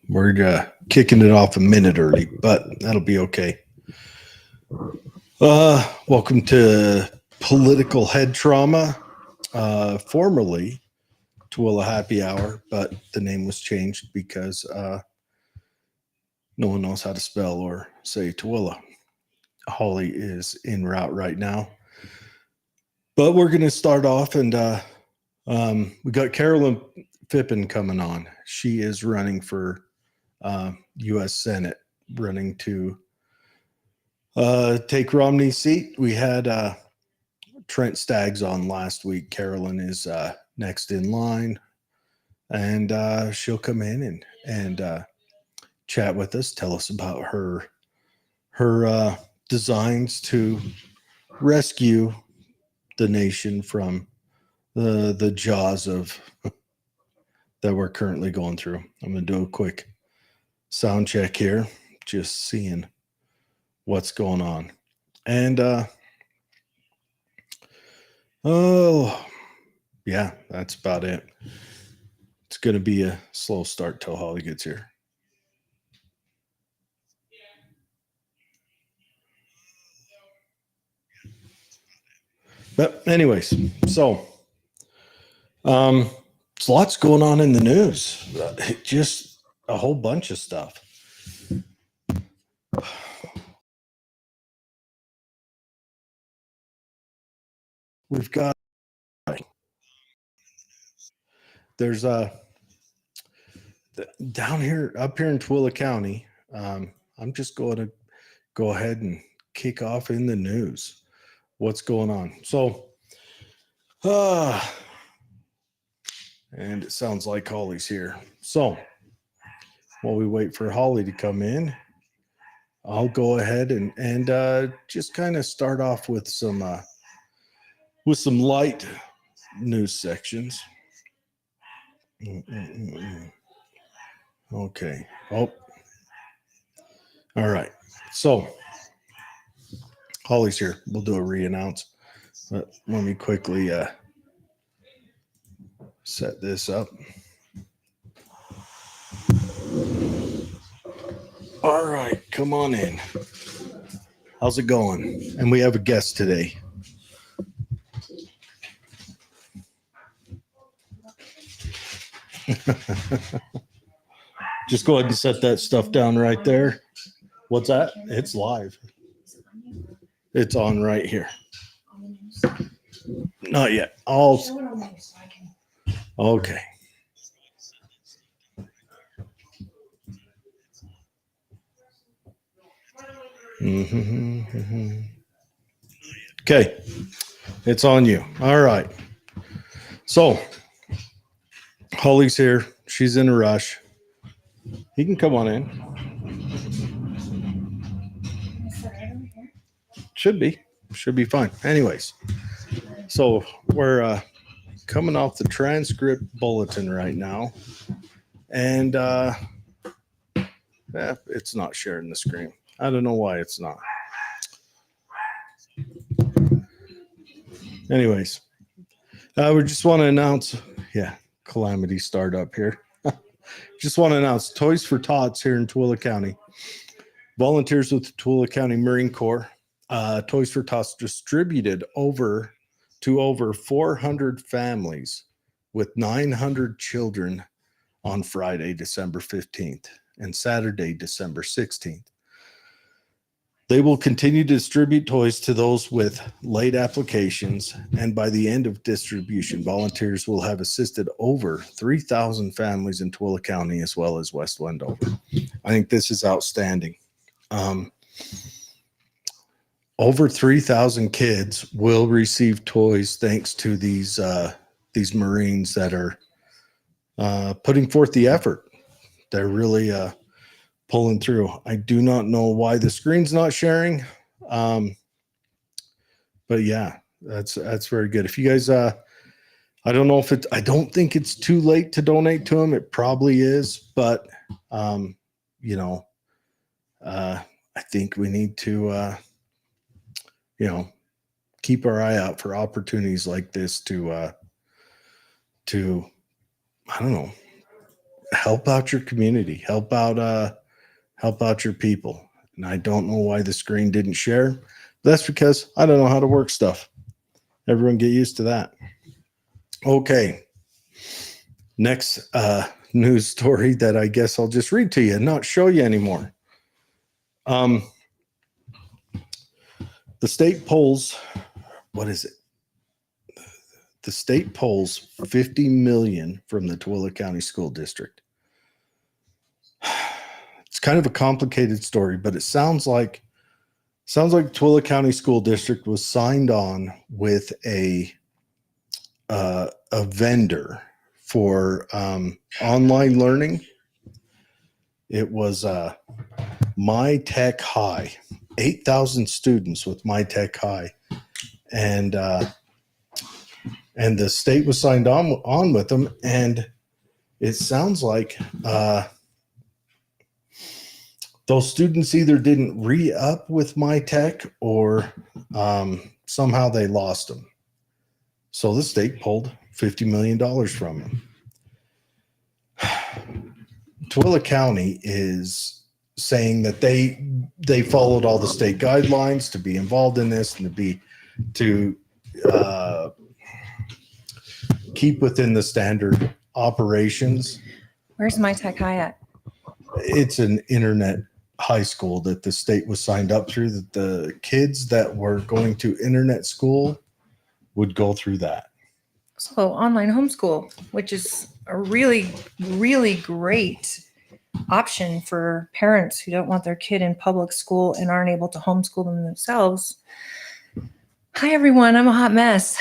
We're kicking it off a minute early, but that'll be okay. Welcome to Political Head Trauma, formerly Tooele Happy Hour, but the name was changed because no one knows how to spell or say Tooele. Holly is en route right now, but we're going to start off, and we got Carolyn Phippen coming on. She is running for U.S. Senate, running to take Romney's seat. We had Trent Staggs on last week. Carolyn is next in line, and she'll come in and chat with us, tell us about her designs to rescue the nation from the jaws of that we're currently going through. I'm going to do a quick sound check here, just seeing what's going on. And oh yeah, that's about it. It's going to be a slow start till Holly gets here. But anyways, so there's lots going on in the news. Just a whole bunch of stuff. We've got there's down here up here in Tooele County. I'm just going to go ahead and kick off in the news. What's going on? So, and it sounds like Holly's here. So, while we wait for Holly to come in, I'll go ahead and just kind of start off with some light news sections. Okay. Oh. All right. So Holly's here. We'll do a re-announce. But let me quickly set this up. All right. Come on in. How's it going? And we have a guest today. Just go ahead and set that stuff down right there. What's that? It's live. It's on right here. Not yet. Okay. Okay. It's on you. All right. So Holly's here. She's in a rush. He can come on in. Should be fine. Anyways, so we're coming off the transcript bulletin right now, and it's not sharing the screen. I don't know why it's not. Anyways, we just want to announce, calamity startup here. Just want to announce Toys for Tots here in Tooele County. Volunteers with the Tooele County Marine Corps. Toys for Tots distributed over 400 families with 900 children on Friday, December 15th and Saturday, December 16th. They will continue to distribute toys to those with late applications, and by the end of distribution, volunteers will have assisted over 3,000 families in Tooele County as well as West Wendover. I think this is outstanding. Over 3,000 kids will receive toys thanks to these Marines that are putting forth the effort. They're really pulling through. I do not know why the screen's not sharing, but yeah, that's very good. If you guys, I don't know if it's, I don't think it's too late to donate to them. It probably is, but I think we need to keep our eye out for opportunities like this to I don't know, help out your community, help out your people. And I don't know why the screen didn't share. That's because I don't know how to work stuff. Everyone get used to that. Okay. Next news story that I guess I'll just read to you and not show you anymore. The state polls, what is it? The state polls $50 million from the Tooele County School District. It's kind of a complicated story, but it sounds like Tooele County School District was signed on with a vendor for online learning. It was My Tech High, 8,000 students with My Tech High, and the state was signed on with them, and it sounds like those students either didn't re-up with My Tech or somehow they lost them. So the state pulled $50 million from them. Tooele County is saying that they followed all the state guidelines to be involved in this and to keep within the standard operations. Where's My Tech High at? It's an internet high school that the state was signed up through, that the kids that were going to internet school would go through that. So online homeschool, which is a really, really great option for parents who don't want their kid in public school and aren't able to homeschool them themselves. Hi, everyone. I'm a hot mess.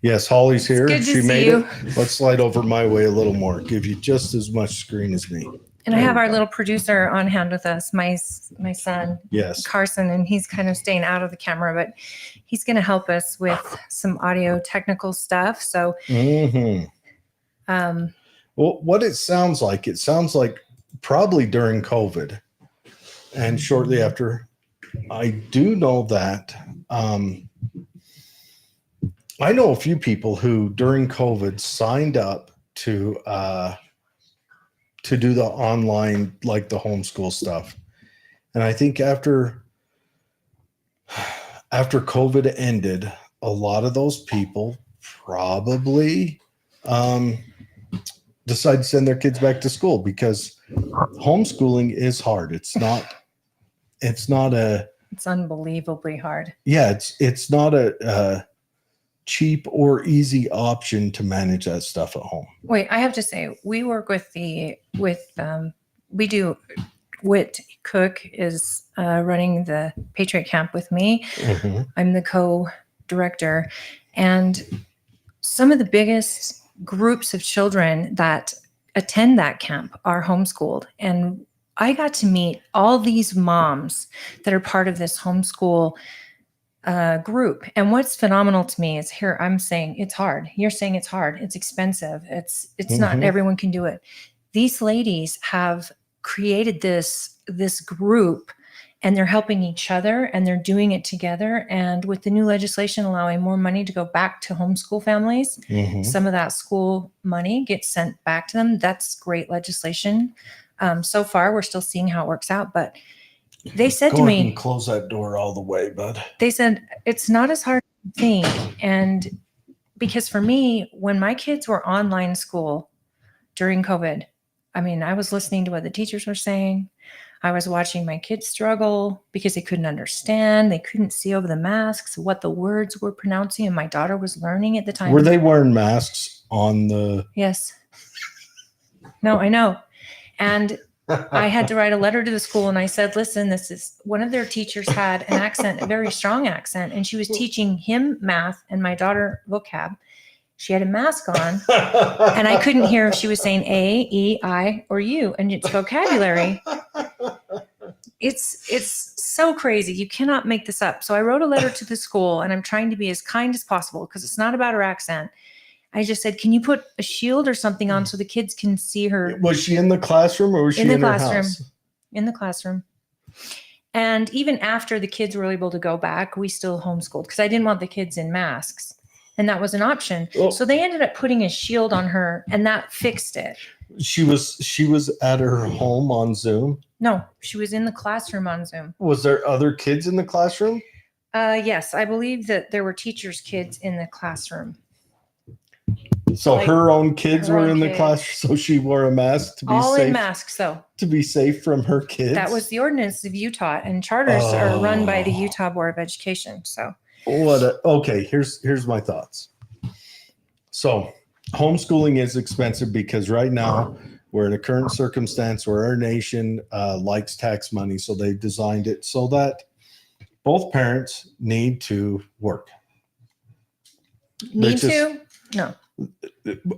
Yes, Holly's here. It's good to She see made you. it. Let's slide over my way a little more. Give you just as much screen as me. And I have our little producer on hand with us, my son, Yes. Carson, and he's kind of staying out of the camera, but he's going to help us with some audio technical stuff. So, Well, what it sounds like probably during COVID and shortly after. I do know that I know a few people who during COVID signed up to do the online, like the homeschool stuff. And I think after COVID ended, a lot of those people probably decide to send their kids back to school because homeschooling is hard. It's unbelievably hard. Yeah, it's not a cheap or easy option to manage that stuff at home. Wait, I have to say, we work with we do. Whit Cook is running the Patriot Camp with me. Mm-hmm. I'm the co-director, and some of the biggest groups of children that attend that camp are homeschooled. And I got to meet all these moms that are part of this homeschool group. And what's phenomenal to me is here I'm saying it's hard. You're saying it's hard. It's expensive. It's not everyone can do it. These ladies have created this group, and they're helping each other, and they're doing it together. And with the new legislation allowing more money to go back to homeschool families, some of that school money gets sent back to them. That's great legislation. So far, we're still seeing how it works out, but they said to me, close that door all the way, bud. They said it's not as hard as you think. And because for me, when my kids were online school during COVID, I mean, I was listening to what the teachers were saying. I was watching my kids struggle because they couldn't understand. They couldn't see over the masks what the words were pronouncing. And my daughter was learning at the time. Were they wearing masks on the? Yes. No, I know. And I had to write a letter to the school, and I said, listen, this is one of their teachers had an accent, a very strong accent, and she was teaching him math and my daughter vocab. She had a mask on, and I couldn't hear if she was saying A, E, I, or U, and it's vocabulary. It's so crazy. You cannot make this up. So I wrote a letter to the school, and I'm trying to be as kind as possible because it's not about her accent. I just said, can you put a shield or something on so the kids can see her? Was she in the classroom or was she in her house? In the classroom. And even after the kids were able to go back, we still homeschooled because I didn't want the kids in masks. and that was an option. Oh. So they ended up putting a shield on her, and that fixed it. She was at her home on Zoom. No, she was in the classroom on Zoom. Was there other kids in the classroom? Yes, I believe that there were teachers' kids in the classroom. So Like, her own kids her were own in the kids. class, so she wore a mask to be All safe. in masks, though. To be safe from her kids. That was the ordinance of Utah, and charters are run by the Utah Board of Education. So, okay, here's my thoughts. So, homeschooling is expensive because right now we're in a current circumstance where our nation likes tax money, so they've designed it so that both parents need to work. No.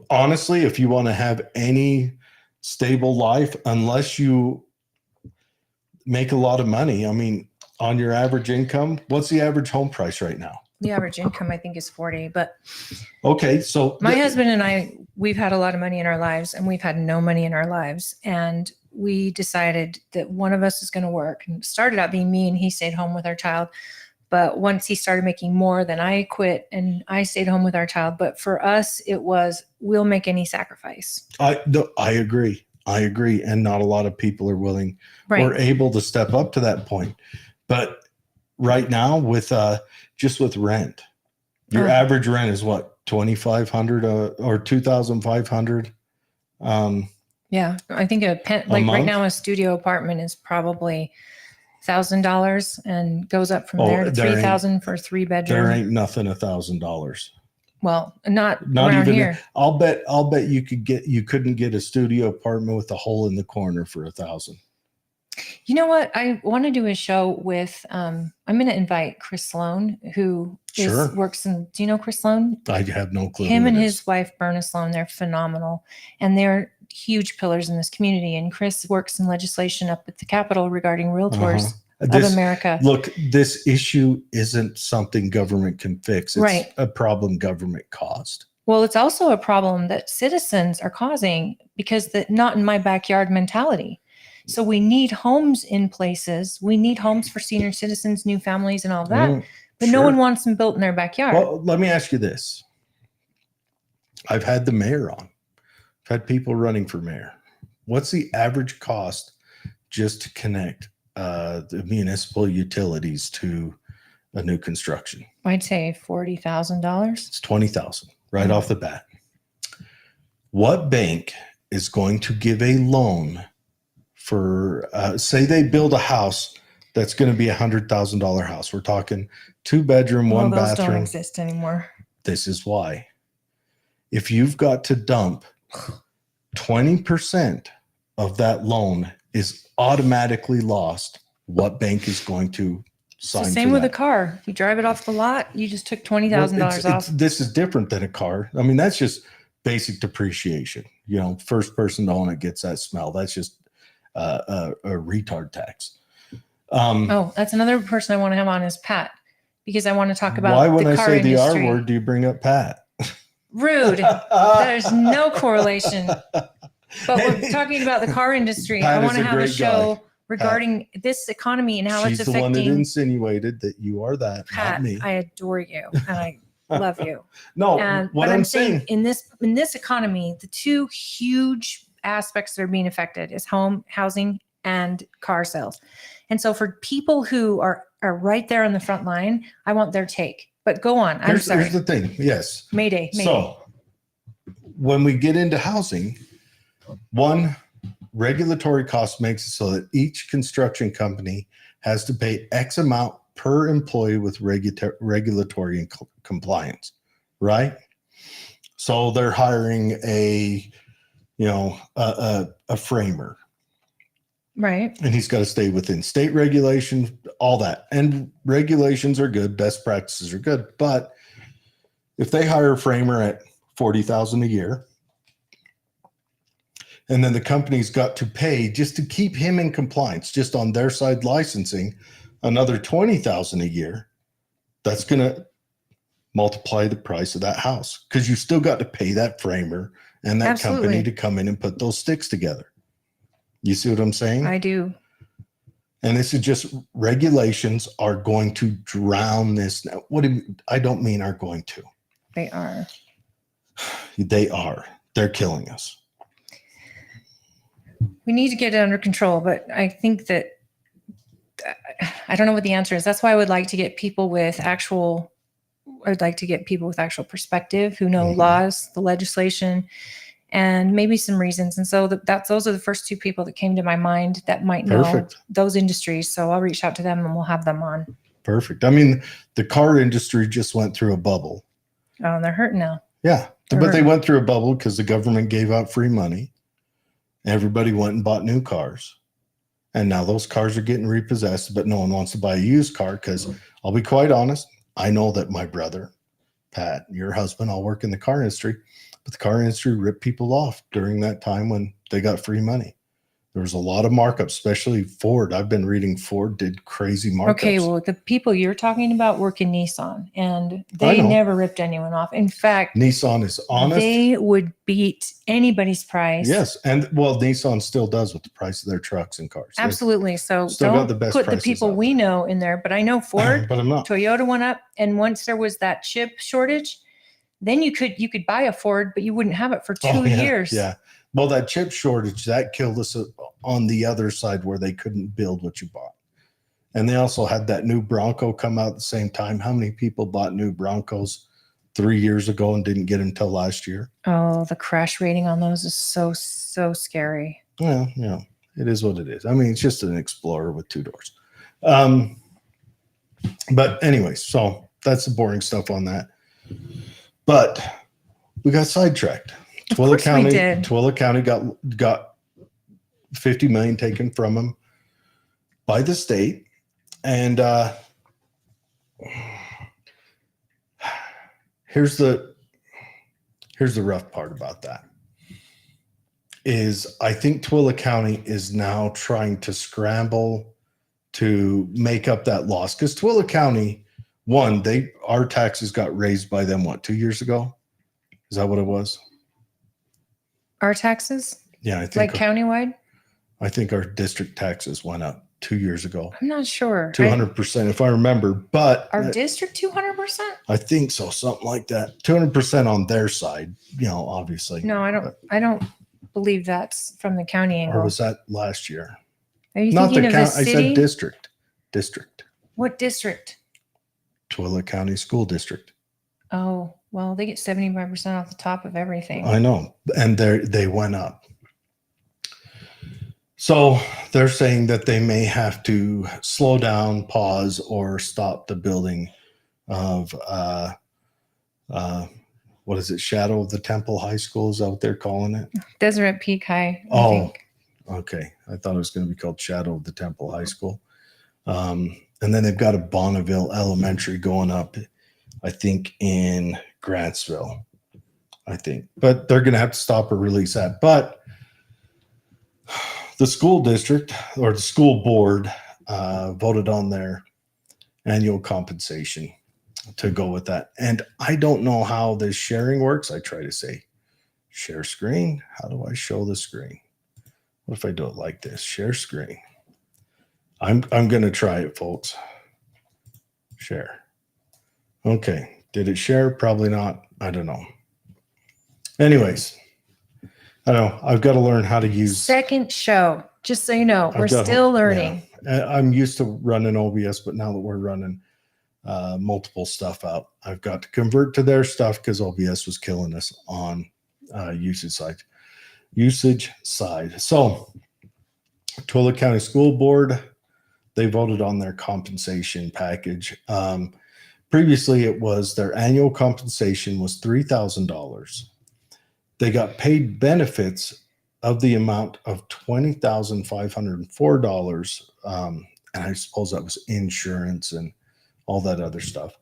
Honestly, if you want to have any stable life, unless you make a lot of money, I mean, on your average income, what's the average home price right now? The average income, I think, is 40. But okay, so my husband and I, we've had a lot of money in our lives, and we've had no money in our lives. And we decided that one of us is going to work. And it started out being me, and he stayed home with our child. But once he started making more, then I quit and I stayed home with our child. But for us, it was, we'll make any sacrifice. I agree. And not a lot of people are willing or able to step up to that point. But right now with just with rent, your average rent is what, $2,500 or $2,500? Yeah, I think right now a studio apartment is probably $1,000 and goes up from there to $3,000 for a 3-bedroom. There ain't nothing $1,000. Well, not around even here. I'll bet you couldn't get a studio apartment with a hole in the corner for $1,000. You know what? I want to do a show with I'm going to invite Chris Sloan, who works in, do you know Chris Sloan? I have no clue. Him and his wife Berna Sloan, they're phenomenal, and they're huge pillars in this community. And Chris works in legislation up at the Capitol regarding realtors of America. Look, this issue isn't something government can fix. It's a problem government caused. Well, it's also a problem that citizens are causing because the not in my backyard mentality. So we need homes in places. We need homes for senior citizens, new families, and all that. But no one wants them built in their backyard. Well, let me ask you this. I've had the mayor on. I've had people running for mayor. What's the average cost just to connect the municipal utilities to a new construction? I'd say $40,000. It's $20,000 right off the bat. What bank is going to give a loan for, say they build a house that's going to be $100,000 house. We're talking 2-bedroom, 1 those bathroom. Don't exist anymore. This is why. If you've got to dump 20% of that loan is automatically lost, what bank is going to sign? It's the same with a car. If you drive it off the lot, you just took $20,000 off. This is different than a car. I mean, that's just basic depreciation. You know, first person to own it gets that smell. That's just a retard tax. That's another person I want to have on is Pat, because I want to talk about why when the I car say industry. the R word do you bring up Pat? Rude. There's no correlation. But we're talking about the car industry. Pat I want to have a show guy. regarding this economy and how She's it's affecting. the one that insinuated that you are that, Pat, not me. I adore you and I love you. No, what what I'm saying in this economy, the two huge aspects that are being affected is housing and car sales. And so for people who are right there on the front line, I want their take. But go on. I'm sorry. Here's the thing. Yes. Mayday. So when we get into housing, one, regulatory cost makes it so that each construction company has to pay X amount per employee with regulatory compliance, right? So they're hiring a framer. Right. And he's got to stay within state regulation, all that. And regulations are good, best practices are good. But if they hire a framer at $40,000 a year, and then the company's got to pay just to keep him in compliance, just on their side licensing, another $20,000 a year, that's going to multiply the price of that house, because you still got to pay that framer and that company to come in and put those sticks together. You see what I'm saying? I do. And this is just regulations are going to drown this. Now, I don't mean are going to. They are. They're killing us. We need to get it under control, but I think that I don't know what the answer is. That's why I would like to get people with actual perspective who know laws, the legislation, and maybe some reasons. And so those are the first two people that came to my mind that might know Perfect. those industries. So I'll reach out to them and we'll have them on. Perfect. I mean, the car industry just went through a bubble. Oh, and they're hurting now. Yeah. But they went through a bubble because the government gave out free money. Everybody went and bought new cars. And now those cars are getting repossessed, but no one wants to buy a used car because I'll be quite honest. I know that my brother, Pat, your husband, all work in the car industry, but the car industry ripped people off during that time when they got free money. There was a lot of markups, especially Ford. I've been reading Ford did crazy markups. Okay, well, the people you're talking about work in Nissan, and they never ripped anyone off. In fact, Nissan is honest. They would beat anybody's price. Yes, and well, Nissan still does with the price of their trucks and cars. Absolutely. So still don't got the best put the prices people out we there. know in there, but I know Ford, but I'm not. Toyota went up, and once there was that chip shortage, then you could buy a Ford, but you wouldn't have it for 2 years. Yeah. Well, that chip shortage, that killed us on the other side where they couldn't build what you bought. And they also had that new Bronco come out at the same time. How many people bought new Broncos 3 years ago and didn't get them until last year? Oh, the crash rating on those is so scary. Yeah, it is what it is. I mean, it's just an Explorer with 2 doors. But anyways, so that's the boring stuff on that. But we got sidetracked. Tooele County got $50 million taken from them by the state, and here's the rough part about that is I think Tooele County is now trying to scramble to make up that loss because Tooele County, our taxes got raised by them 2 years ago? Is that what it was? Our taxes? Yeah, I think countywide? I think our district taxes went up 2 years ago. I'm not sure. 200%, if I remember. But our district 200%? I think so, something like that. 200% on their side, obviously. No, I don't believe that's from the county angle. Or was that last year? Are you thinking of the city? I said district. District. What district? Tooele County School District. Oh, well, they get 75% off the top of everything. I know. And they went up. So they're saying that they may have to slow down, pause, or stop the building of, what is it, Shadow of the Temple High School? Is that what they're calling it? Deseret Peak High, I think. Okay. I thought it was going to be called Shadow of the Temple High School. And then they've got a Bonneville Elementary going up, I think, in Grantsville, I think. But they're going to have to stop or release that. But the school district or the school board voted on their annual compensation to go with that. And I don't know how this sharing works. I try to say, share screen. How do I show the screen? What if I do it like this? Share screen. I'm going to try it, folks. Share. Okay. Did it share? Probably not. I don't know. Anyways, I don't know. I've got to learn how to use. Second show, just so you know, we're still learning. Yeah. I'm used to running OBS, but now that we're running multiple stuff out, I've got to convert to their stuff because OBS was killing us on usage side. So Tooele County School Board, they voted on their compensation package. Previously, it was their annual compensation was $3,000. They got paid benefits of the amount of $20,504. And I suppose that was insurance and all that other stuff.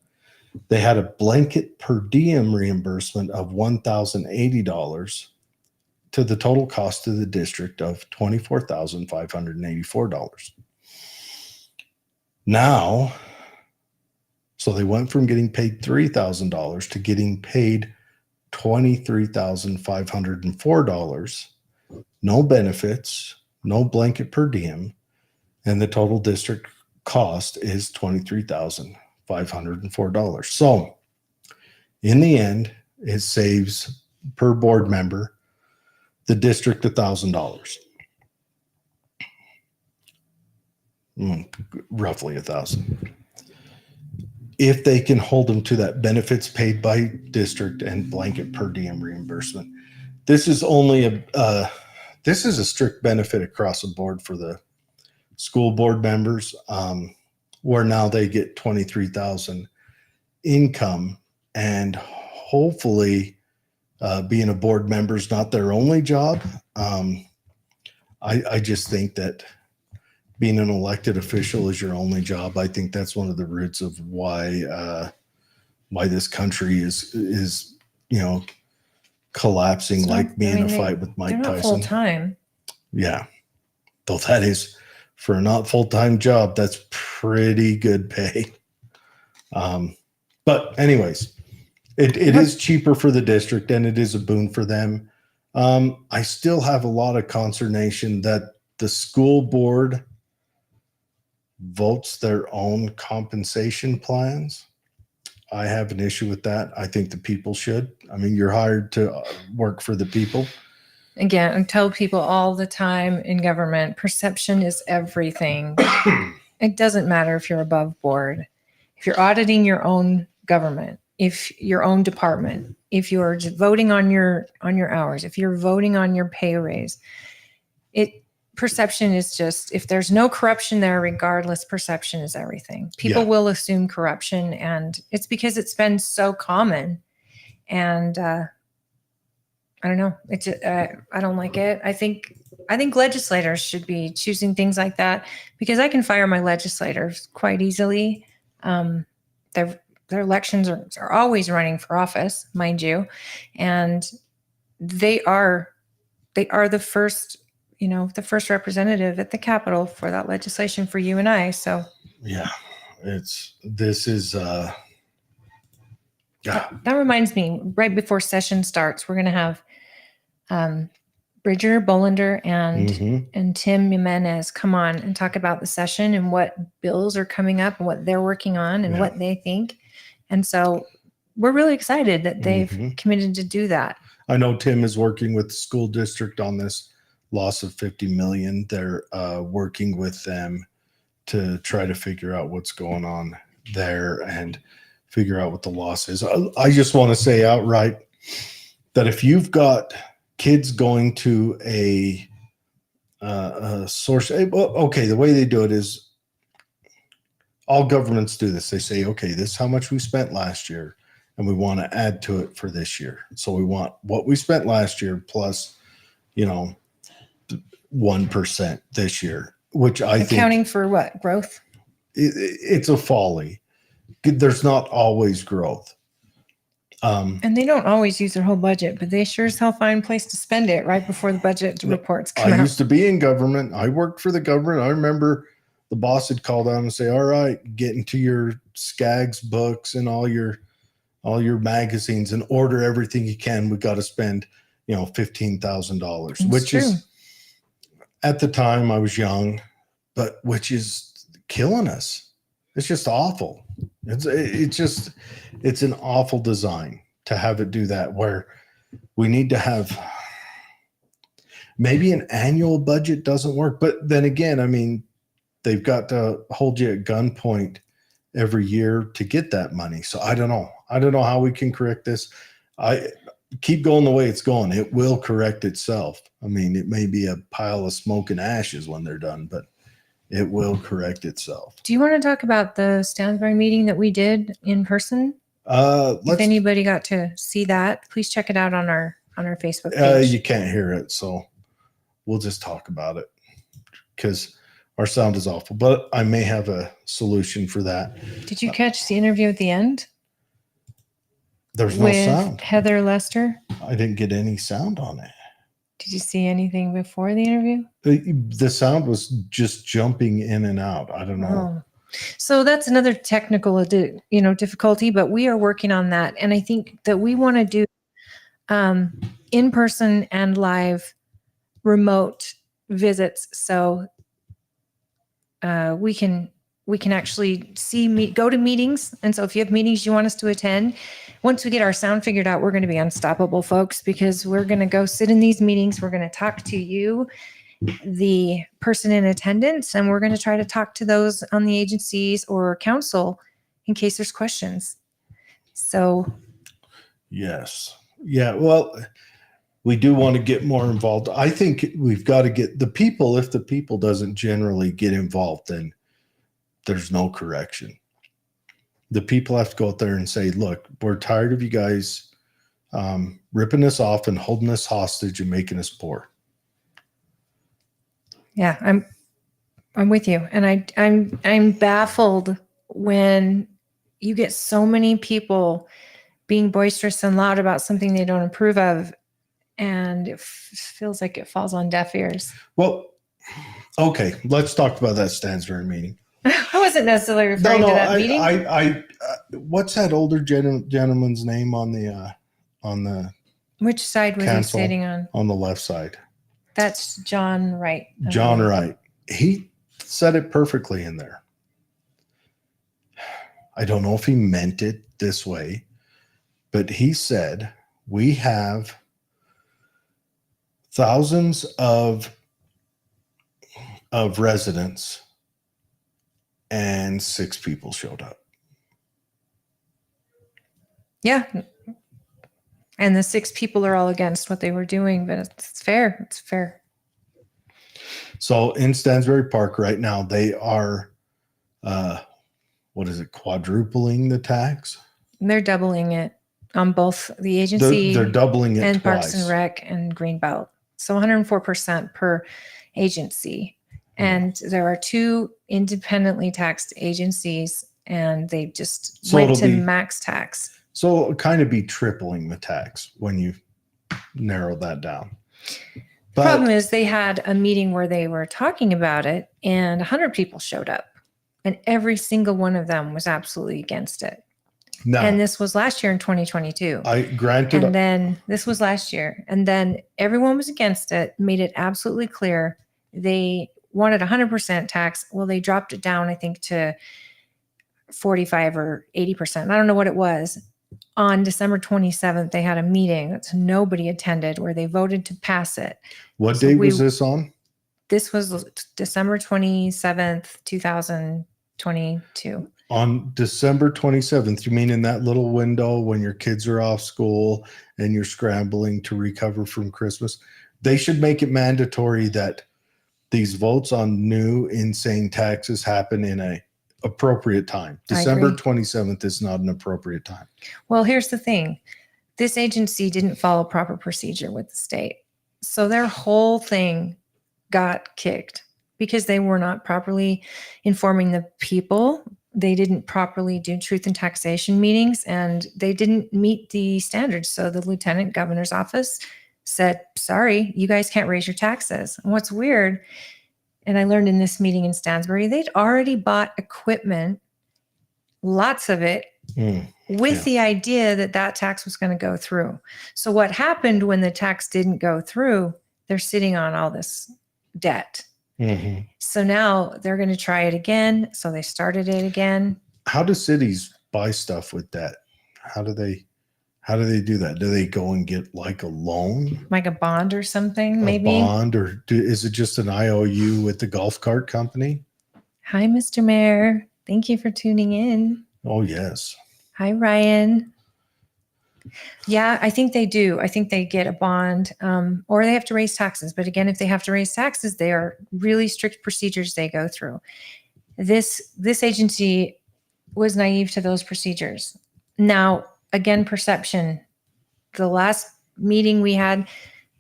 They had a blanket per diem reimbursement of $1,080 to the total cost to the district of $24,584. Now, so they went from getting paid $3,000 to getting paid $23,504, no benefits, no blanket per diem, and the total district cost is $23,504. So In the end, it saves per board member the district $1,000. Roughly 1,000. If they can hold them to that benefits paid by district and blanket per diem reimbursement. This is only this is a strict benefit across the board for the school board members, where now they get 23,000 income, and hopefully being a board member is not their only job. I just think that being an elected official is your only job. I think that's one of the roots of why this country is collapsing, It's like not- being I mean, a fight with Mike They're not Tyson. full time. Yeah, though that is for a not full-time job, that's pretty good pay. But anyways, it is cheaper for the district and it is a boon for them. I still have a lot of consternation that the school board votes their own compensation plans. I have an issue with that. I think the people should. I mean, you're hired to work for the people. Again, I tell people all the time in government, perception is everything. It doesn't matter if you're above board. If you're auditing your own government, if your own department, if you're voting on your hours, if you're voting on your pay raise, perception is just, if there's no corruption there, regardless, perception is everything. People will assume corruption, and it's because it's been so common. And I don't know. It's I don't like it. I think legislators should be choosing things like that, because I can fire my legislators quite easily. Their elections are always running for office, mind you, and they are the first, the first representative at the Capitol for that legislation for you and I. So yeah, that reminds me, right before session starts, we're going to have Bridger Bolander and Tim Jimenez come on and talk about the session and what bills are coming up and what they're working on and what they think. And so we're really excited that they've committed to do that. I know Tim is working with the school district on this loss of $50 million. They're working with them to try to figure out what's going on there and figure out what the loss is. I just want to say outright that if you've got kids going to a source, okay, the way they do it is all governments do this. They say, okay, this is how much we spent last year, and we want to add to it for this year. So we want what we spent last year plus, 1% this year, which I think accounting for what? Growth? It's a folly. There's not always growth. And they don't always use their whole budget, but they sure as hell find a place to spend it right before the budget reports come out. I used to be in government. I worked for the government. I remember the boss had called out and say, all right, get into your Skaggs books and all your magazines and order everything you can. We got to spend, $15,000, which is, at the time I was young, but which is killing us. It's just awful. It's an awful design to have it do that, where we need to have maybe an annual budget doesn't work. But then again, I mean, they've got to hold you at gunpoint every year to get that money. So I don't know. I don't know how we can correct this. I keep going the way it's going. It will correct itself. I mean, it may be a pile of smoke and ashes when they're done, but it will correct itself. Do you want to talk about the Stansbury meeting that we did in person? If anybody got to see that, please check it out on our Facebook page. You can't hear it, so we'll just talk about it because our sound is awful. But I may have a solution for that. Did you catch the interview at the end? There's no sound. Heather Lester? I didn't get any sound on it. Did you see anything before the interview? The sound was just jumping in and out. I don't know. Oh. So that's another technical, difficulty, but we are working on that. And I think that we want to do in-person and live remote visits. So we can we can actually go to meetings. And so if you have meetings you want us to attend, once we get our sound figured out, we're going to be unstoppable, folks, because we're going to go sit in these meetings. We're going to talk to you, the person in attendance, and we're going to try to talk to those on the agencies or council in case there's questions. So Yes. Yeah. Well, we do want to get more involved. I think we've got to get the people. If the people doesn't generally get involved, then there's no correction. The people have to go out there and say, look, we're tired of you guys ripping us off and holding us hostage and making us poor. Yeah, I'm with you. And I'm baffled when you get so many people being boisterous and loud about something they don't approve of, and it feels like it falls on deaf ears. Well, okay, let's talk about that Stansbury meeting. I wasn't necessarily referring to that meeting. What's that older gentleman's name on the Which side was council? he sitting on? On the left side. That's John Wright. John Wright. He said it perfectly in there. I don't know if he meant it this way, but he said, we have thousands of residents and 6 people showed up. Yeah. And the 6 people are all against what they were doing, but it's fair. It's fair. So in Stansbury Park right now, they are, quadrupling the tax? They're doubling it on both the agency They're doubling it and twice. Parks and Rec and Greenbelt. So 104% per agency. And there are 2 independently taxed agencies, and they just went to max tax. So it'll kind of be tripling the tax when you narrow that down. The problem is they had a meeting where they were talking about it, and 100 people showed up, and every single one of them was absolutely against it. No, and this was last year in 2022. Granted. And then this was last year. And then everyone was against it, made it absolutely clear. They wanted 100% tax. Well, they dropped it down, I think, to 45 or 80%. I don't know what it was. On December 27th, they had a meeting that nobody attended where they voted to pass it. What date was this on? This was December 27th, 2022. On December 27th, you mean in that little window when your kids are off school and you're scrambling to recover from Christmas? They should make it mandatory that these votes on new insane taxes happen in a appropriate time. December 27th is not an appropriate time. Well, here's the thing. This agency didn't follow proper procedure with the state. So their whole thing got kicked because they were not properly informing the people. They didn't properly do truth and taxation meetings, and they didn't meet the standards. So the lieutenant governor's office said, sorry, you guys can't raise your taxes. And what's weird, and I learned in this meeting in Stansbury, they'd already bought equipment, lots of it, with the idea that that tax was going to go through. So what happened when the tax didn't go through, they're sitting on all this debt. Mm-hmm. So now they're going to try it again. So they started it again. How do cities buy stuff with debt? How do they do that? Do they go and get like a loan? Like a bond or something, maybe? A bond, or is it just an IOU with the golf cart company? Hi, Mr. Mayor. Thank you for tuning in. Oh, yes. Hi, Ryan. Yeah, I think they do. I think they get a bond, or they have to raise taxes. But again, if they have to raise taxes, they are really strict procedures they go through. This agency was naive to those procedures. Now, again, perception. The last meeting we had,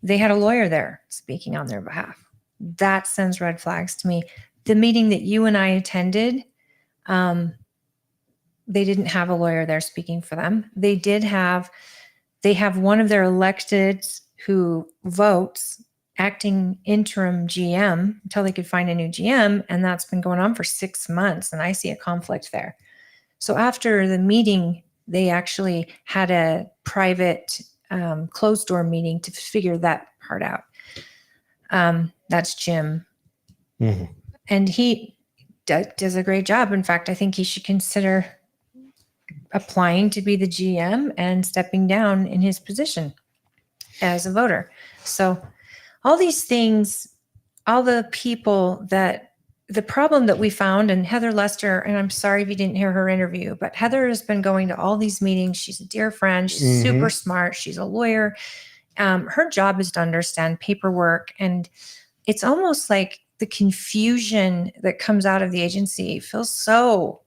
they had a lawyer there speaking on their behalf. That sends red flags to me. The meeting that you and I attended, they didn't have a lawyer there speaking for them. They have one of their electeds who votes, acting interim GM until they could find a new GM. And that's been going on for 6 months. And I see a conflict there. So after the meeting, they actually had a private closed door meeting to figure that part out. That's Jim. Mm-hmm. And does a great job. In fact, I think he should consider applying to be the GM and stepping down in his position as a voter. So all these things, all the people that the problem that we found, and Heather Lester, and I'm sorry if you didn't hear her interview, but Heather has been going to all these meetings. She's a dear friend. She's super smart. She's a lawyer. Her job is to understand paperwork. And it's almost like the confusion that comes out of the agency feels so,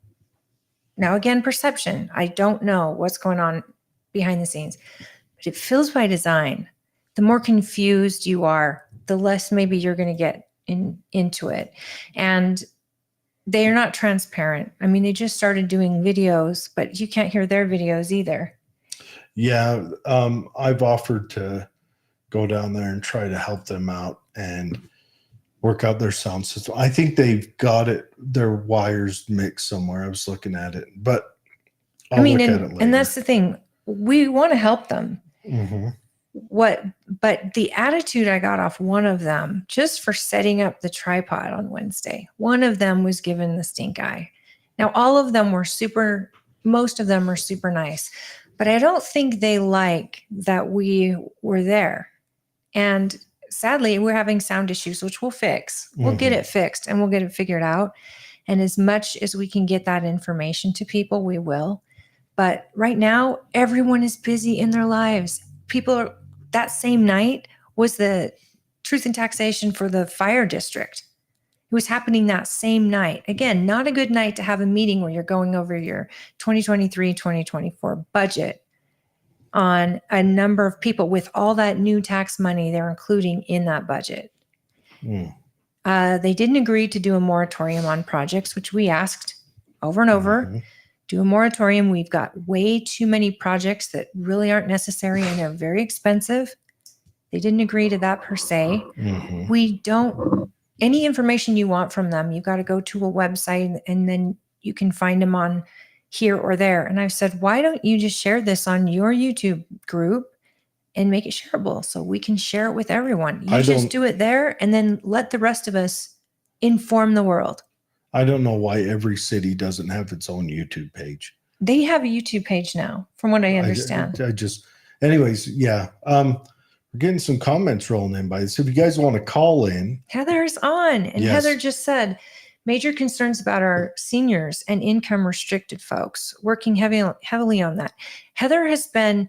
now again, perception. I don't know what's going on behind the scenes, but it feels by design. The more confused you are, the less maybe you're going to get into it. And they are not transparent. I mean, they just started doing videos, but you can't hear their videos either. Yeah. I've offered to go down there and try to help them out and work out their sound system. I think they've got their wires mixed somewhere. I was looking at it, but I'll look at it later. And that's the thing. We want to help them. But the attitude I got off one of them, just for setting up the tripod on Wednesday, one of them was given the stink eye. Now, all of them were most of them were super nice, but I don't think they like that we were there. And sadly, we're having sound issues, which we'll fix. We'll get it fixed and we'll get it figured out. And as much as we can get that information to people, we will. But right now, everyone is busy in their lives. That same night was the truth and taxation for the fire district. It was happening that same night. Again, not a good night to have a meeting where you're going over your 2023, 2024 budget on a number of people with all that new tax money they're including in that budget. They didn't agree to do a moratorium on projects, which we asked over and over. Do a moratorium. We've got way too many projects that really aren't necessary and they're very expensive. They didn't agree to that per se. Any information you want from them, you've got to go to a website and then you can find them on here or there. And I've said, why don't you just share this on your YouTube group and make it shareable so we can share it with everyone? You just do it there and then let the rest of us inform the world. I don't know why every city doesn't have its own YouTube page. They have a YouTube page now, from what I understand. Anyways, yeah. We're getting some comments rolling in by this. If you guys want to call in. Heather's on. And yes. Heather just said, major concerns about our seniors and income restricted folks, working heavily on that. Heather has been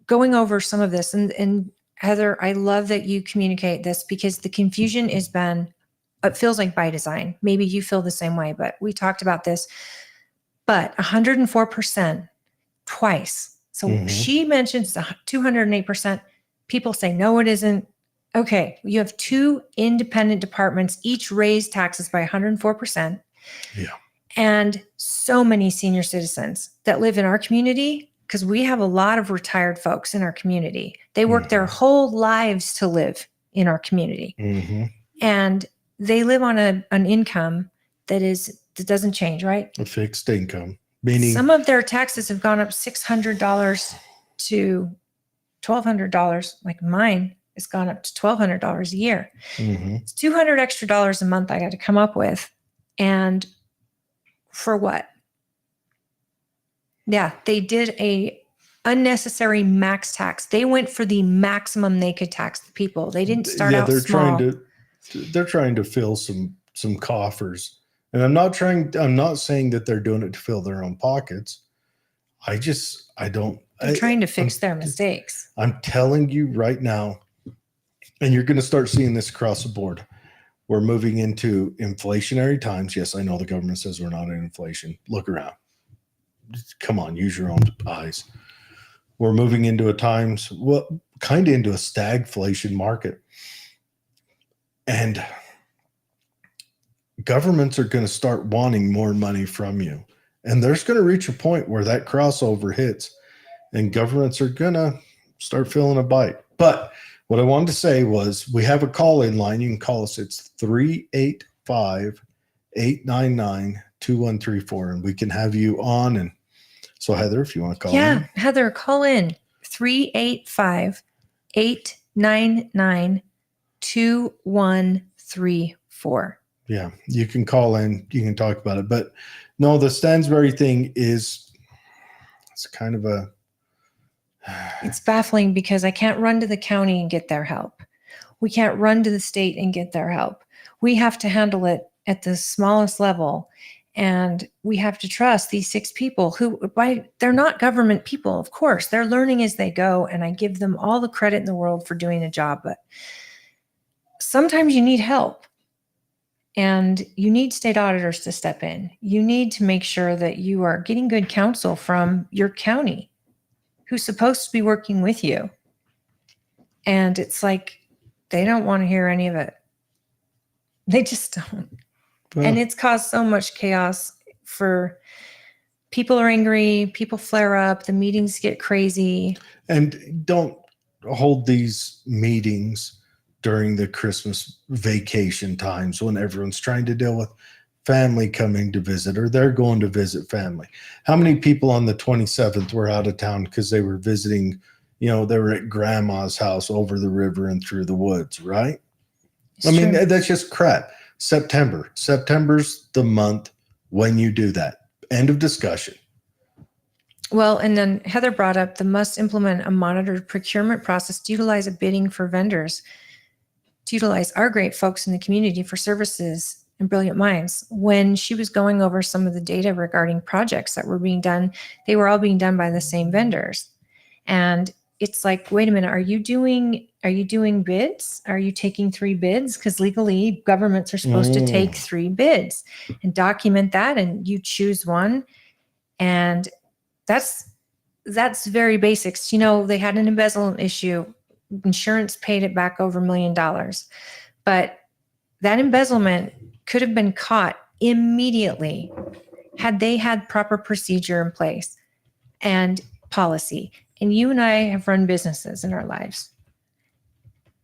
going over some of this. And Heather, I love that you communicate this because the confusion has been, it feels like by design. Maybe you feel the same way, but we talked about this. But 104% twice. So she mentions 208%. People say, no, it isn't. Okay, you have two independent departments, each raised taxes by 104%. Yeah. And so many senior citizens that live in our community, because we have a lot of retired folks in our community. They work their whole lives to live in our community. And they live on an income that doesn't change, right? A fixed income. Meaning some of their taxes have gone up $600 to $1,200. Like mine has gone up to $1,200 a year. It's $200 extra a month I got to come up with. And for what? Yeah, they did a unnecessary max tax. They went for the maximum they could tax the people. They didn't start out small. They're trying to fill some coffers. And I'm not saying that they're doing it to fill their own pockets. They're trying to fix their mistakes. I'm telling you right now, and you're going to start seeing this across the board. We're moving into inflationary times. Yes, I know the government says we're not in inflation. Look around. Come on, use your own eyes. We're moving into kind of into a stagflation market. And governments are going to start wanting more money from you. And there's going to reach a point where that crossover hits and governments are going to start feeling a bite. But what I wanted to say was we have a call-in line. You can call us. It's 385-899-2134. And we can have you on. And so, Heather, if you want to call in. Yeah, Heather, call in 385-899-2134. Yeah, you can call in, you can talk about it. But no, the Stansbury thing it's kind of a. It's baffling because I can't run to the county and get their help. We can't run to the state and get their help. We have to handle it at the smallest level. And we have to trust these 6 people who, they're not government people, of course. They're learning as they go. And I give them all the credit in the world for doing a job. But sometimes you need help. And you need state auditors to step in. You need to make sure that you are getting good counsel from your county who's supposed to be working with you. And it's like, they don't want to hear any of it. They just don't. Well, And it's caused so much chaos for people are angry, people flare up, the meetings get crazy. and don't hold these meetings during the Christmas vacation times when everyone's trying to deal with family coming to visit or they're going to visit family. How many people on the 27th were out of town because they were visiting, they were at grandma's house over the river and through the woods, right? It's I mean, true. that's just crap. September's the month when you do that. End of discussion. Well, and then Heather brought up the must implement a monitored procurement process to utilize a bidding for vendors, to utilize our great folks in the community for services and brilliant minds. When she was going over some of the data regarding projects that were being done, they were all being done by the same vendors. And it's like, wait a minute, are you doing bids? Are you taking 3 bids? Because legally governments are supposed to take 3 bids and document that, and you choose one. And that's very basics. They had an embezzlement issue. Insurance paid it back over $1 million. But that embezzlement could have been caught immediately had they had proper procedure in place and policy. And you and I have run businesses in our lives.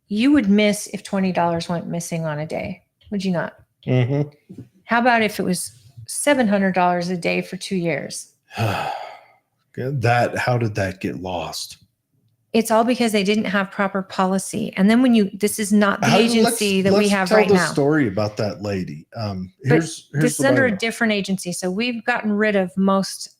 You would miss if $20 went missing on a day, would you not? Mm-hmm. How about if it was $700 a day for 2 years? How did that get lost? It's all because they didn't have proper policy. And then this is not the agency that we have right now. Let's tell the story about that lady. Here's this is under a different agency. So we've gotten rid of most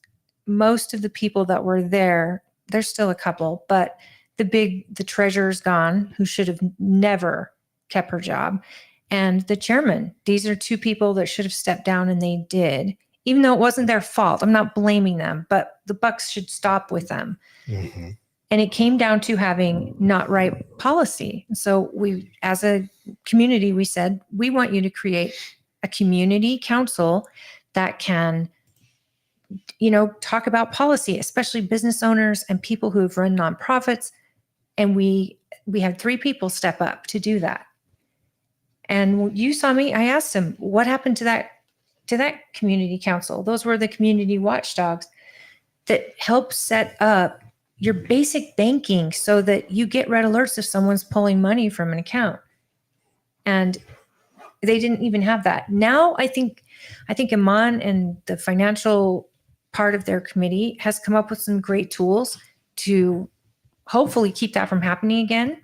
of the people that were there. There's still a couple, but the treasurer's gone, who should have never kept her job. And the chairman, these are 2 people that should have stepped down, and they did, even though it wasn't their fault. I'm not blaming them, but the buck should stop with them. Mm-hmm. And it came down to having not right policy. So we, as a community, we said, we want you to create a community council that can, talk about policy, especially business owners and people who have run nonprofits. And we had 3 people step up to do that. And you saw me, I asked him, what happened to that community council? Those were the community watchdogs that help set up your basic banking so that you get red alerts if someone's pulling money from an account. And they didn't even have that. Now I think Iman and the financial part of their committee has come up with some great tools to hopefully keep that from happening again.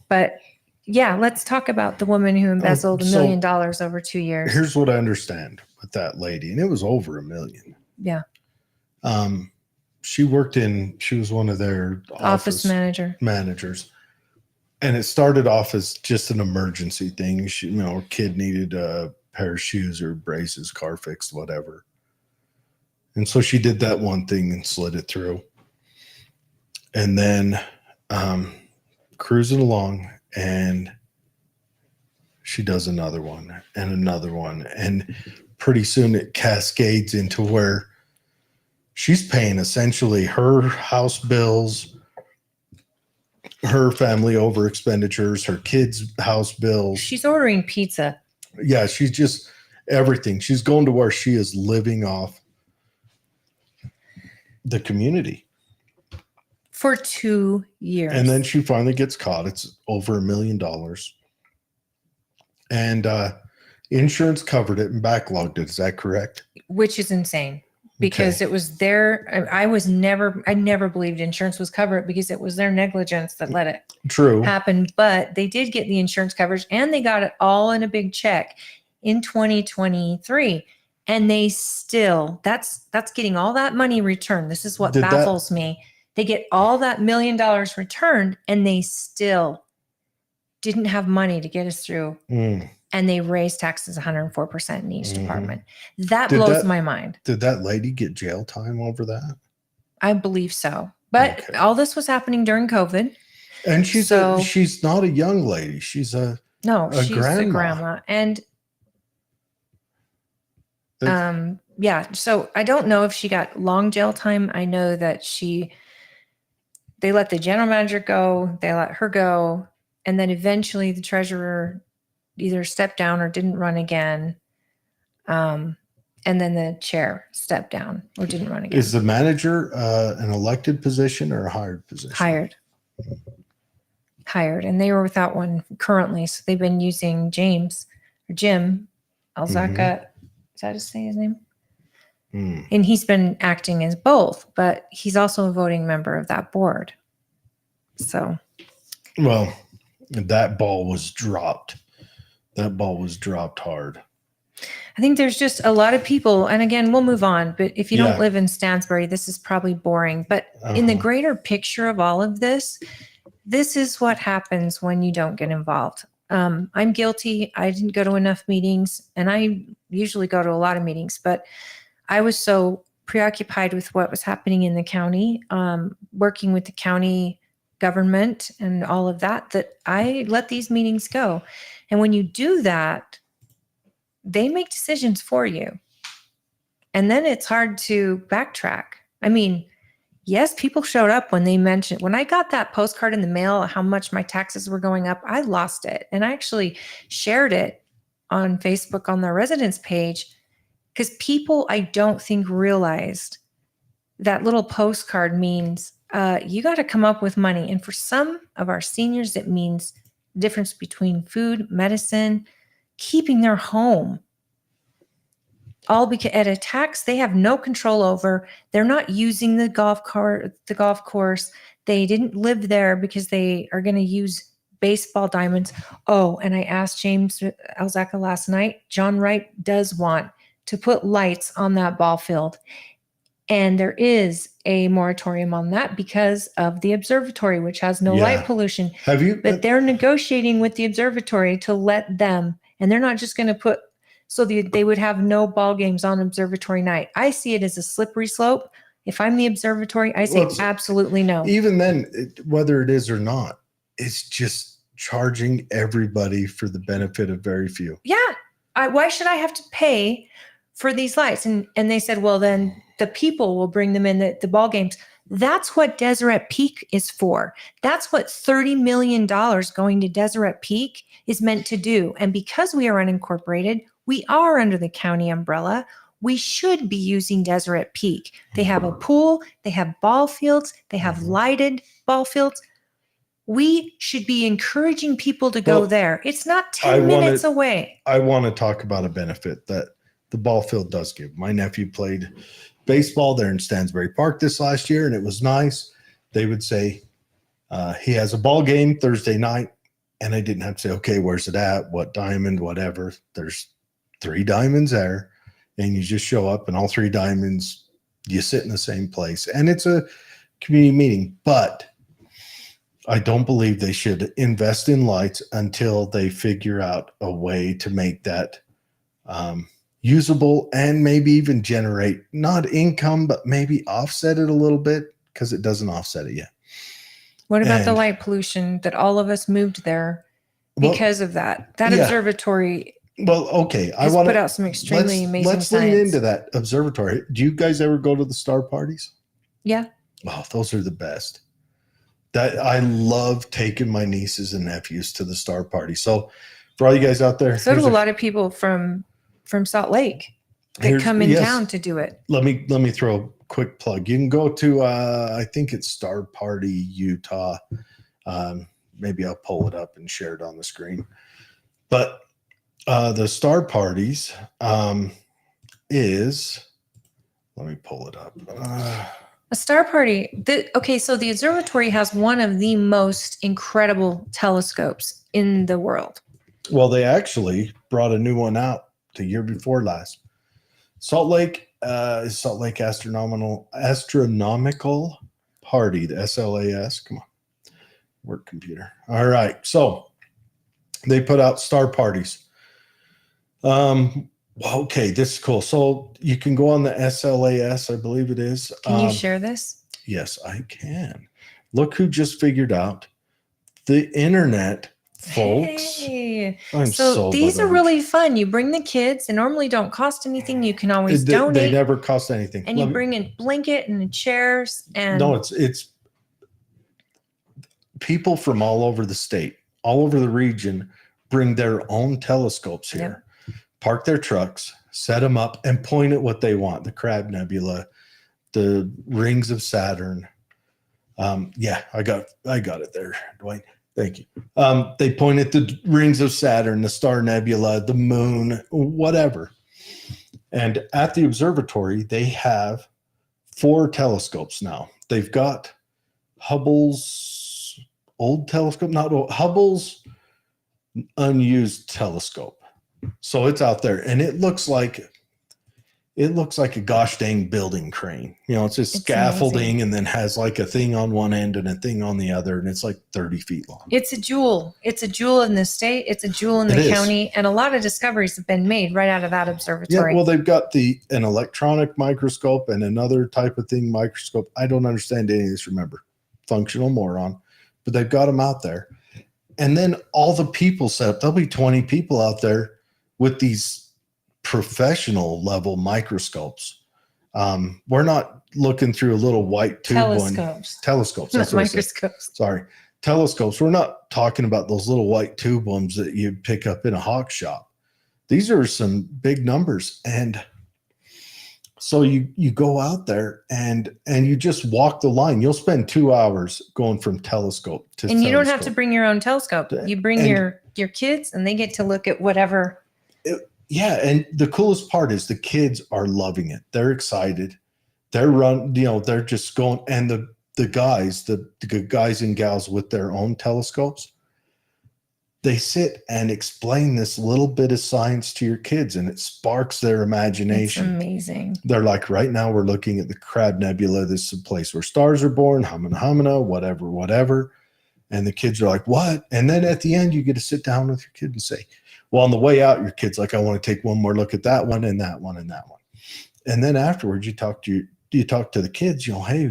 But yeah, let's talk about the woman who embezzled $1 million over 2 years. Here's what I understand with that lady, and it was over $1 million. Yeah. She was one of their office managers. And it started off as just an emergency thing. Her kid needed a pair of shoes or braces, car fixed, whatever. And so she did that one thing and slid it through. And then cruising along, and she does another one and another one. And pretty soon it cascades into where she's paying essentially her house bills, her family over expenditures, her kids' house bills. She's ordering pizza. Yeah, she's just everything. She's going to where she is living off the community. For 2 years. And then she finally gets caught. It's over $1 million. And insurance covered it and backlogged it. Is that correct? Which is insane. because it was their, I never believed insurance was covered because it was their negligence that let it True. happen. But they did get the insurance coverage and they got it all in a big check in 2023. And they still, that's getting all that money returned. This is what baffles me. They get all that $1 million returned and they still didn't have money to get us through. And they raised taxes 104% in each department. That blows my mind. Did that lady get jail time over that? I believe so. But all this was happening during COVID. And she's not a young lady. She's a grandma. And so I don't know if she got long jail time. I know that they let the general manager go, they let her go, and then eventually the treasurer either stepped down or didn't run again. And then the chair stepped down or didn't run again. Is the manager an elected position or a hired position? Hired. And they were without one currently. So they've been using Jim Alzaka. Is that his name? And he's been acting as both, but he's also a voting member of that board. So. Well, that ball was dropped. That ball was dropped hard. I think there's just a lot of people, and again, we'll move on, but if you don't live in Stansbury, this is probably boring. But in the greater picture of all of this is what happens when you don't get involved. I'm guilty. I didn't go to enough meetings, and I usually go to a lot of meetings, but I was so preoccupied with what was happening in the county, working with the county government and all of that I let these meetings go. And when you do that, they make decisions for you. And then it's hard to backtrack. I mean, yes, people showed up when I got that postcard in the mail, how much my taxes were going up, I lost it. And I actually shared it on Facebook on their residence page because people, I don't think, realized that little postcard means you got to come up with money. And for some of our seniors, it means the difference between food, medicine, keeping their home. All because at a tax they have no control over. They're not using the golf course. They didn't live there because they are going to use baseball diamonds. Oh, and I asked James Alzaka last night. John Wright does want to put lights on that ball field. And there is a moratorium on that because of the observatory, which has no light pollution. But they're negotiating with the observatory to let them, and they're not just going to put, so they would have no ball games on observatory night. I see it as a slippery slope. If I'm the observatory, I say absolutely no. Even then, whether it is or not, it's just charging everybody for the benefit of very few. Yeah. Why should I have to pay for these lights? And they said, well, then the people will bring them in the ball games. That's what Deseret Peak is for. That's what $30 million going to Deseret Peak is meant to do. And because we are unincorporated, we are under the county umbrella. We should be using Deseret Peak. They have a pool, they have ball fields, they have lighted ball fields. We should be encouraging people to go there. It's not 10 minutes away. I want to talk about a benefit that the ball field does give. My nephew played baseball there in Stansbury Park this last year, and it was nice. They would say he has a ball game Thursday night, and I didn't have to say, okay, where's it at? What diamond, whatever. There's 3 diamonds there, and you just show up, and all 3 diamonds, you sit in the same place. And it's a community meeting, but I don't believe they should invest in lights until they figure out a way to make that usable and maybe even generate not income, but maybe offset it a little bit, because it doesn't offset it yet. What about the light pollution that all of us moved there because of that? That observatory. Well, okay. I want to put out some extremely amazing Let's science. lean into that observatory. Do you guys ever go to the star parties? Yeah. Oh, those are the best. That I love taking my nieces and nephews to the star party. So for all you guys out there, so do a lot of people from Salt Lake that come in town to do it. Let me throw a quick plug. You can go to I think it's Star Party Utah. Maybe I'll pull it up and share it on the screen. But the star parties is Let me pull it up. A star party. Okay, so the observatory has one of the most incredible telescopes in the world. Well, they actually brought a new one out the year before last. Salt Lake Astronomical Party, the SLAS. Come on, work computer. All right, so they put out star parties. Okay, this is cool. So you can go on the SLAS, I believe it is. Can you share this? Yes, I can. Look who just figured out the internet, folks. Hey. I'm So these are behind. really fun. You bring the kids. They normally don't cost anything. You can always donate. They never cost anything. And you bring a blanket and the chairs. And no, it's people from all over the state, all over the region, bring their own telescopes here. Yep. Park their trucks, set them up, and point at what they want. The Crab Nebula, the rings of Saturn. Yeah, I got it there, Dwayne. Thank you. They point at the rings of Saturn, the star nebula, the moon, whatever. And at the observatory, they have 4 telescopes now. They've got Hubble's old telescope, not old, Hubble's unused telescope. So it's out there, and it looks like a gosh dang building crane. You know, it's just scaffolding amazing. And then has like a thing on one end and a thing on the other, and it's like 30 feet long. It's a jewel. It's a jewel in the state. It's a jewel in the county, and a lot of discoveries have been made right out of that observatory. Yeah, well, they've got an electronic microscope and another type of thing microscope. I don't understand any of this. Remember, functional moron, but they've got them out there, and then all the people set up. There'll be 20 people out there with these professional level microscopes. We're not looking through a little white tube telescopes. That's microscopes. Sorry. Telescopes. We're not talking about those little white tube ones that you pick up in a hawk shop. These are some big numbers. And so you go out there and you just walk the line. You'll spend 2 hours going from telescope to telescope. And you don't have to bring your own telescope. You bring your kids, and they get to look at whatever. Yeah, and the coolest part is the kids are loving it. They're excited. They're just going, and the guys and gals with their own telescopes, they sit and explain this little bit of science to your kids, and it sparks their imagination. It's amazing. They're like, right now we're looking at the Crab Nebula. This is a place where stars are born, humana, whatever. And the kids are like, what? And then at the end, you get to sit down with your kid and say, well, on the way out, your kid's like, I want to take one more look at that one and that one and that one. And then afterwards, you talk to the kids, hey,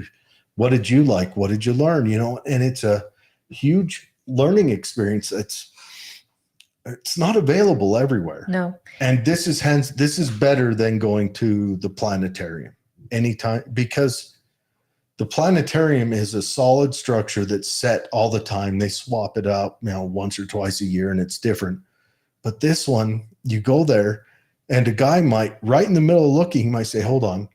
what did you like? What did you learn? And it's a huge learning experience. It's not available everywhere. No. And this is better than going to the planetarium anytime, because the planetarium is a solid structure that's set all the time. They swap it out, once or twice a year, and it's different. But this one, you go there, and a guy might, right in the middle of looking, might say, hold on,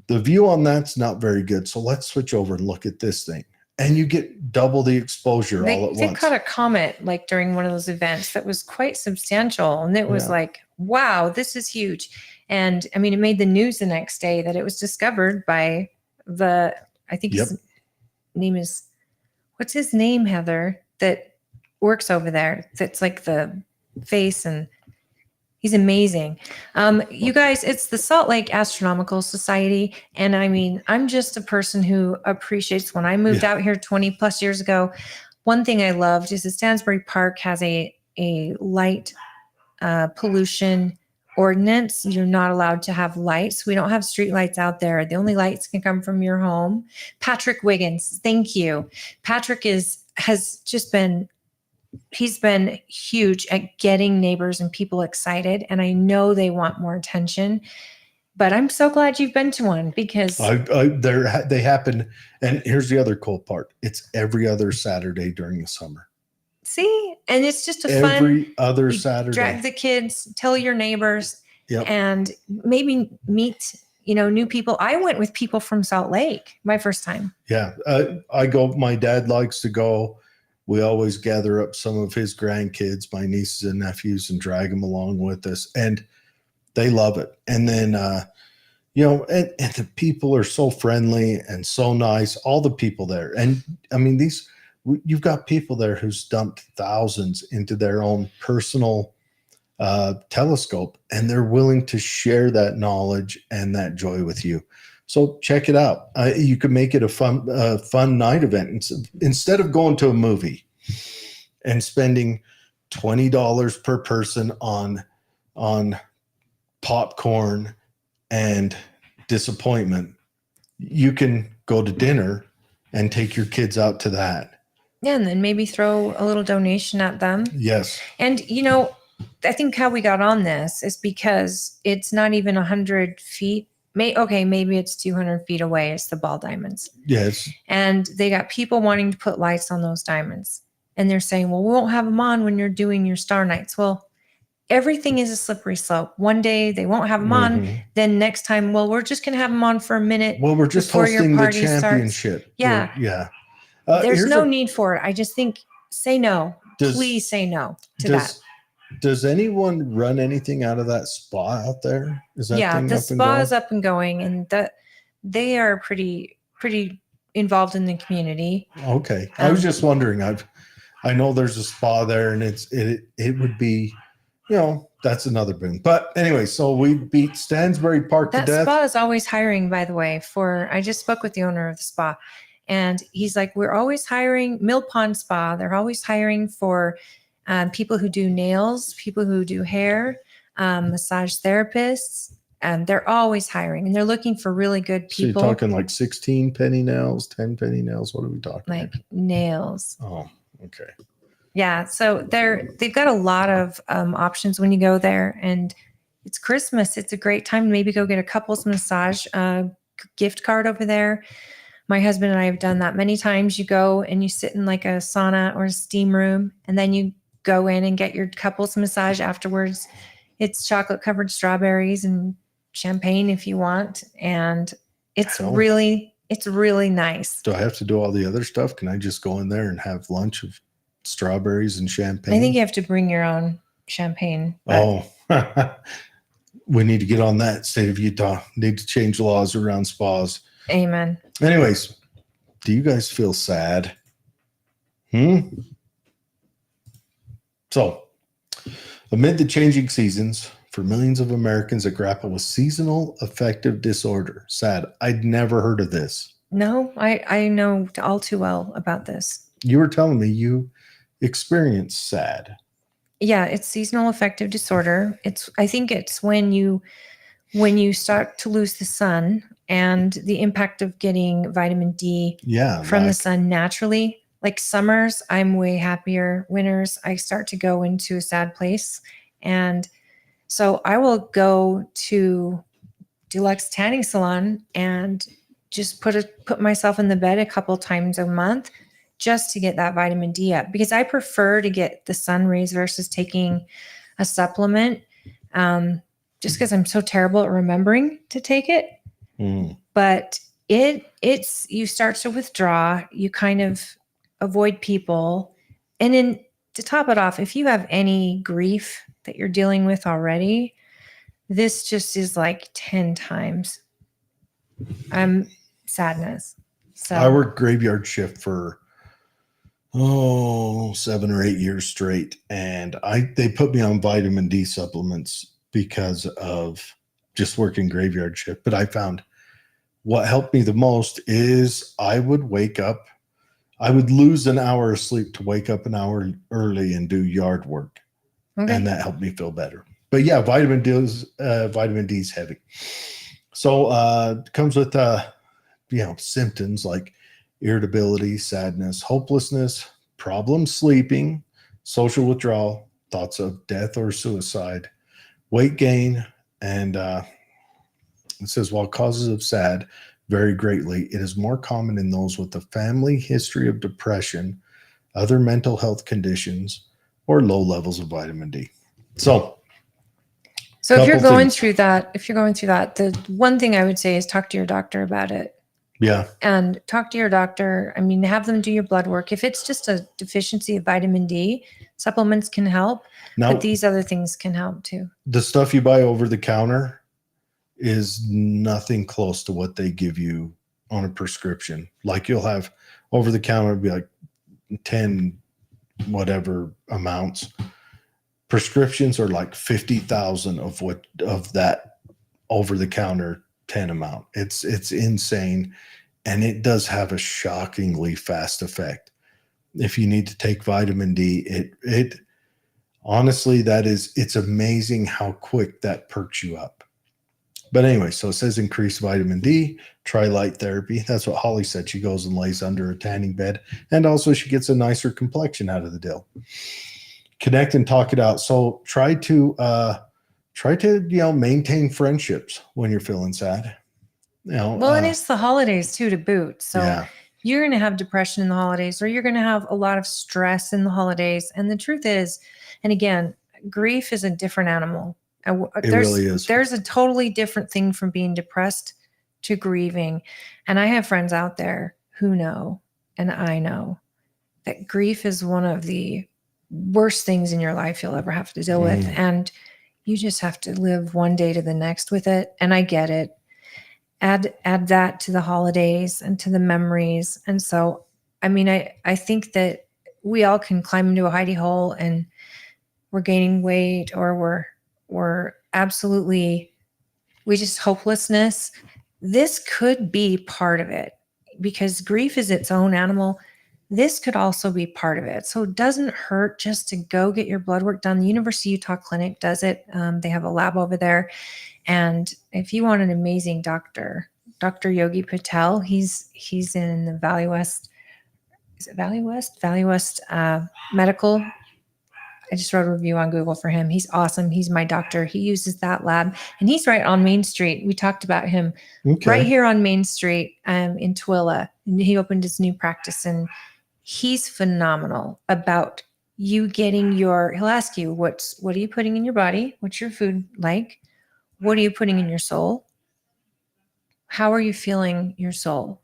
the view on that's not very good, so let's switch over and look at this thing. And you get double the exposure all at once. They caught a comet like during one of those events that was quite substantial, and it was like, wow, this is huge. And I mean, it made the news the next day that it was discovered by I think his name is, what's his name, Heather, that works over there, that's like the face, and he's amazing. You guys, it's the Salt Lake Astronomical Society, and I mean, I'm just a person who appreciates. When I moved out here 20 plus years ago, one thing I loved is that Stansbury Park has a light pollution ordinance. You're not allowed to have lights. We don't have street lights out there. The only lights can come from your home. Patrick Wiggins, thank you. Patrick he's been huge at getting neighbors and people excited, and I know they want more attention. But I'm so glad you've been to one, because they happen. And here's the other cool part: it's every other Saturday during the summer. See, and it's just every other Saturday. Drag the kids, tell your neighbors, and maybe meet new people. I went with people from Salt Lake my first time. Yeah, I go. My dad likes to go. We always gather up some of his grandkids, my nieces and nephews, and drag them along with us, and they love it. And then, and the people are so friendly and so nice, all the people there. And I mean, you've got people there who's dumped thousands into their own personal telescope, and they're willing to share that knowledge and that joy with you. So check it out. You could make it a fun night event. Instead of going to a movie and spending $20 per person on popcorn and disappointment, you can go to dinner and take your kids out to that. Yeah, and then maybe throw a little donation at them. Yes. And I think how we got on this is because it's not even 100 feet. Maybe it's 200 feet away. It's the ball diamonds. Yes. And they got people wanting to put lights on those diamonds. And they're saying, well, we won't have them on when you're doing your star nights. Well, everything is a slippery slope. One day they won't have them on. Then next time, well, we're just going to have them on for a minute. Well, we're just hosting the championship. Starts. Yeah. Yeah. There's no need for it. I just think say no. Please say no to that. Does anyone run anything out of that spa out there? Is that thing the up and spa going? is up and going, and they are pretty involved in the community. Okay. I was just wondering. I know there's a spa there, and it would be, that's another boon. But anyway, so we beat Stansbury Park to death. That spa is always hiring, by the way. I just spoke with the owner of the spa, and he's like, we're always hiring. Mill Pond Spa, they're always hiring for people who do nails, people who do hair, massage therapists. They're always hiring, and they're looking for really good people. So you're talking like 16 penny nails, 10 penny nails? What are we talking like here? Nails. Oh, okay. Yeah. So they've got a lot of options when you go there, and it's Christmas. It's a great time to maybe go get a couples massage gift card over there. My husband and I have done that many times. You go and you sit in like a sauna or a steam room, and then you go in and get your couples massage afterwards. It's chocolate covered strawberries and champagne if you want. And it's really nice. Do I have to do all the other stuff? Can I just go in there and have lunch of strawberries and champagne? I think you have to bring your own champagne. Oh, we need to get on that. State of Utah. Need to change laws around spas. Amen. Anyways, do you guys feel sad? So, amid the changing seasons, for millions of Americans that grapple with seasonal affective disorder. SAD. I'd never heard of this. No, I know all too well about this. You were telling me you experienced SAD. Yeah, it's seasonal affective disorder. I think it's when you start to lose the sun and the impact of getting vitamin D from the sun naturally. Like summers, I'm way happier. Winters, I start to go into a sad place. And so I will go to Deluxe Tanning Salon and just put myself in the bed a couple times a month just to get that vitamin D up, because I prefer to get the sun rays versus taking a supplement, just because I'm so terrible at remembering to take it. But you start to withdraw, you kind of avoid people. And then to top it off, if you have any grief that you're dealing with already, this just is like 10 times sadness. So I worked graveyard shift for 7 or 8 years straight, and they put me on vitamin D supplements because of just working graveyard shift. But I found what helped me the most is I would wake up. I would lose an hour of sleep to wake up an hour early and do yard work. Okay. And that helped me feel better. But yeah, vitamin D is heavy. So it comes with symptoms like irritability, sadness, hopelessness, problems sleeping, social withdrawal, thoughts of death or suicide, weight gain, and it says, while causes of SAD vary greatly, it is more common in those with a family history of depression, other mental health conditions, or low levels of vitamin D. So if you're going through that, the one thing I would say is talk to your doctor about it. Yeah. And talk to your doctor. I mean, have them do your blood work. If it's just a deficiency of vitamin D, supplements can help, but these other things can help too. The stuff you buy over the counter, is nothing close to what they give you on a prescription. Like you'll have over the counter, it'd be like 10 whatever amounts. Prescriptions are like 50,000 of that over the counter 10 amount. It's insane. And it does have a shockingly fast effect. If you need to take vitamin D, it honestly, it's amazing how quick that perks you up. But anyway, so it says increase vitamin D, try light therapy. That's what Holly said. She goes and lays under a tanning bed. And also she gets a nicer complexion out of the deal. Connect and talk it out. So try to maintain friendships when you're feeling sad. Well, and it's the holidays too to boot. So yeah. you're going to have depression in the holidays, or you're going to have a lot of stress in the holidays. And the truth is, and again, grief is a different animal. It really is. There's a totally different thing from being depressed to grieving. And I have friends out there who know, and I know, that grief is one of the worst things in your life you'll ever have to deal with. And you just have to live one day to the next with it. And I get it. Add that to the holidays and to the memories. And so, I mean, I think that we all can climb into a hidey hole and we're gaining weight, or we're absolutely, we just hopelessness. This could be part of it because grief is its own animal. This could also be part of it. So it doesn't hurt just to go get your blood work done. The University of Utah Clinic does it. They have a lab over there. And if you want an amazing doctor, Dr. Yogi Patel, he's in the Valley West. Is it Valley West? Valley West Medical. I just wrote a review on Google for him. He's awesome. He's my doctor. He uses that lab, and he's right on Main Street. We talked about him right here on Main Street in Tooele. And he opened his new practice, and he's phenomenal about you getting he'll ask you, what are you putting in your body? What's your food like? What are you putting in your soul? How are you feeling your soul?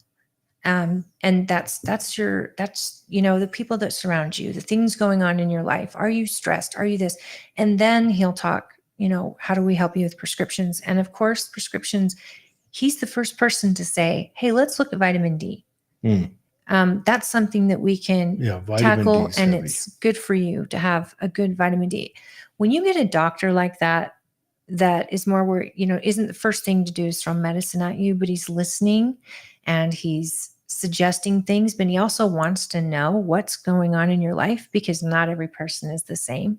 And that's the people that surround you, the things going on in your life. Are you stressed? Are you this? And then he'll talk, how do we help you with prescriptions? And of course, prescriptions, he's the first person to say, hey, let's look at vitamin D. That's something that we can tackle, and it's good for you to have a good vitamin D. When you get a doctor like that is more where, isn't the first thing to do is throw medicine at you, but he's listening and he's suggesting things, but he also wants to know what's going on in your life because not every person is the same.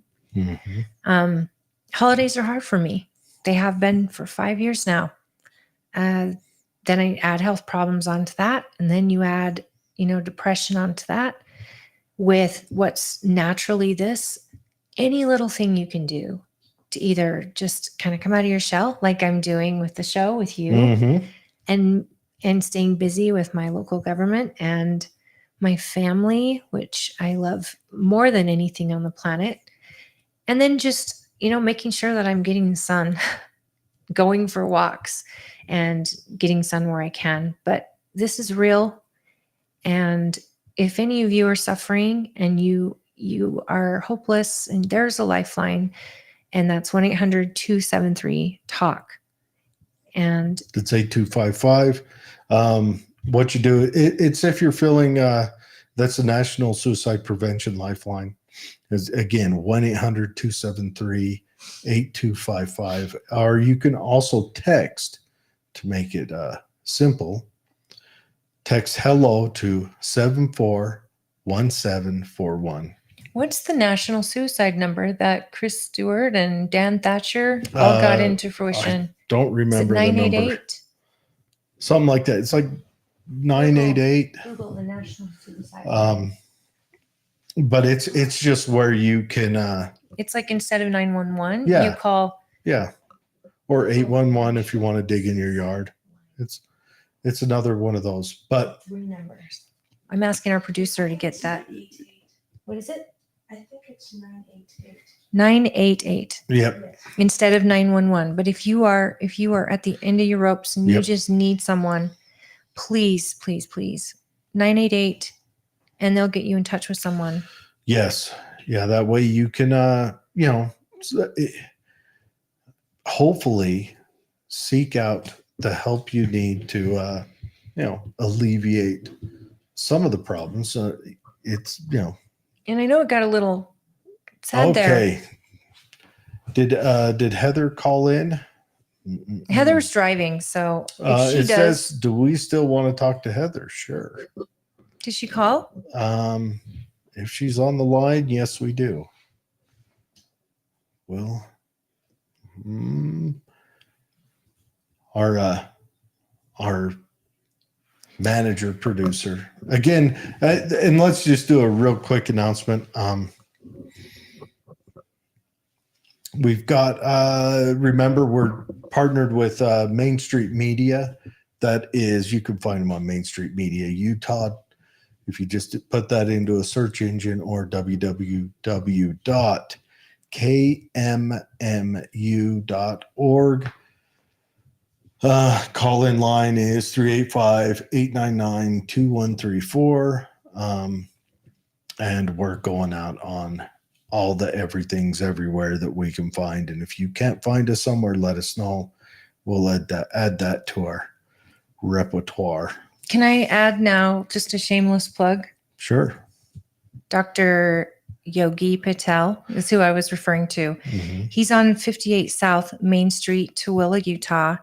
Holidays are hard for me. They have been for 5 years now. Then I add health problems onto that. And then you add, depression onto that with what's naturally any little thing you can do to either just kind of come out of your shell, like I'm doing with the show with you, and staying busy with my local government and my family, which I love more than anything on the planet. And then just, making sure that I'm getting the sun, going for walks and getting sun where I can. But this is real. And if any of you are suffering and you are hopeless, and there's a lifeline, and that's 1-800-273-TALK. And it's 8255. What you do, it's if you're feeling, that's the National Suicide Prevention Lifeline. Is again, 1-800-273-8255. Or you can also text to make it simple. Text hello to 741741. What's the national suicide number that Chris Stewart and Dan Thatcher all got into fruition? I don't remember the number. 988? Something like that. It's like 988. Google the national suicide. But it's just where you can. It's like instead of 911, yeah, you call. Yeah, or 811 if you want to dig in your yard. It's another one of those. But 3 numbers. I'm asking our producer to get that. What is it? I think it's 988. 988. Yep. Instead of 911. But if you are at the end of your ropes and you just need someone, please, please, please, 988, and they'll get you in touch with someone. Yes. Yeah. That way you can, hopefully seek out the help you need to, alleviate some of the problems. It's, And I know it got a little sad there. okay. Did Heather call in? Mm-mm-mm. Heather's driving, so if she It does, says, do we still want to talk to Heather? Sure. did she call? If she's on the line, yes, we do. Well, our manager producer again, and let's just do a real quick announcement. We've got remember, we're partnered with Main Street Media. That is, you can find them on Main Street Media Utah. If you just put that into a search engine, or www.kmmu.org. Call in line is 385-899-2134. And we're going out on all the everything's everywhere that we can find. And if you can't find us somewhere, let us know. We'll add that to our repertoire. Can I add now just a shameless plug? Sure. Dr. Yogi Patel is who I was referring to. Mm-hmm. He's on 58 South Main Street, Tooele, Utah,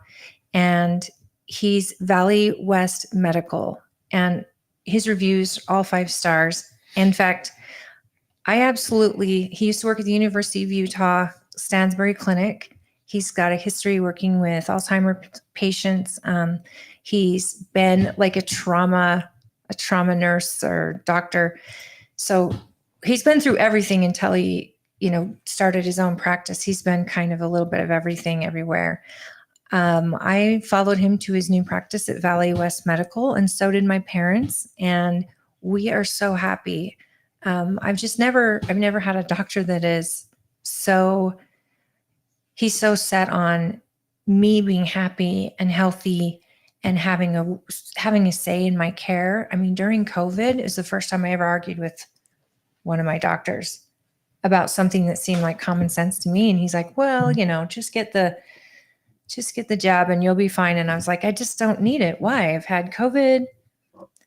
and he's Valley West Medical. And his reviews, all 5 stars. In fact, he used to work at the University of Utah Stansbury Clinic. He's got a history working with Alzheimer's patients. He's been like a trauma nurse or doctor. So he's been through everything until he, started his own practice. He's been kind of a little bit of everything everywhere. I followed him to his new practice at Valley West Medical, and so did my parents. And we are so happy. I've never had a doctor that is he's so set on me being happy and healthy and having a say in my care. I mean, during COVID is the first time I ever argued with one of my doctors about something that seemed like common sense to me. And he's like, well, just get the jab and you'll be fine. And I was like, I just don't need it. Why? I've had COVID.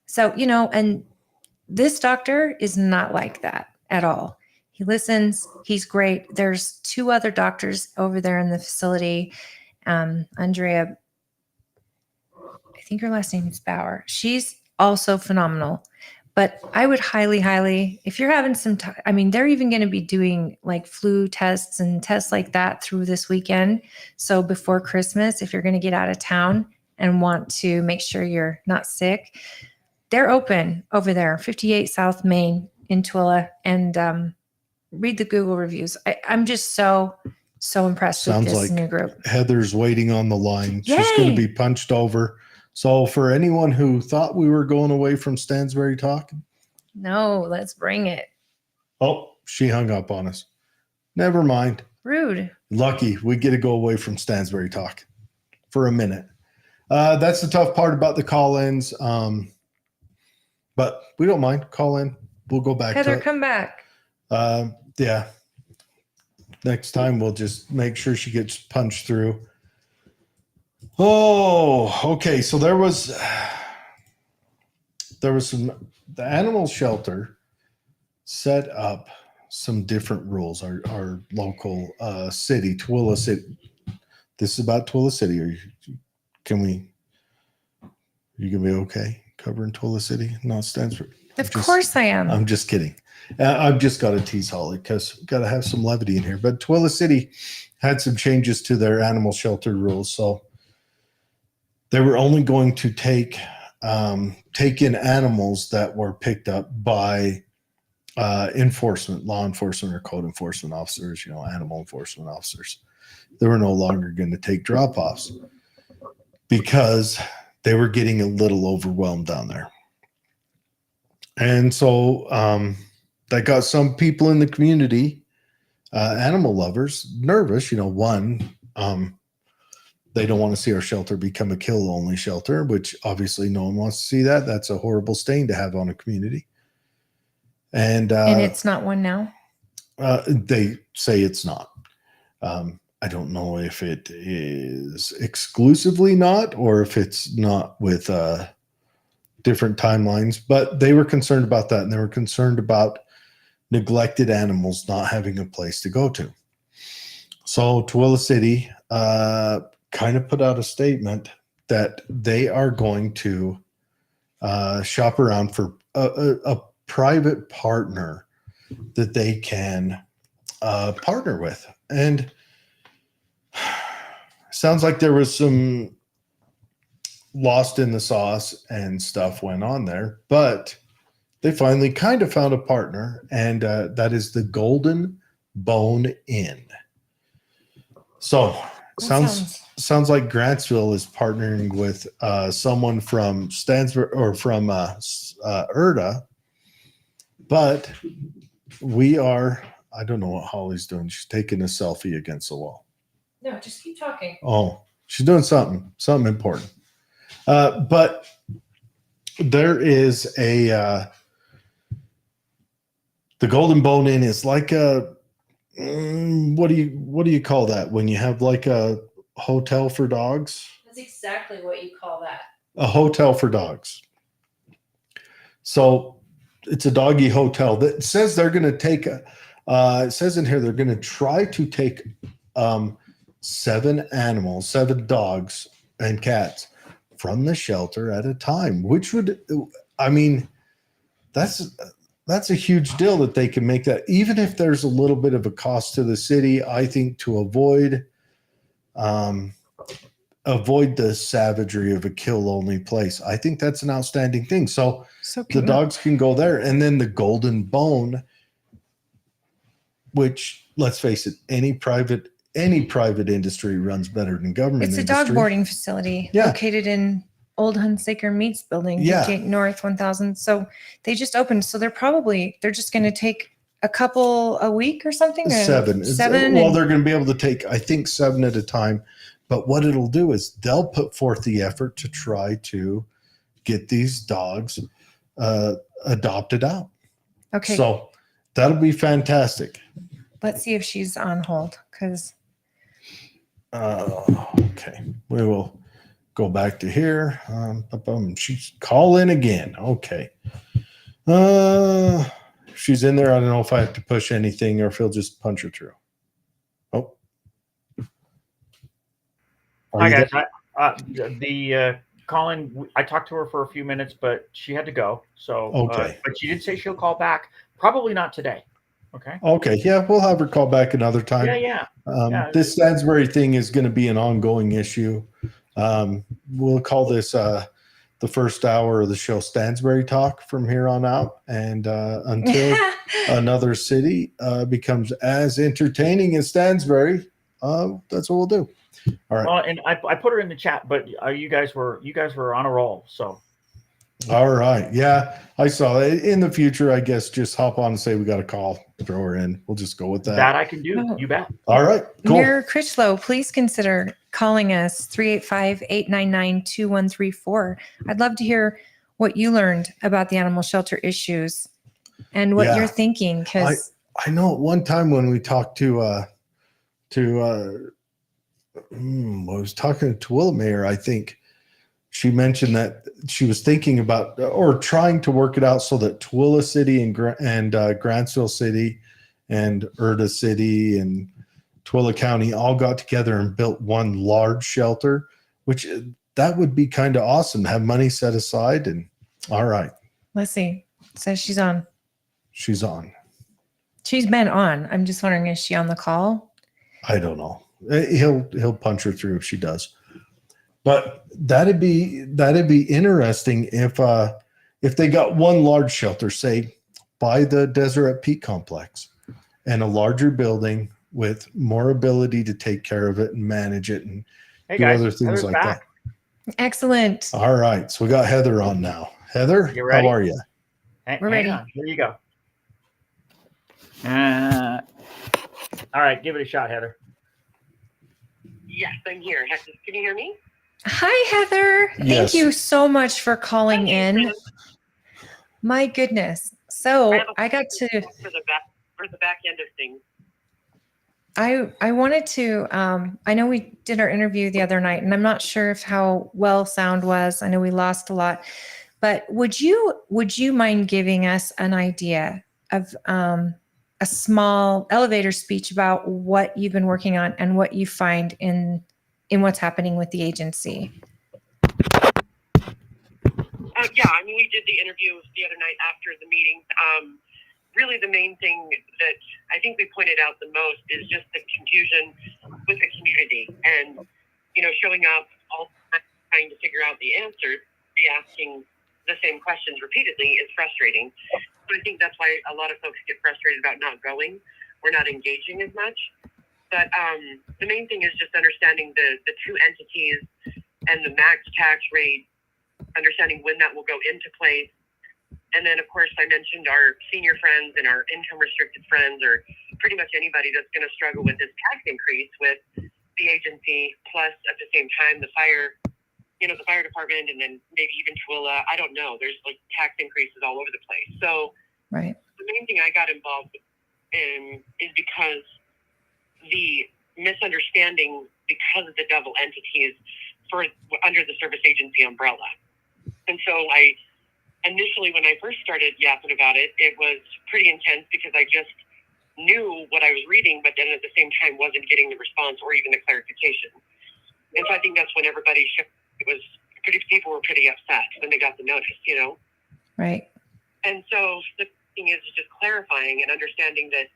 So, and this doctor is not like that at all. He listens. He's great. There's 2 other doctors over there in the facility. Andrea, I think her last name is Bauer. She's also phenomenal. But I would highly, if you're having some time, they're even going to be doing like flu tests and tests like that through this weekend. So before Christmas, if you're going to get out of town and want to make sure you're not sick, they're open over there, 58 South Main in Tooele, and read the Google reviews. I'm just so impressed with this new group. Heather's waiting on the line. Yay! She's going to be punched over. So for anyone who thought we were going away from Stansbury Talk, no, let's bring it. Oh, she hung up on us. Never mind. Rude. Lucky we get to go away from Stansbury Talk for a minute. That's the tough part about the call-ins. But we don't mind. Call in. We'll go back. Heather, come back. Yeah. Next time we'll just make sure she gets punched through. Oh, okay. So there was the animal shelter set up some different rules. Our local city, Tooele City. This is about Tooele City. You gonna be okay covering Tooele City, not Stansbury? Of course I am. I'm just kidding. I've just got to tease Holly because we've got to have some levity in here. But Tooele City had some changes to their animal shelter rules. So they were only going to take in animals that were picked up by law enforcement or code enforcement officers, animal enforcement officers. They were no longer going to take drop-offs because they were getting a little overwhelmed down there. And so that got some people in the community, animal lovers, nervous. One, they don't want to see our shelter become a kill-only shelter, which obviously no one wants to see that. That's a horrible stain to have on a community. And it's not one now? They say it's not. I don't know if it is exclusively not or if it's not with different timelines, but they were concerned about that, and they were concerned about neglected animals not having a place to go to. So Tooele City kind of put out a statement that they are going to shop around for a private partner that they can partner with. And sounds like there was some lost in the sauce and stuff went on there, but they finally kind of found a partner, and that is the Golden Bone Inn. So sounds like Grantsville is partnering with someone from Stansbury or from Erda, but we are. I don't know what Holly's doing. She's taking a selfie against the wall. No, just keep talking. Oh, she's doing something important. But there is the Golden Bone Inn is like a what do you call that when you have like a hotel for dogs? That's exactly what you call that. A hotel for dogs. So it's a doggy hotel that says they're going to take it says in here they're going to try to take 7 dogs and cats from the shelter at a time, which would, I mean, that's a huge deal that they can make that, even if there's a little bit of a cost to the city. I think to avoid the savagery of a kill-only place, I think that's an outstanding thing. So the dogs can go there, and then the Golden Bone, which, let's face it, any private industry runs better than government. It's a dog boarding facility located in Old Hunsaker Meats Building, 58 North 1000. So they just opened. So they're just going to take a couple a week or something. Seven. Well, they're going to be able to take, I think, 7 at a time. But what it'll do is they'll put forth the effort to try to get these dogs adopted out. Okay. So that'll be fantastic. Let's see if she's on hold, because. Okay, we will go back to here. She's calling again. Okay. She's in there. I don't know if I have to push anything or if he'll just punch her through. Oh. Hi, guys. Colin, I talked to her for a few minutes, but she had to go. So, okay. But she did say she'll call back. Probably not today. Okay. Okay. Yeah, we'll have her call back another time. Yeah. This Stansbury thing is going to be an ongoing issue. We'll call this the first hour of the show Stansbury Talk from here on out, and until another city becomes as entertaining as Stansbury, that's what we'll do. All right. Well, and I put her in the chat, but you guys were on a roll. So. All right. Yeah, I saw it. In the future, I guess just hop on and say we got a call, throw her in. We'll just go with that. That I can do. You bet. All right. Cool. Mayor Critchlow, please consider calling us 385-899-2134. I'd love to hear what you learned about the animal shelter issues and what you're thinking. Because I know at one time when we talked to I was talking to Tooele Mayor, I think she mentioned that she was thinking about or trying to work it out so that Tooele City and Grantsville City and Erda City and Tooele County all got together and built one large shelter, which that would be kind of awesome to have money set aside. And all right. Let's see. It says she's on. She's on. She's been on. I'm just wondering, is she on the call? I don't know. He'll punch her through if she does. But that'd be interesting if they got one large shelter, say by the Deseret Peak Complex, and a larger building with more ability to take care of it and manage it and do other things like that. Excellent. All right, so we got Heather on now. Heather, how are you? We're ready. Here you go. All right, give it a shot, Heather. Yes, I'm here. Can you hear me? Hi, Heather. Yes. Thank you so much for calling in. My goodness. So I got to for the back end of things. I wanted to, I know we did our interview the other night, and I'm not sure if how well sound was. I know we lost a lot, but would you mind giving us an idea of a small elevator speech about what you've been working on and what you find in what's happening with the agency? Yeah, I mean, we did the interview the other night after the meeting. Really, the main thing that I think we pointed out the most is just the confusion with the community, and showing up all the time trying to figure out the answers, be asking the same questions repeatedly is frustrating. So I think that's why a lot of folks get frustrated about not going or not engaging as much. But the main thing is just understanding the two entities and the max tax rate, understanding when that will go into place. And then, of course, I mentioned our senior friends and our income restricted friends, or pretty much anybody that's going to struggle with this tax increase with the agency, plus at the same time the fire department, and then maybe even Twilla. I don't know. There's like tax increases all over the place. So Right. the main thing I got involved in is because the misunderstanding because of the double entities for under the service agency umbrella. And so initially, when I first started yapping about it, it was pretty intense because I just knew what I was reading, but then at the same time wasn't getting the response or even the clarification. And so I think that's when everybody people were pretty upset when they got the notice, Right. And so the thing is just clarifying and understanding that,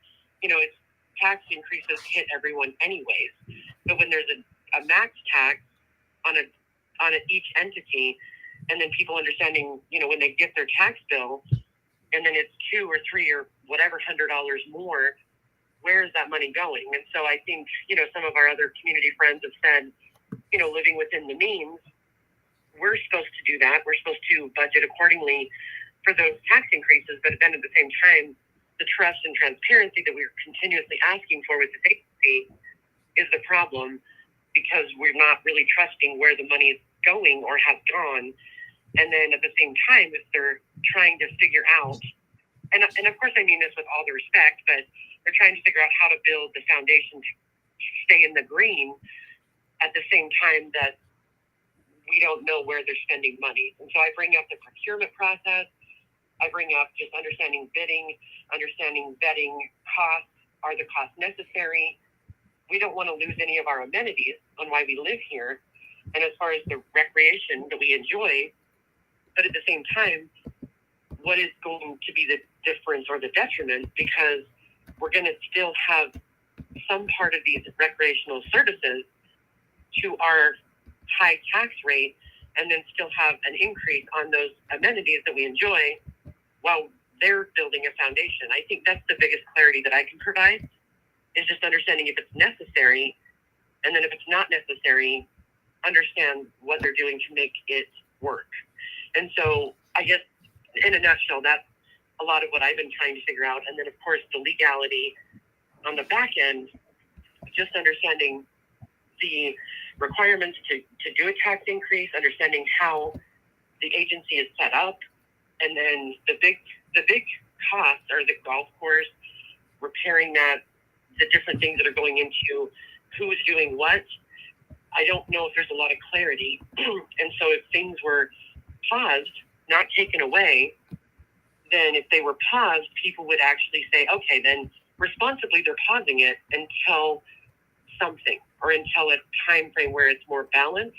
it's tax increases hit everyone anyways. But when there's a max tax on each entity, and then people understanding, when they get their tax bill, and then it's $200 or $300 or whatever $100 more, where is that money going? And so I think, some of our other community friends have said, living within the means, we're supposed to do that. We're supposed to budget accordingly for those tax increases. But then at the same time, the trust and transparency that we're continuously asking for with the agency is the problem, because we're not really trusting where the money is going or has gone. And then at the same time, if they're trying to figure out, and of course I mean this with all the respect, but they're trying to figure out how to build the foundation to stay in the green at the same time that we don't know where they're spending money. And so I bring up the procurement process. I bring up just understanding bidding, understanding vetting costs. Are the costs necessary? We don't want to lose any of our amenities on why we live here. And as far as the recreation that we enjoy, but at the same time, what is going to be the difference or the detriment? Because we're going to still have some part of these recreational services to our high tax rate, and then still have an increase on those amenities that we enjoy while they're building a foundation. I think that's the biggest clarity that I can provide, is just understanding if it's necessary, and then if it's not necessary, understand what they're doing to make it work. And so I guess in a nutshell, that's a lot of what I've been trying to figure out. And then of course the legality on the back end, just understanding the requirements to do a tax increase, understanding how the agency is set up, and then the big costs are the golf course, repairing that, the different things that are going into who's doing what. I don't know if there's a lot of clarity. And so if things were paused, not taken away, then if they were paused, people would actually say, okay, then responsibly they're pausing it until something, or until a time frame where it's more balanced.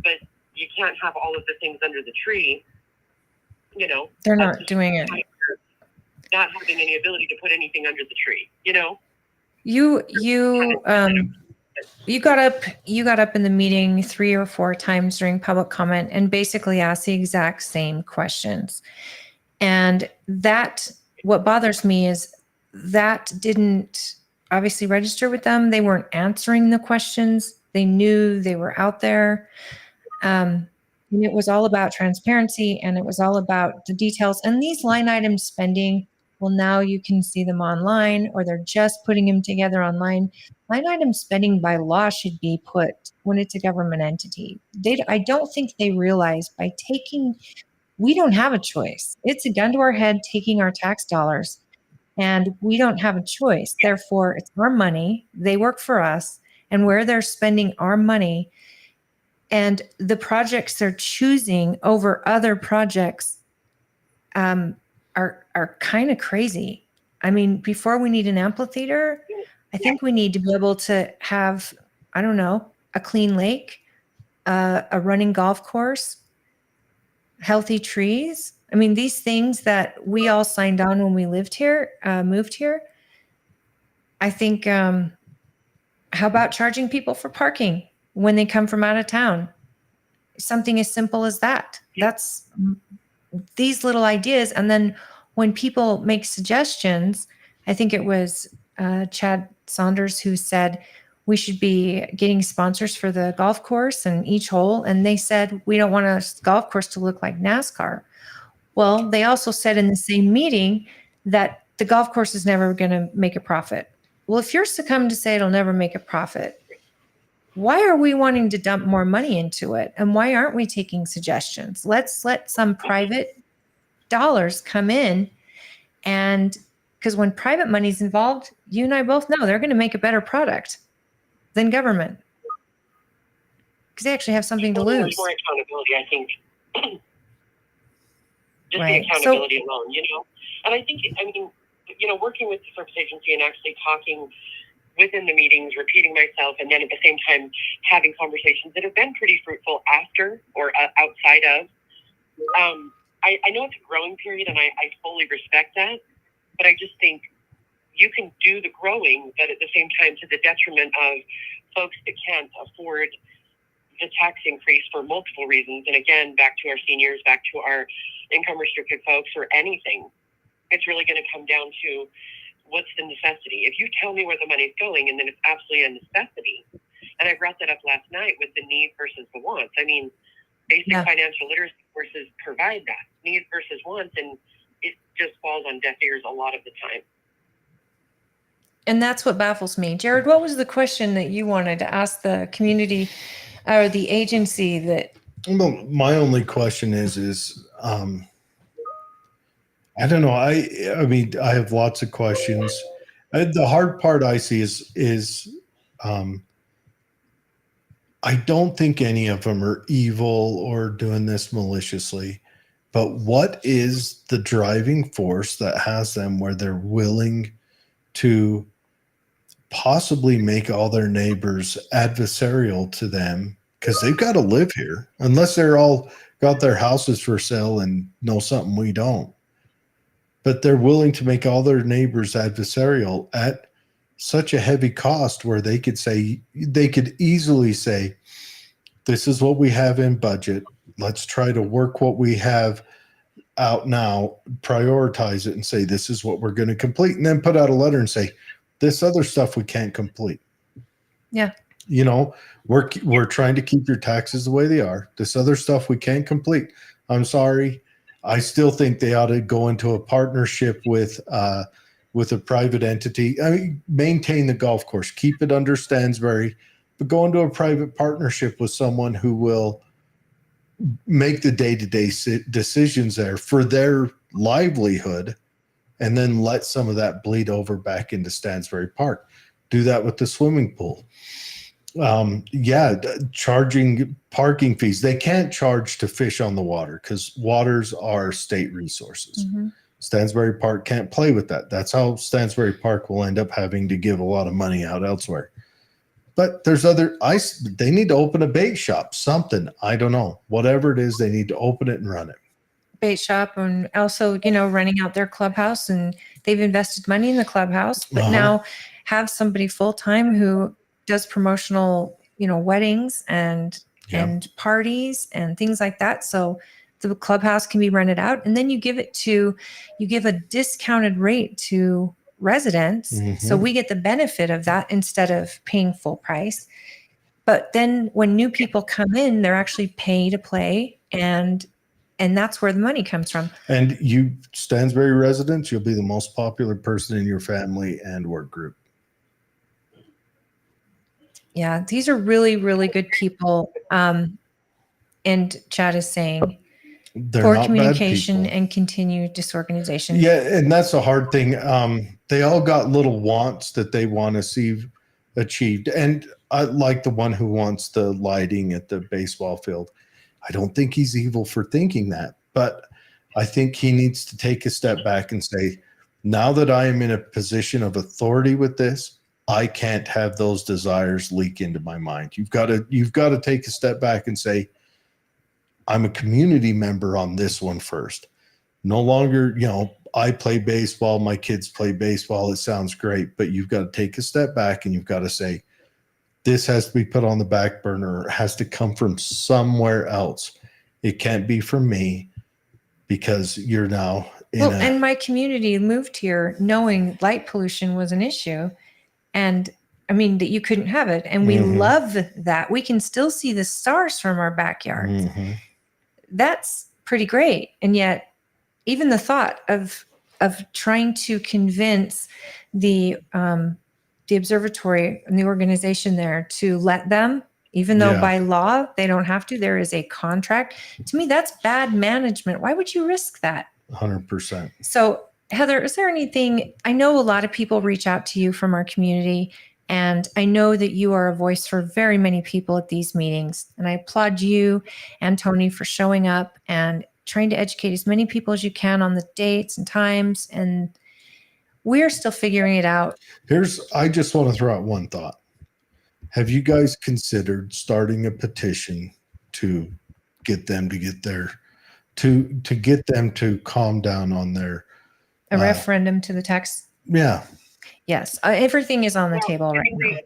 But you can't have all of the things under the tree, They're not doing it. not having any ability to put anything under the tree, You got up in the meeting 3 or 4 times during public comment and basically asked the exact same questions. And what bothers me is that didn't obviously register with them. They weren't answering the questions. They knew they were out there. And it was all about transparency, and it was all about the details. And these line item spending, well, now you can see them online, or they're just putting them together online. Line item spending by law should be put when it's a government entity. I don't think they realize we don't have a choice. It's a gun to our head taking our tax dollars. and we don't have a choice. Therefore, it's our money. They work for us, and where they're spending our money and the projects they're choosing over other projects are kind of crazy. I mean, before we need an amphitheater, I think we need to be able to have, I don't know, a clean lake, a running golf course, healthy trees. I mean, these things that we all signed on when we lived here, moved here. I think, how about charging people for parking when they come from out of town? Something as simple as that. That's these little ideas. And then when people make suggestions, I think it was Chad Saunders who said we should be getting sponsors for the golf course and each hole. And they said, we don't want a golf course to look like NASCAR. Well, they also said in the same meeting that the golf course is never going to make a profit. Well, if you're succumbed to say it'll never make a profit, why are we wanting to dump more money into it? And why aren't we taking suggestions? Let's let some private dollars come in. And because when private money's involved, you and I both know they're going to make a better product than government because they actually have something to There's lose. more accountability, I think. Just Right. the accountability alone, you know? And I think, I mean, you know, working with the service agency and actually talking within the meetings, repeating myself, and then at the same time having conversations that have been pretty fruitful after or outside of. I know it's a growing period, and I fully respect that, but I just think you can do the growing, but at the same time to the detriment of folks that can't afford the tax increase for multiple reasons. And again, back to our seniors, back to our income restricted folks, or anything. It's really going to come down to what's the necessity. If you tell me where the money's going and then it's absolutely a necessity, and I brought that up last night with the need versus the wants. I mean, basic financial literacy courses provide that, needs versus wants, and it just falls on deaf ears a lot of the time. And that's what baffles me. Jared, what was the question that you wanted to ask the community or the agency that? Well, my only question is I don't know. I mean, I have lots of questions. The hard part I see is I don't think any of them are evil or doing this maliciously. But what is the driving force that has them where they're willing to possibly make all their neighbors adversarial to them because they've got to live here unless they're all got their houses for sale and know something we don't. But they're willing to make all their neighbors adversarial at such a heavy cost where they could easily say, this is what we have in budget. Let's try to work what we have out now, prioritize it and say, this is what we're going to complete. And then put out a letter and say, this other stuff we can't complete. Yeah. You know, we're trying to keep your taxes the way they are. This other stuff we can't complete. I'm sorry. I still think they ought to go into a partnership with a private entity. I mean, maintain the golf course, keep it under Stansbury, but go into a private partnership with someone who will make the day-to-day decisions there for their livelihood, and then let some of that bleed over back into Stansbury Park. Do that with the swimming pool. Charging parking fees. They can't charge to fish on the water because waters are state resources. Mm-hmm. Stansbury Park can't play with that. That's how Stansbury Park will end up having to give a lot of money out elsewhere. But there's they need to open a bait shop, something. I don't know. Whatever it is, they need to open it and run it. Bait shop, and also, you know, renting out their clubhouse, and they've invested money in the clubhouse, but now have somebody full-time who does promotional, you know, weddings and parties and things like that. So the clubhouse can be rented out, and then you give a discounted rate to residents. Mm-hmm. So we get the benefit of that instead of paying full price. But then when new people come in, they're actually pay to play, and that's where the money comes from. And you, Stansbury residents, you'll be the most popular person in your family and work group. Yeah, these are really, really good people. And Chad is saying, They're Poor not bad communication people. and continued disorganization. Yeah, and that's a hard thing. They all got little wants that they want to see achieved. And I like the one who wants the lighting at the baseball field. I don't think he's evil for thinking that, but I think he needs to take a step back and say, now that I am in a position of authority with this, I can't have those desires leak into my mind. You've got to take a step back and say, I'm a community member on this one first. No longer, I play baseball, my kids play baseball. It sounds great, but you've got to take a step back and you've got to say, this has to be put on the back burner. It has to come from somewhere else. It can't be from me because you're now And my community moved here knowing light pollution was an issue. And I mean, that you couldn't have it. And we Mhm. love that. We can still see the stars from our backyards. Mhm. That's pretty great. And yet, even the thought of trying to convince the observatory and the organization there to let them, even though Yeah. by law they don't have to, there is a contract. To me, that's bad management. Why would you risk that? 100%. So, Heather, is there anything? I know a lot of people reach out to you from our community, and I know that you are a voice for very many people at these meetings. And I applaud you and Tony for showing up and trying to educate as many people as you can on the dates and times. And we're still figuring it out. I just want to throw out one thought. Have you guys considered starting a petition to get them to get them to calm down on their A referendum to the tax. yeah. Yes, everything is on the table right now.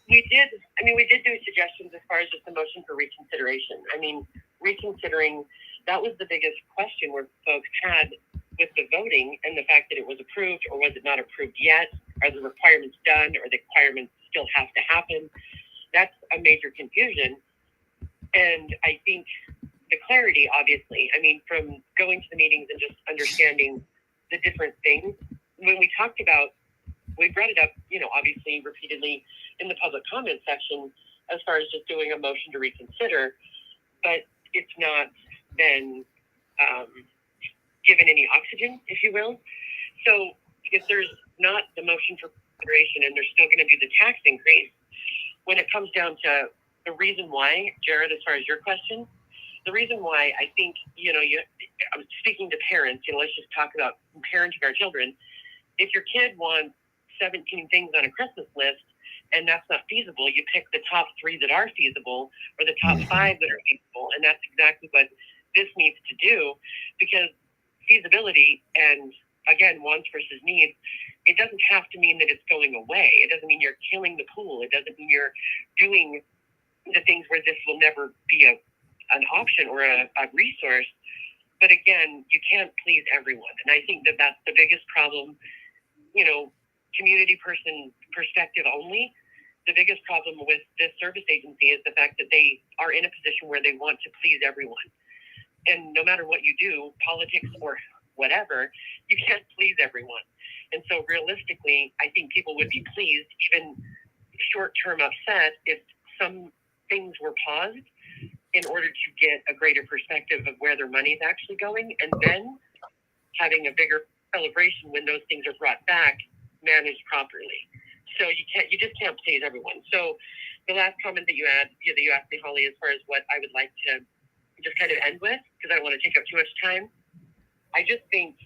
We did do suggestions as far as just a motion for reconsideration. I mean, reconsidering, that was the biggest question where folks had with the voting and the fact that it was approved or was it not approved yet? Are the requirements done or the requirements still have to happen? That's a major confusion. And I think the clarity, obviously, I mean, from going to the meetings and just understanding the different things, when we talked about, we brought it up, obviously repeatedly in the public comment section as far as just doing a motion to reconsider, but it's not been given any oxygen, if you will. So if there's not the motion for consideration and they're still going to do the tax increase, when it comes down to the reason why, Jared, as far as your question, the reason why I think, I'm speaking to parents, let's just talk about parenting our children. If your kid wants 17 things on a Christmas list and that's not feasible, you pick the top 3 that are feasible or the top 5 that are feasible. And that's exactly what this needs to do, because feasibility and, again, wants versus needs, it doesn't have to mean that it's going away. It doesn't mean you're killing the pool. It doesn't mean you're doing the things where this will never be an option or a resource. But again, you can't please everyone. And I think that that's the biggest problem, community person perspective only. The biggest problem with this service agency is the fact that they are in a position where they want to please everyone. And no matter what you do, politics or whatever, you can't please everyone. And so realistically, I think people would be pleased, even short-term upset, if some things were paused in order to get a greater perspective of where their money is actually going, and then having a bigger celebration when those things are brought back, managed properly. So you just can't please everyone. So the last comment that you asked me, Holly, as far as what I would like to just kind of end with, because I don't want to take up too much time. I just think,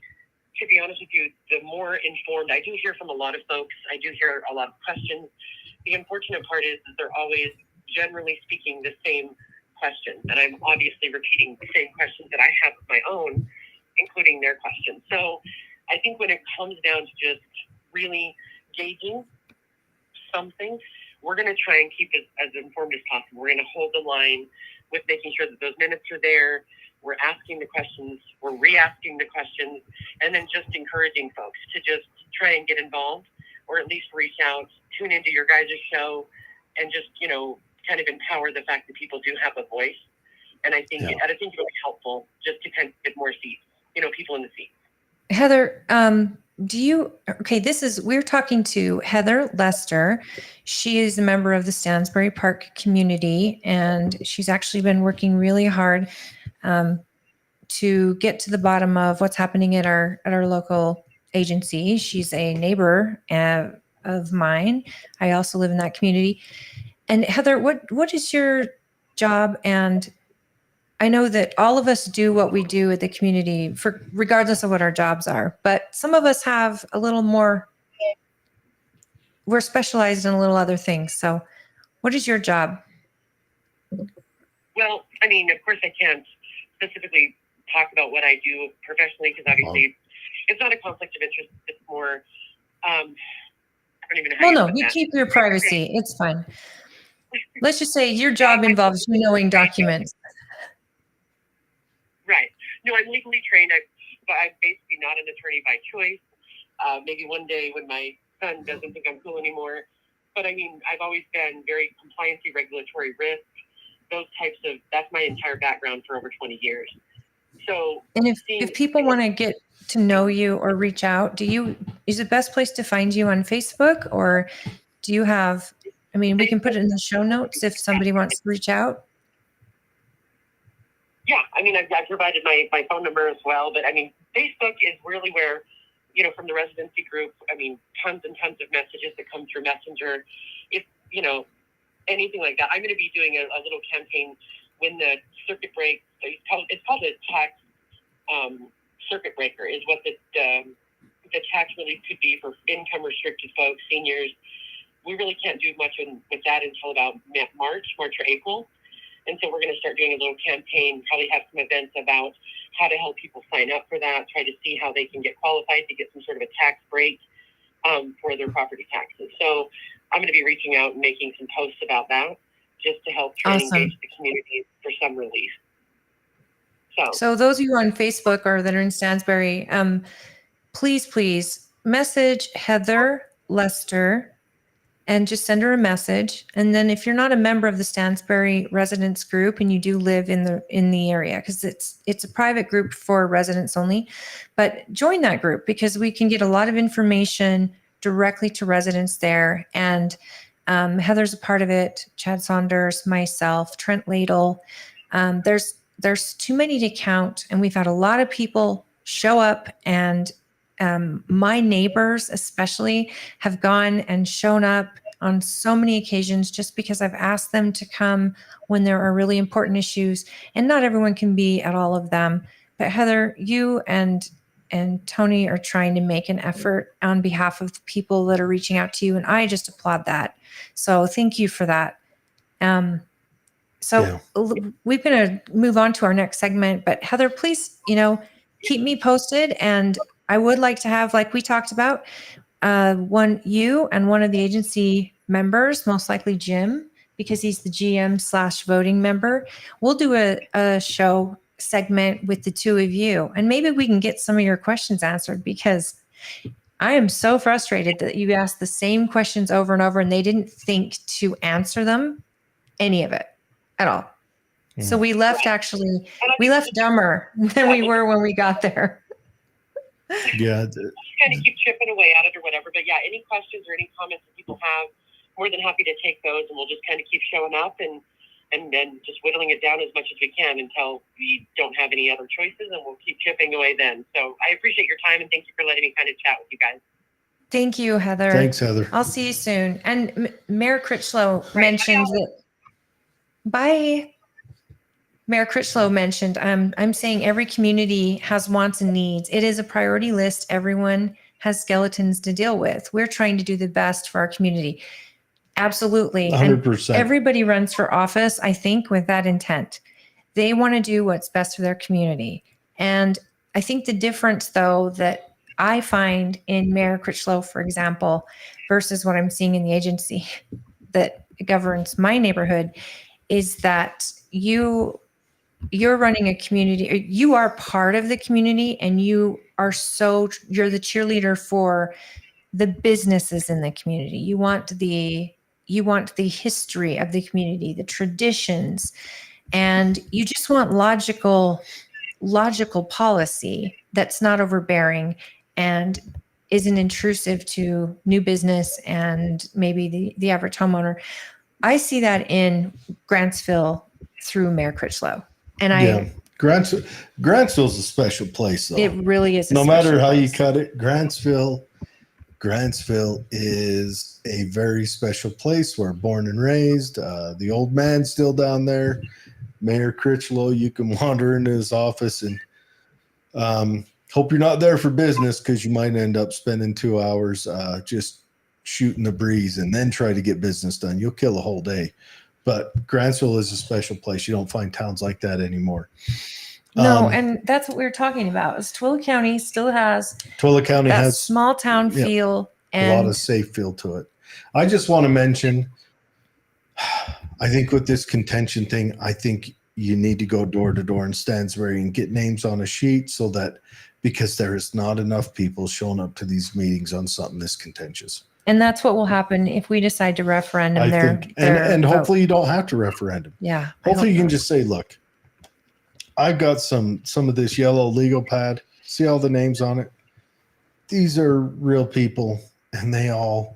to be honest with you, the more informed, I do hear from a lot of folks. I do hear a lot of questions. The unfortunate part is that they're always, generally speaking, the same questions. And I'm obviously repeating the same questions that I have of my own, including their questions. So I think when it comes down to just really gauging something, we're going to try and keep it as informed as possible. We're going to hold the line with making sure that those minutes are there. We're asking the questions, we're re-asking the questions, and then just encouraging folks to just try and get involved, or at least reach out, tune into your guys' show, and just, kind of empower the fact that people do have a voice. And I think it'll be helpful just to kind of get more seats, people in the seats. Heather, we're talking to Heather Lester. She is a member of the Stansbury Park community, and she's actually been working really hard to get to the bottom of what's happening at our local agency. She's a neighbor of mine. I also live in that community. And Heather, what is your job? And I know that all of us do what we do at the community for regardless of what our jobs are, but some of us have a little more, we're specialized in a little other things. So what is your job? Well, I mean, of course, I can't specifically talk about what I do professionally because obviously it's not a conflict of interest. It's more, I don't even know how Well, you no, put you that. keep your privacy. It's fine. Let's just say your job involves you knowing documents. Right. No, I'm legally trained. I'm basically not an attorney by choice. Maybe one day when my son doesn't think I'm cool anymore. But I mean, I've always been very compliancy, regulatory risk, those types of, that's my entire background for over 20 years. So, And if people want to get to know you or reach out, is the best place to find you on Facebook, or do you have, I mean, we can put it in the show notes if somebody wants to reach out. Yeah, I mean, I've provided my phone number as well, but I mean, Facebook is really where, you know, from the residency group, I mean, tons and tons of messages that come through Messenger. If, you know, anything like that. I'm going to be doing a little campaign when the circuit break, it's called a tax circuit breaker is what the tax relief could be for income restricted folks, seniors. We really can't do much with that until about March or April. And so we're going to start doing a little campaign, probably have some events about how to help people sign up for that, try to see how they can get qualified to get some sort of a tax break for their property taxes. So I'm going to be reaching out and making some posts about that just to help try and engage the community for some relief. So those of you on Facebook or that are in Stansbury, please message Heather Lester and just send her a message. And then if you're not a member of the Stansbury residents group and you do live in the area, because it's a private group for residents only, but join that group because we can get a lot of information directly to residents there. And Heather's a part of it, Chad Saunders, myself, Trent Ladle. There's too many to count. And we've had a lot of people show up, and my neighbors especially have gone and shown up on so many occasions just because I've asked them to come when there are really important issues, and not everyone can be at all of them. But Heather, you and Tony are trying to make an effort on behalf of the people that are reaching out to you, and I just applaud that. So thank you for that. We're going to move on to our next segment, but Heather, please, keep me posted. And I would like to have, like we talked about, you and one of the agency members, most likely Jim, because he's the GM/voting member. We'll do a show segment with the two of you, and maybe we can get some of your questions answered, because I am so frustrated that you asked the same questions over and over and they didn't think to answer them, any of it at all. So we left dumber than we were when we got there. Yeah. Just kind of keep chipping away at it or whatever. But yeah, any questions or any comments that people have, more than happy to take those, and we'll just kind of keep showing up and then just whittling it down as much as we can until we don't have any other choices, and we'll keep chipping away then. So I appreciate your time, and thank you for letting me kind of chat with you guys. Thank you, Heather. Thanks, Heather. I'll see you soon. And Mayor Critchlow mentioned that. Bye. Mayor Critchlow mentioned, I'm saying every community has wants and needs. It is a priority list. Everyone has skeletons to deal with. We're trying to do the best for our community. Absolutely. 100%. And everybody runs for office, I think, with that intent. They want to do what's best for their community. And I think the difference, though, that I find in Mayor Critchlow, for example, versus what I'm seeing in the agency that governs my neighborhood, is that you're running a community, or you are part of the community, and you're the cheerleader for the businesses in the community. You want the history of the community, the traditions, and you just want logical policy that's not overbearing and isn't intrusive to new business and maybe the average homeowner. I see that in Grantsville through Mayor Critchlow. And Grantsville's a special place, though. It really is. No matter how you cut it, Grantsville is a very special place. We're born and raised. The old man's still down there. Mayor Critchlow, you can wander into his office and hope you're not there for business, because you might end up spending 2 hours just shooting the breeze and then try to get business done. You'll kill a whole day. But Grantsville is a special place. You don't find towns like that anymore. No, and that's what we were talking about. Is Twilla County still has Twilla County that has small town feel, a and lot of safe feel to it. I just want to mention, I think with this contention thing, I think you need to go door to door in Stansbury and get names on a sheet, so that, because there is not enough people showing up to these meetings on something this contentious. and that's what will happen if we decide to referendum I their think, and vote. hopefully you don't have to referendum. Yeah. I Hopefully hope you can not. just say, look, I've got some of this yellow legal pad. See all the names on it? These are real people, and they all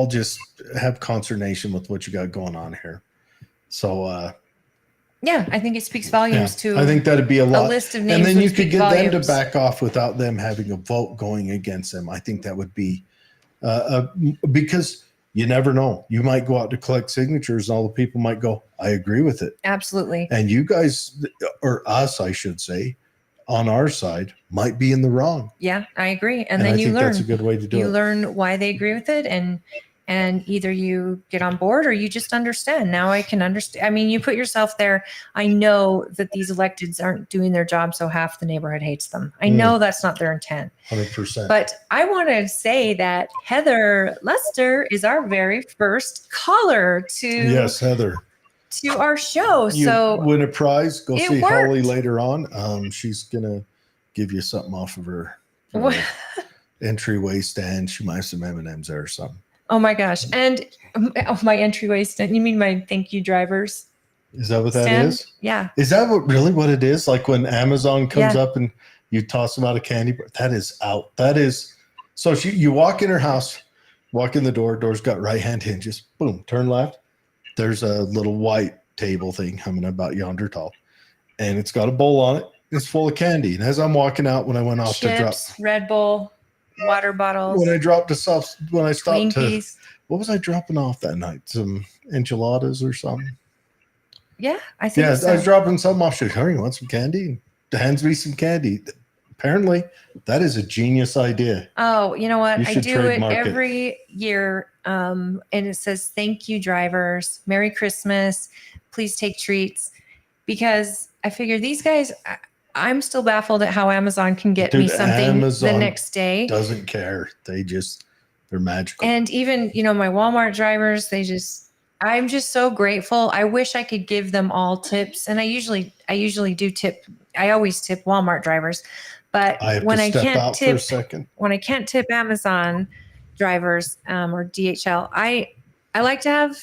just have consternation with what you got going on here. So Yeah, I think it speaks volumes to I think that'd be a a lot. list of names. And then would you could speak get them volumes. to back off without them having a vote going against them. I think that would be because you never know. You might go out to collect signatures and all the people might go, I agree with it. Absolutely. And you guys, or us, I should say, on our side, might be in the wrong. Yeah, I agree. And And then I you think learn. that's a good way to do You it. learn why they agree with it, and either you get on board or you just understand. Now I can understand. I mean, you put yourself there. I know that these electeds aren't doing their job, so half the neighborhood hates them. I know that's not their intent. 100%. But I want to say that Heather Lester is our very first caller to Yes, Heather. to our show. You So win a prize. Go it see Holly worked. later on. She's gonna give you something off of her What- entryway stand. She might have some M&Ms there or something. oh my gosh. And my entryway stand. You mean my thank you drivers Is that what that stand? is? Yeah. Is that really what it is? Like when Amazon comes Yeah. up and you toss them out a candy bar? That is out. That is. So you walk in her house, walk in the door. Door's got right-hand hinges. Boom. Turn left. There's a little white table thing humming about yonder tall, and it's got a bowl on it. It's full of candy. And as I'm walking out, when I went off to drop, Chips, Red Bull, water bottles, when I dropped to stop, when I stopped to, Twinkies. what was I dropping off that night? Some enchiladas or something. Yeah, I think Yeah, so. I was dropping something off. She goes, "Hey, you want some candy?" And hands me some candy. Apparently, that is a genius idea. Oh, you know what? You I should do it trademark it. every year. And it says, thank you, drivers. Merry Christmas. Please take treats. Because I figure these guys, I'm still baffled at how Amazon can get me Dude, something the Amazon next day. Doesn't care. They're magical. And even, my Walmart drivers, I'm just so grateful. I wish I could give them all tips. And I usually do tip. I always tip Walmart drivers. But I have when to I step can't out for a tip, second. when I can't tip Amazon drivers or DHL, I like to have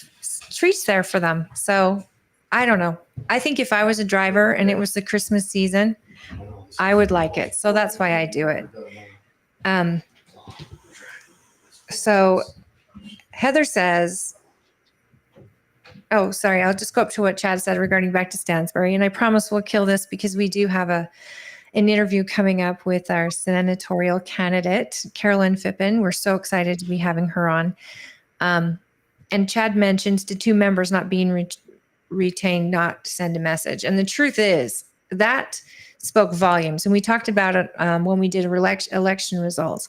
treats there for them. So I don't know. I think if I was a driver and it was the Christmas season, I would like it. So that's why I do it. So Heather says, oh, sorry, I'll just go up to what Chad said regarding back to Stansbury. And I promise we'll kill this because we do have an interview coming up with our senatorial candidate, Carolyn Phippen. We're so excited to be having her on. And Chad mentions the two members not being retained, not to send a message. And the truth is that spoke volumes. And we talked about it when we did election results.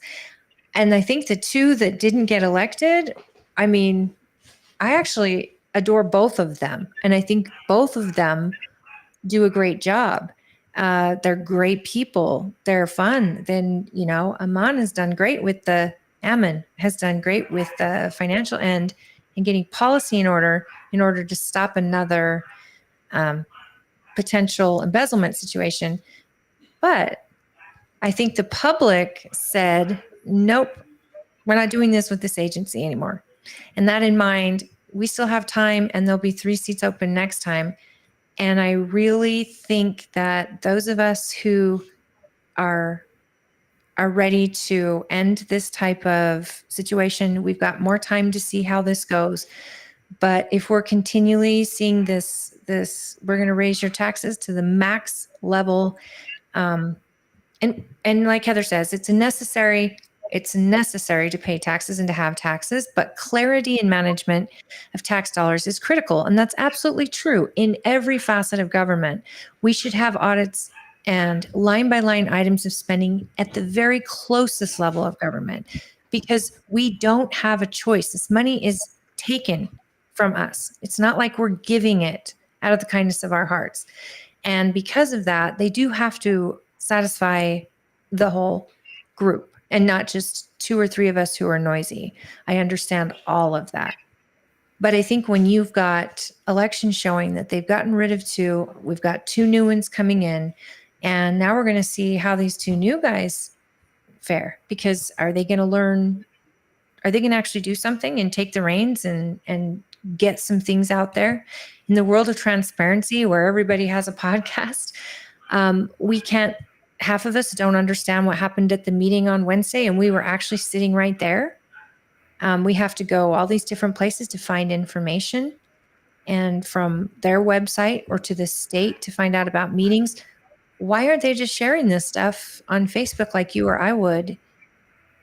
And I think the two that didn't get elected, I mean, I actually adore both of them. And I think both of them do a great job. They're great people. They're fun. Then, Ammon has done great with Ammon has done great with the financial end and getting policy in order to stop another potential embezzlement situation. But I think the public said, nope, we're not doing this with this agency anymore. And that in mind, we still have time and there'll be 3 seats open next time. And I really think that those of us who are ready to end this type of situation, we've got more time to see how this goes. But if we're continually seeing this, we're going to raise your taxes to the max level. And like Heather says, it's necessary to pay taxes and to have taxes, but clarity in management of tax dollars is critical. And that's absolutely true in every facet of government. We should have audits and line by line items of spending at the very closest level of government, because we don't have a choice. This money is taken from us. It's not like we're giving it out of the kindness of our hearts. And because of that, they do have to satisfy the whole group and not just 2 or 3 of us who are noisy. I understand all of that. But I think when you've got elections showing that they've gotten rid of 2, we've got 2 new ones coming in, and now we're going to see how these 2 new guys fare, because are they going to learn? Are they going to actually do something and take the reins and get some things out there? In the world of transparency, where everybody has a podcast, we can't, half of us don't understand what happened at the meeting on Wednesday, and we were actually sitting right there. We have to go all these different places to find information, and from their website or to the state to find out about meetings. Why aren't they just sharing this stuff on Facebook like you or I would?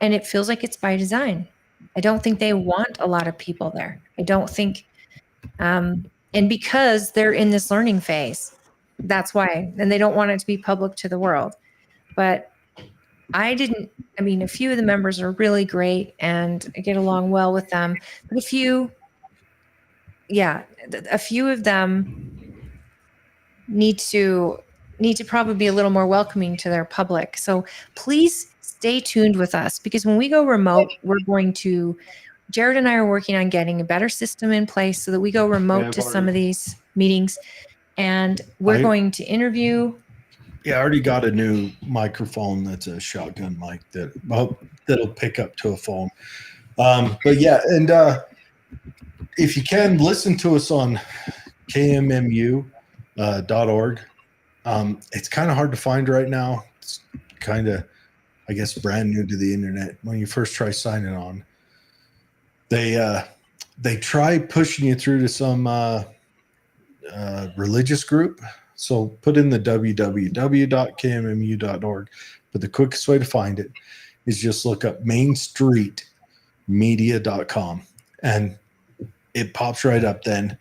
And it feels like it's by design. I don't think they want a lot of people there. I don't think, and because they're in this learning phase, that's why, and they don't want it to be public to the world. But a few of the members are really great and I get along well with them, but a few of them need to probably be a little more welcoming to their public. So please stay tuned with us, because when we go remote, Jared and I are working on getting a better system in place so that we go remote to some of these meetings, and we're going to interview. Yeah, I already got a new microphone that's a shotgun mic that'll pick up to a phone. But yeah, and if you can, listen to us on kmmu.org. It's kind of hard to find right now. It's kind of, I guess, brand new to the internet. When you first try signing on, they try pushing you through to some religious group. So put in the www.kmmu.org. But the quickest way to find it is just look up mainstreetmedia.com, and it pops right up, then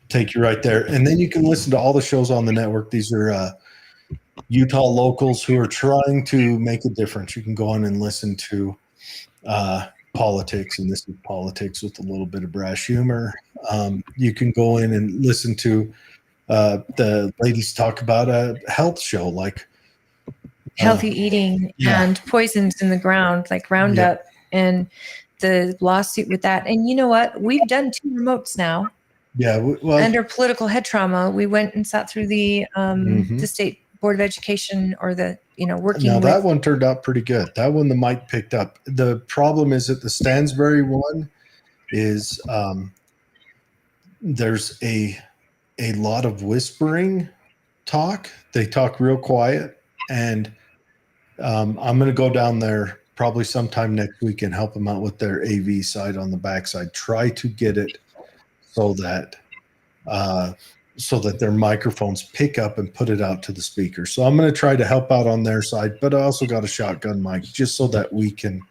take you right there. And then you can listen to all the shows on the network. These are Utah locals who are trying to make a difference. You can go on and listen to politics, and this is politics with a little bit of brash humor. You can go in and listen to the ladies talk about a health show like healthy eating and poisons in the ground, like Roundup, and the lawsuit with that. And you know what? We've done 2 remotes now. Yeah. Well, under political head trauma, we went and sat through the State Board of Education, or working. Now that one turned out pretty good. That one the mic picked up. The problem is that the Stansbury one is there's a lot of whispering talk. They talk real quiet, and I'm going to go down there probably sometime next week and help them out with their AV side on the backside. Try to get it so that their microphones pick up and put it out to the speaker. So I'm going to try to help out on their side, but I also got a shotgun mic just so that we can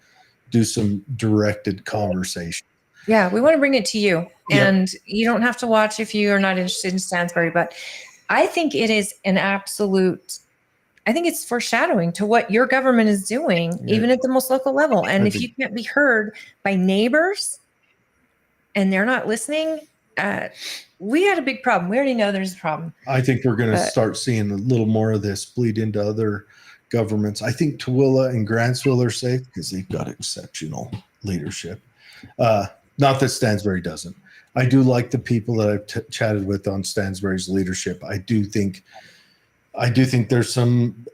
do some directed conversation. Yeah, we want to bring it to you. Yep. And you don't have to watch if you are not interested in Stansbury, but I think it is I think it's foreshadowing to what your government is doing, even at the most local level. And if you can't be heard by neighbors and they're not listening, we had a big problem. We already know there's a problem. I think we're going to start seeing a little more of this bleed into other governments. I think Tooele and Grantsville are safe because they've got exceptional leadership. Not that Stansbury doesn't. I do like the people that I've chatted with on Stansbury's leadership. I do think there's some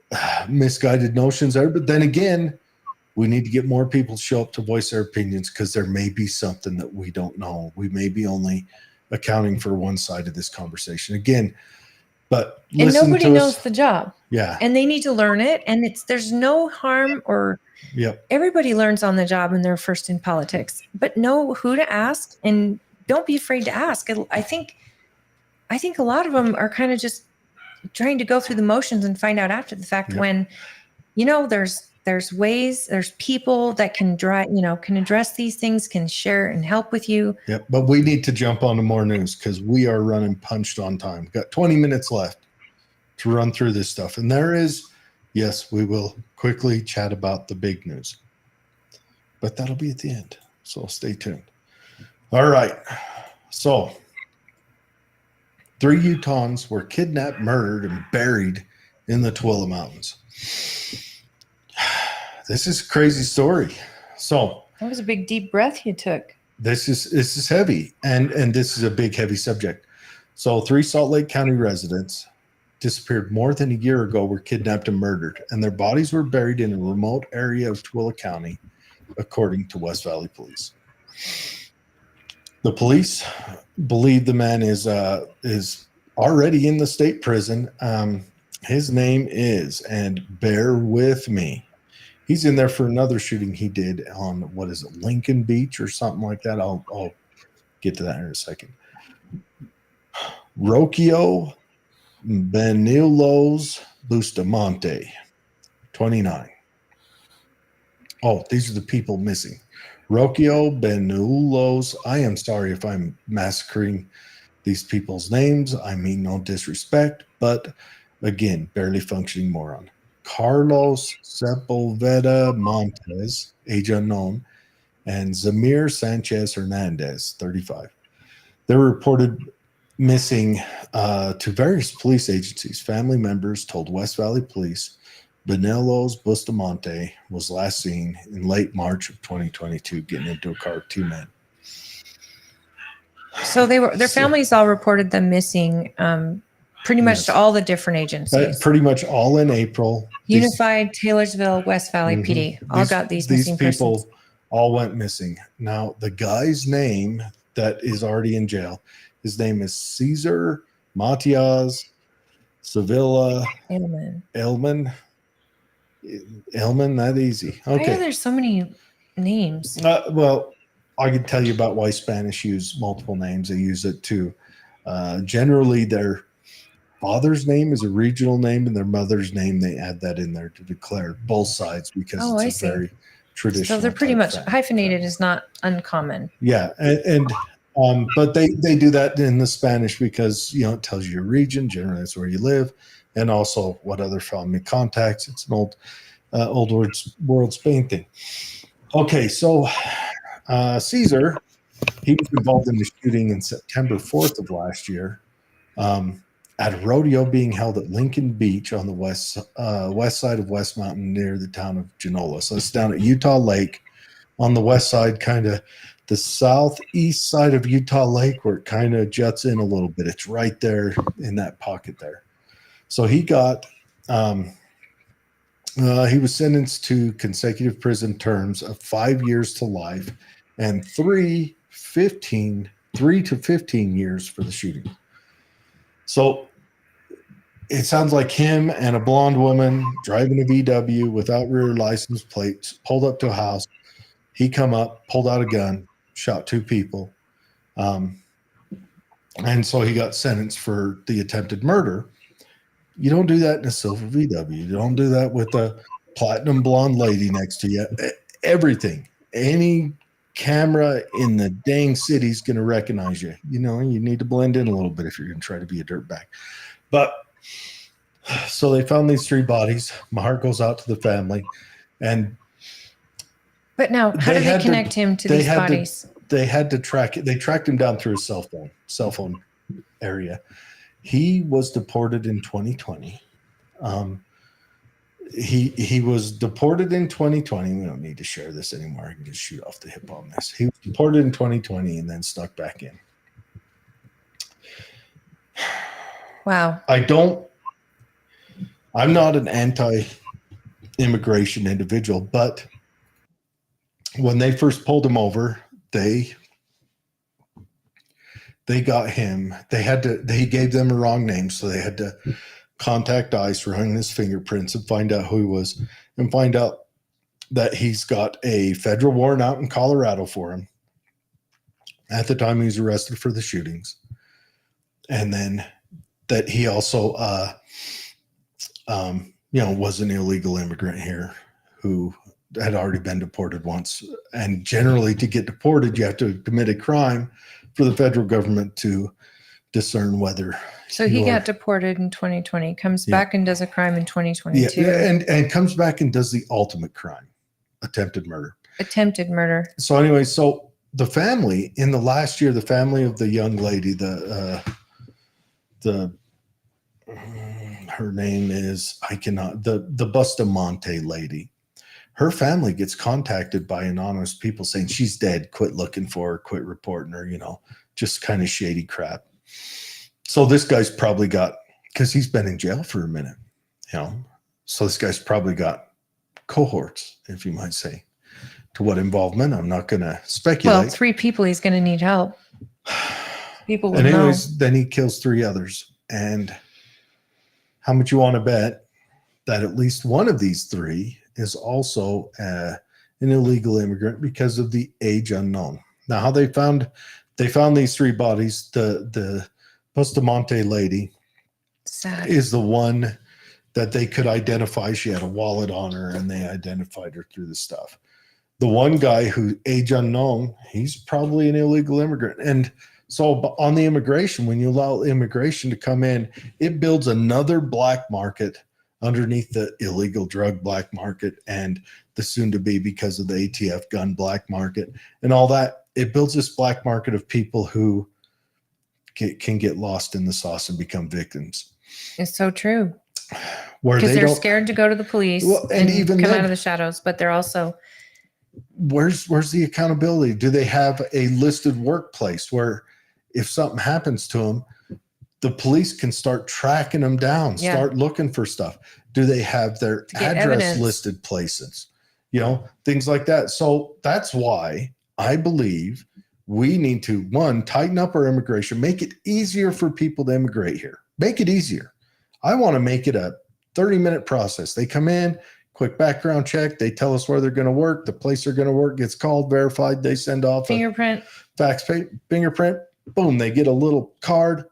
misguided notions there, but then again, we need to get more people to show up to voice their opinions, because there may be something that we don't know. We may be only accounting for one side of this conversation again, but nobody knows the job. Yeah. And they need to learn it. And there's no harm, or everybody learns on the job when they're first in politics, but know who to ask and don't be afraid to ask. I think a lot of them are kind of just trying to go through the motions and find out after the fact. Yep. When there's ways, there's people that can can address these things, can share and help with you. Yep. But we need to jump on to more news because we are running punched on time. We've got 20 minutes left to run through this stuff. And yes, we will quickly chat about the big news. But that'll be at the end. So stay tuned. All right. So 3 Utahns were kidnapped, murdered, and buried in the Tooele Mountains. This is a crazy story. So That was a big deep breath you took. this is heavy, and this is a big, heavy subject. So 3 Salt Lake County residents disappeared more than a year ago, were kidnapped and murdered, and their bodies were buried in a remote area of Tooele County, according to West Valley Police. The police believe the man is already in the state prison. His name is, and bear with me, he's in there for another shooting he did on, what is it, Lincoln Beach or something like that. I'll get to that in a second. Rocio Benilos Bustamante, 29. Oh, these are the people missing. Rocio Benulos. I am sorry if I'm massacring these people's names. I mean no disrespect, but again, barely functioning moron. Carlos Sepulveda Montes, age unknown, and Zamir Sanchez Hernandez, 35. They were reported missing to various police agencies. Family members told West Valley Police Benelos Bustamante was last seen in late March of 2022 getting into a car with 2 men. So their families all reported them missing, pretty much Yes. to all the different agencies. Pretty much all in April. Unified, Taylorsville, West Valley Mhm. PD, all got these missing people persons. all went missing. Now, the guy's name that is already in jail, his name is Cesar Matias Sevilla Amen. Elman, that easy. Why are Okay. there so many names? Well, I can tell you about why Spanish use multiple names. They use it to generally their father's name is a regional name, and their mother's name, they add that in there to declare both sides because Oh, I it's see. a very traditional. So they're pretty type much family. hyphenated is not uncommon. Yeah, but they do that in the Spanish because it tells you your region, generally that's where you live, and also what other family contacts. It's an old world Spain thing. Okay, so Caesar, he was involved in the shooting in September 4th of last year at a rodeo being held at Lincoln Beach on the west side of West Mountain near the town of Genola. So it's down at Utah Lake on the west side, kind of the southeast side of Utah Lake, where it kind of juts in a little bit. It's right there in that pocket there. So he got he was sentenced to consecutive prison terms of 5 years to life and 3 to 15 years for the shooting. So it sounds like him and a blonde woman driving a VW without rear license plates pulled up to a house. He come up, pulled out a gun, shot 2 people. And so he got sentenced for the attempted murder. You don't do that in a silver VW. You don't do that with a platinum blonde lady next to you. Everything, any camera in the dang city is going to recognize you. You need to blend in a little bit if you're going to try to be a dirtbag. But so they found these 3 bodies. My heart goes out to the family. But now, how They did had they to- connect him to they these had to- bodies? They had to track it. They tracked him down through his cell phone area. He was deported in 2020. He was deported in 2020. We don't need to share this anymore. I can just shoot off the hip on this. He was deported in 2020 and then stuck back in. Wow. I'm not an anti-immigration individual, but when they first pulled him over, they got him. They gave them a wrong name, so they had to contact ICE, run his fingerprints, and find out who he was, and find out that he's got a federal warrant out in Colorado for him at the time he was arrested for the shootings. And then that he also, was an illegal immigrant here who had already been deported once. And generally, to get deported, you have to commit a crime for the federal government to discern whether. So he got deported in 2020, comes Yeah. back and does a crime in 2022. and comes back and does the ultimate crime, attempted murder. Attempted murder. So anyway, so the family in the last year, the family of the young lady, her name is, the Bustamante lady. Her family gets contacted by anonymous people saying she's dead, quit looking for her, quit reporting her, just kind of shady crap. So this guy's probably got, because he's been in jail for a minute, so this guy's probably got cohorts, if you might say. To what involvement, I'm not going to speculate. Well, 3 people, he's going to need help. People will And know. anyways, then he kills 3 others. And how much you want to bet that at least one of these 3 is also an illegal immigrant because of the age unknown. Now, how they found these 3 bodies, the Bustamante lady Sad. is the one that they could identify. She had a wallet on her, and they identified her through the stuff. The one guy who age unknown, he's probably an illegal immigrant. And so on the immigration, when you allow immigration to come in, it builds another black market underneath the illegal drug black market and the soon to be, because of the ATF gun black market and all that. It builds this black market of people who can get lost in the sauce and become victims. It's so true. Where Because they they're don't, scared to go to the police and even come then, out of the shadows, but they're also where's the accountability? Do they have a listed workplace where if something happens to them, the police can start tracking them down, start looking for stuff? Do they have their address evidence. listed places? Things like that. So that's why I believe we need to, 1, tighten up our immigration, make it easier for people to immigrate here. Make it easier. I want to make it a 30-minute process. They come in, quick background check. They tell us where they're going to work. The place they're going to work gets called, verified. They send off fingerprint. Fingerprint. Boom. They get a little card.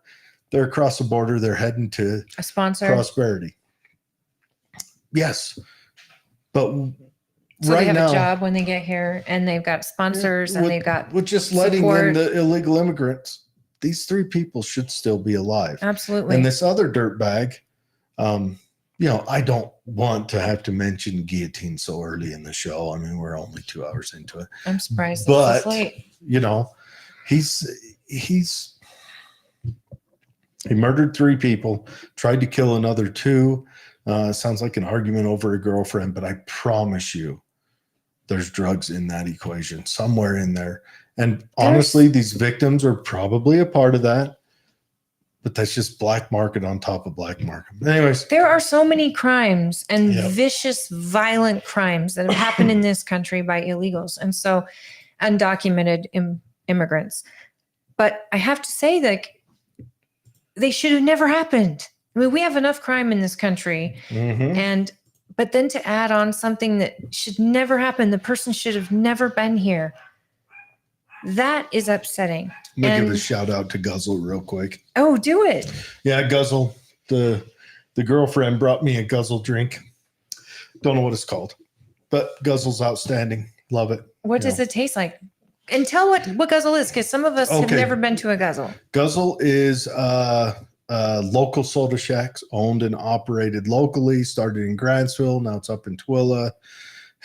They're across the border. They're heading to A sponsor. prosperity. Yes. But So right they have now, a job when they get here, and they've got sponsors, and they've got with just letting support. in the illegal immigrants, these 3 people should still be alive. Absolutely. And this other dirtbag, I don't want to have to mention guillotine so early in the show. I mean, we're only 2 hours into it. I'm surprised But, it's this late. He murdered 3 people, tried to kill another 2. Sounds like an argument over a girlfriend, but I promise you there's drugs in that equation somewhere in there. And honestly, these victims are probably a part of that, but that's just black market on top of black market. Anyways, There are so many crimes and Yep. vicious, violent crimes that have happened in this country by illegals, and so undocumented immigrants. But I have to say that they should have never happened. I mean, we have enough crime in this country, but then to add on something that should never happen, the person should have never been here. That is upsetting. I'm gonna give a shout out to Guzzle real quick. Oh, do it. Yeah, Guzzle. The girlfriend brought me a Guzzle drink. Don't know what it's called, but Guzzle's outstanding. Love it. What does it taste like? And tell what Guzzle is, because some of us have Okay. never been to a Guzzle. Guzzle is local soda shacks, owned and operated locally. Started in Grantsville, now it's up in Twilla,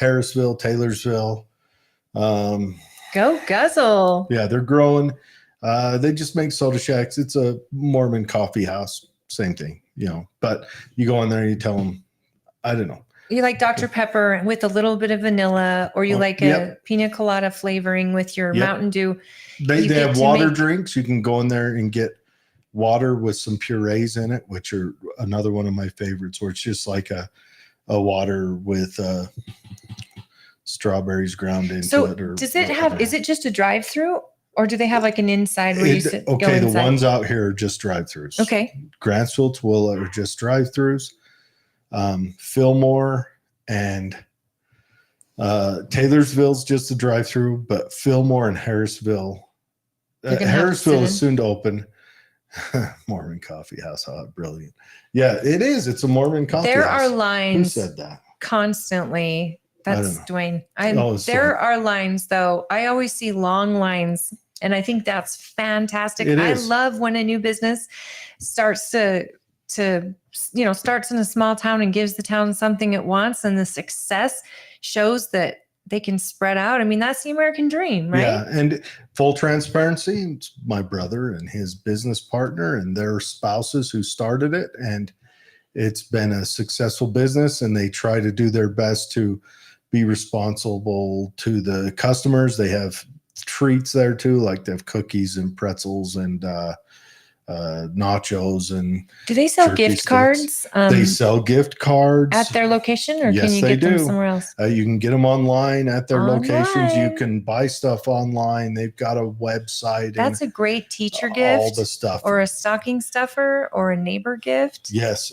Harrisville, Taylorsville. Go Guzzle. Yeah, they're growing. They just make soda shacks. It's a Mormon coffee house, same thing, But you go in there and you tell them, I don't know. You like Dr. Pepper with a little bit of vanilla, or you like a pina colada flavoring with your Mountain Dew. They You get have to water make- drinks. You can go in there and get water with some purees in it, which are another one of my favorites, where it's just like a water with strawberries ground into So it. Or does it have, whatever. is it just a drive-through, or do they have like an inside where you sit, go Okay, the inside? ones out here are just drive-throughs. Okay. Grantsville, Twilla are just drive-throughs. Fillmore and Taylorsville's just a drive-through, but Fillmore and Harrisville You're gonna have to sit Harrisville in. is soon to open. Mormon Coffee House. How brilliant. Yeah, it is. It's a Mormon coffee There house. are Who lines said that? constantly. I don't That's know. Dwayne. Oh, it's There Dwayne. are lines though. I always see long lines, and I think that's fantastic. It I is. love when a new business starts to starts in a small town and gives the town something it wants, and the success shows that they can spread out. I mean, that's the American dream, right? Yeah, and full transparency, it's my brother and his business partner and their spouses who started it, and it's been a successful business, and they try to do their best to be responsible to the customers. They have treats there too, like they have cookies and pretzels and nachos, and Do they sell Turkey gift sticks. cards they sell gift cards at their location, or Yes, can you they get them do. somewhere else? You can get them online at their locations. You Online. can buy stuff online. They've got a website. That's a great teacher all gift, the stuff. or a stocking stuffer, or a neighbor gift. Yes.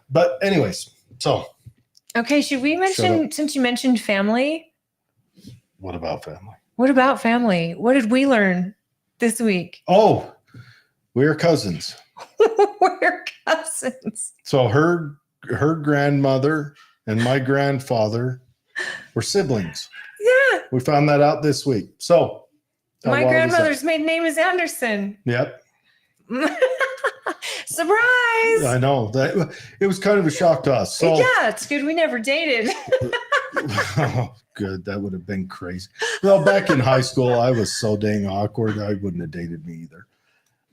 But anyways, so Okay, should we mention, since you mentioned family, what about family? what about family? What did we learn this week? Oh, we're cousins. We're cousins. So her grandmother and my grandfather were siblings. Yeah. We found that out this week. So how My wild is that? grandmother's maiden name is Anderson. Yep. Surprise. I know that it was kind of a shock to us. So Yeah, it's good we never dated. oh, good. That would have been crazy. Well, back in high school, I was so dang awkward. I wouldn't have dated me either.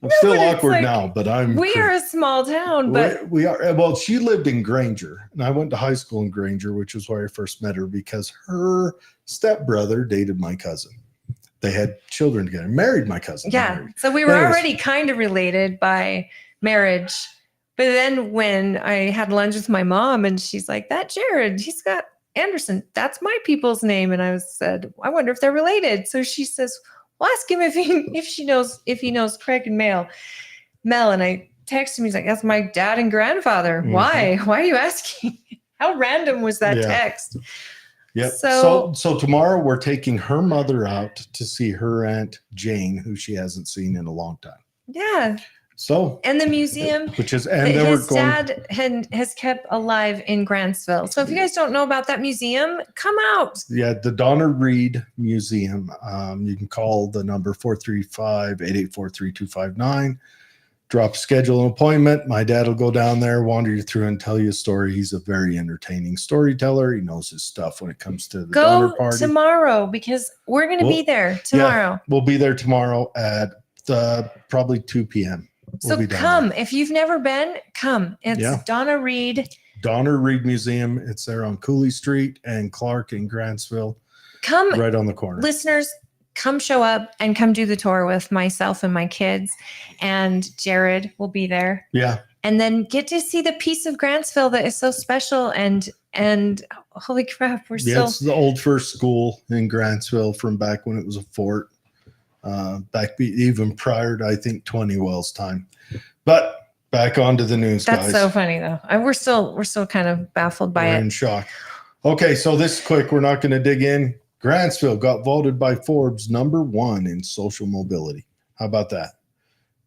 I'm No, still but it's awkward like, now, but I'm. We are a small town, but we are. Well, she lived in Granger, and I went to high school in Granger, which is where I first met her because her stepbrother dated my cousin. They had children together, married my cousin. yeah. married. So we were Anyways. already kind of related by marriage. But then when I had lunch with my mom and she's like, that Jared, he's got Anderson. That's my people's name. And I said, I wonder if they're related. So she says, well, ask him if he knows Craig and Mel. And I texted him. He's like, that's my dad and grandfather. Mhm. Why? Why are you asking? How random was that Yeah. text? Yep. So- So tomorrow we're taking her mother out to see her Aunt Jane, who she hasn't seen in a long time. Yeah. So, And the museum which is, that and then we're his going. dad has kept alive in Grantsville. So if you guys don't know about that museum, come out. Yeah, the Donna Reed Museum. You can call the number 435-884-3259. Schedule an appointment. My dad will go down there, wander you through, and tell you a story. He's a very entertaining storyteller. He knows his stuff when it comes to the Donner Go Party. tomorrow because we're going to be there tomorrow. We'll be there tomorrow at probably 2 p.m. We'll So be down come. there. If you've never been, come. It's Yeah. Donna Reed. Donner Reed Museum. It's there on Cooley Street and Clark in Grantsville, Come, right on the corner. listeners, come show up and come do the tour with myself and my kids. And Jared will be there. Yeah. And then get to see the piece of Grantsville that is so special. And holy crap, we're Yeah, still it's the old first school in Grantsville from back when it was a fort, even prior to, I think, 20 Wells time. But back onto the news, That's guys. so funny though. We're still kind of baffled by We're it. in shock. Okay, so this is quick. We're not going to dig in. Grantsville got voted by Forbes #1 in social mobility. How about that?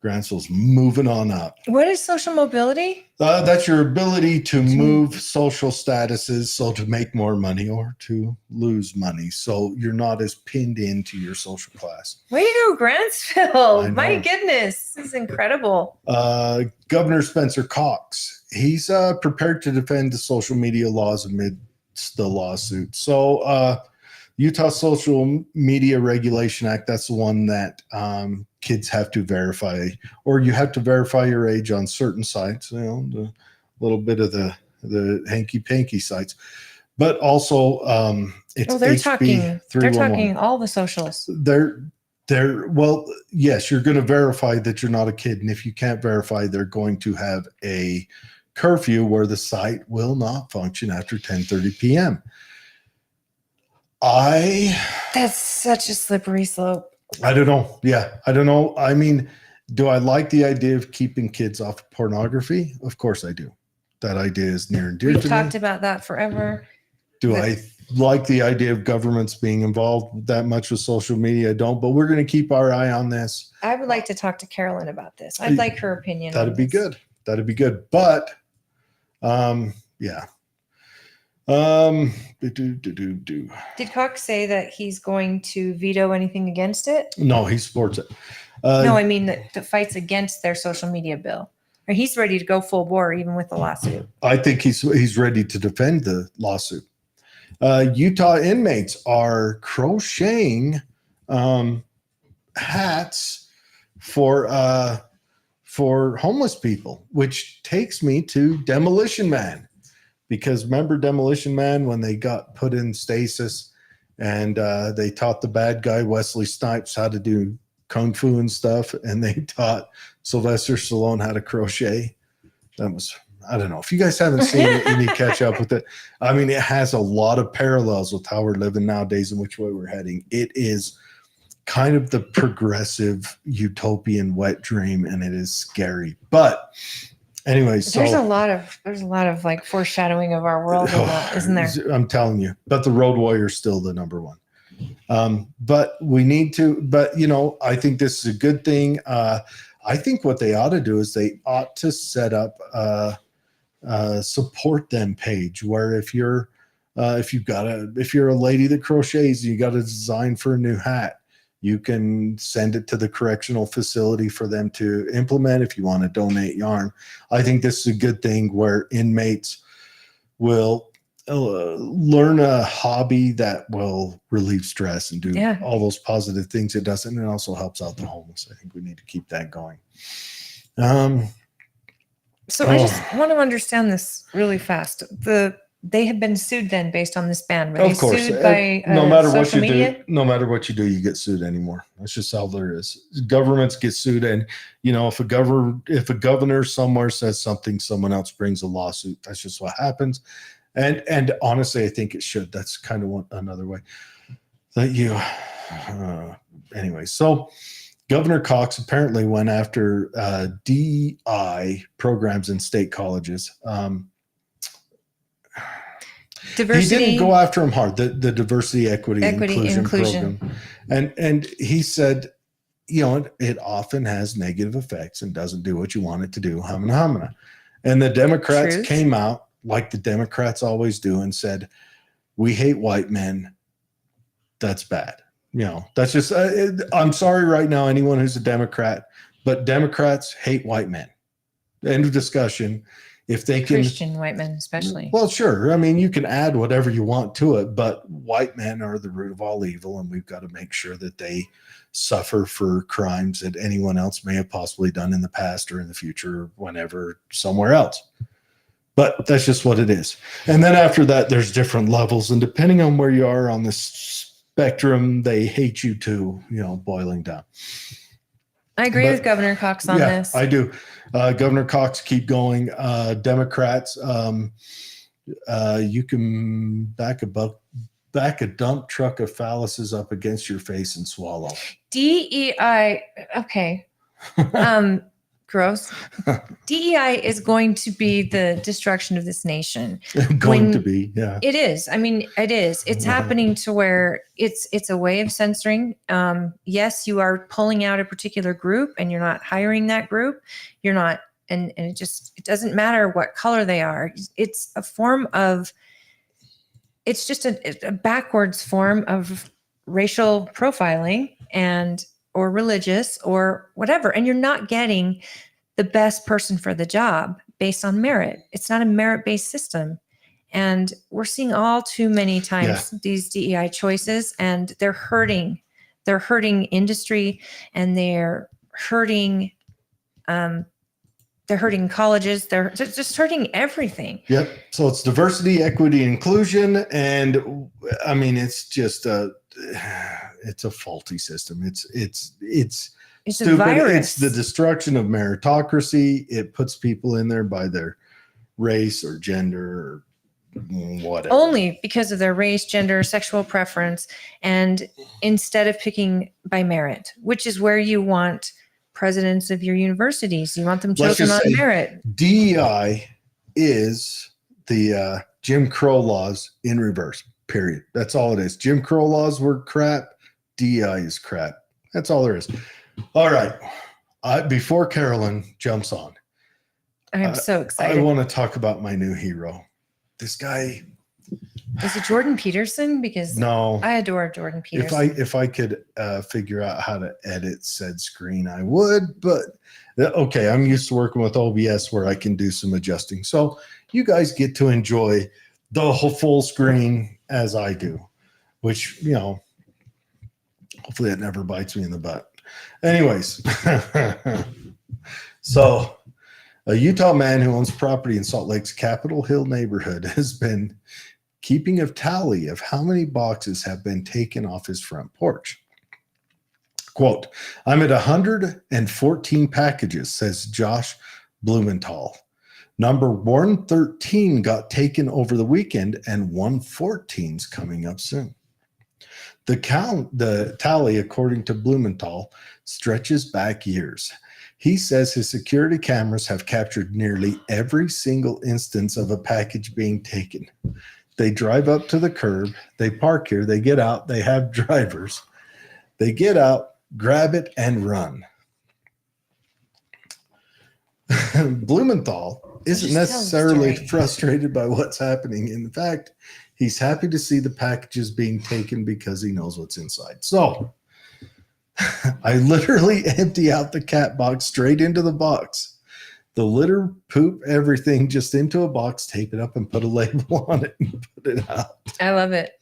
Grantsville's moving on up. What is social mobility? That's your ability to move social statuses, so to make more money or to lose money. So you're not as pinned into your social class. Way to go, I Grantsville. My know. goodness. This is incredible. Governor Spencer Cox, he's prepared to defend the social media laws amidst the lawsuit. So Utah Social Media Regulation Act, that's the one that kids have to verify, or you have to verify your age on certain sites, the little bit of the hanky-panky sites. But also it's Oh, they're HB talking. They're 311. talking all the socials. Well, yes, you're going to verify that you're not a kid. And if you can't verify, they're going to have a curfew where the site will not function after 10:30 p.m. That's such a slippery slope. I don't know. Yeah, I don't know. I mean, do I like the idea of keeping kids off of pornography? Of course I do. That idea is near and dear We've to talked me. about that forever. Do I like the idea of governments being involved that much with social media. I don't, but we're going to keep our eye on this. I would like to talk to Carolyn about this. I'd like her opinion. That'd on be this. good. That'd be good. But, yeah. Did Cox say that he's going to veto anything against it? No, he supports it. No, I mean that fights against their social media bill. Or he's ready to go full bore even with the lawsuit. I think he's ready to defend the lawsuit. Utah inmates are crocheting hats for homeless people, which takes me to Demolition Man. Because remember Demolition Man when they got put in stasis and they taught the bad guy Wesley Snipes how to do kung fu and stuff, and they taught Sylvester Stallone how to crochet. That was, I don't know. If you guys haven't seen it, you need to catch up with it. I mean, it has a lot of parallels with how we're living nowadays and which way we're heading. It is kind of the progressive utopian wet dream, and it is scary. But anyway, so there's a lot of like foreshadowing of our world in that, isn't there? I'm telling you, but the Road Warrior is still the number one. But we need to, but I think this is a good thing. I think what they ought to do is they ought to set up a support them page where if you're a lady that crochets, you got a design for a new hat, you can send it to the correctional facility for them to implement if you want to donate yarn. I think this is a good thing where inmates will learn a hobby that will relieve stress and do all those positive things it does. And it also helps out the homeless. I think we need to keep that going. So I just want to understand this really fast. They have been sued then based on this ban. Were Of course, sued by no matter what social you media? do, no matter what you do, you get sued anymore. That's just how there is. Governments get sued, and if a governor somewhere says something, someone else brings a lawsuit. That's just what happens. And honestly, I think it should. That's kind of another way that you. Anyway, so Governor Cox apparently went after DEI programs in state colleges. Diversity. He didn't go after them hard. The diversity, equity inclusion program, and he said, it often has negative effects and doesn't do what you want it to do. Hamana. And the Democrats came out like the Democrats always do and said, "We hate white men. That's bad." That's just. I'm sorry right now, anyone who's a Democrat, but Democrats hate white men. End of discussion. If they can, Christian white men especially. Well, sure. I mean, you can add whatever you want to it, but white men are the root of all evil, and we've got to make sure that they suffer for crimes that anyone else may have possibly done in the past or in the future, or whenever, somewhere else. But that's just what it is. And then after that, there's different levels, and depending on where you are on the spectrum, they hate you too, boiling down. I agree with Governor Cox on this. I do. Governor Cox, keep going. Democrats, you can back a dump truck of phalluses up against your face and swallow. DEI, okay. Gross. DEI is going to be the destruction of this nation. To be, yeah. It is. I mean, it is. It's happening to where it's a way of censoring. Yes, you are pulling out a particular group and you're not hiring that group. You're not, and it doesn't matter what color they are. It's a form of, it's just a backwards form of racial profiling or religious or whatever. And you're not getting the best person for the job based on merit. It's not a merit-based system. And we're seeing all too many times these DEI choices, and they're hurting industry, and they're hurting colleges. They're just hurting everything. Yep. So it's diversity, equity, inclusion. And I mean, it's just it's a faulty system. It's stupid. A virus. It's the destruction of meritocracy. It puts people in there by their race or gender or whatever. Only because of their race, gender, sexual preference, and instead of picking by merit, which is where you want presidents of your universities. You want them chosen on merit. DEI is the Jim Crow laws in reverse. period. That's all it is. Jim Crow laws were crap. DEI is crap. That's all there is. All right. Before Carolyn jumps on, I'm so I excited. want to talk about my new hero. This guy. Is it Jordan Peterson? Because No. I adore Jordan Peterson. If I could figure out how to edit said screen, I would. But okay, I'm used to working with OBS where I can do some adjusting. So you guys get to enjoy the whole full screen as I do, which, you know, hopefully it never bites me in the butt. Anyways, so a Utah man who owns property in Salt Lake's Capitol Hill neighborhood has been keeping a tally of how many boxes have been taken off his front porch. Quote, I'm at 114 packages, says Josh Blumenthal. Number 113 got taken over the weekend and 114's coming up soon. The tally, according to Blumenthal, stretches back years. He says his security cameras have captured nearly every single instance of a package being taken. They drive up to the curb, they park here, they get out, they have drivers. They get out, grab it, and run. Blumenthal isn't necessarily frustrated by what's happening. In fact, he's happy to see the packages being taken because he knows what's inside. So I literally empty out the cat box straight into the box. The litter, poop, everything just into a box, tape it up and put a label on it and put it out. I love it.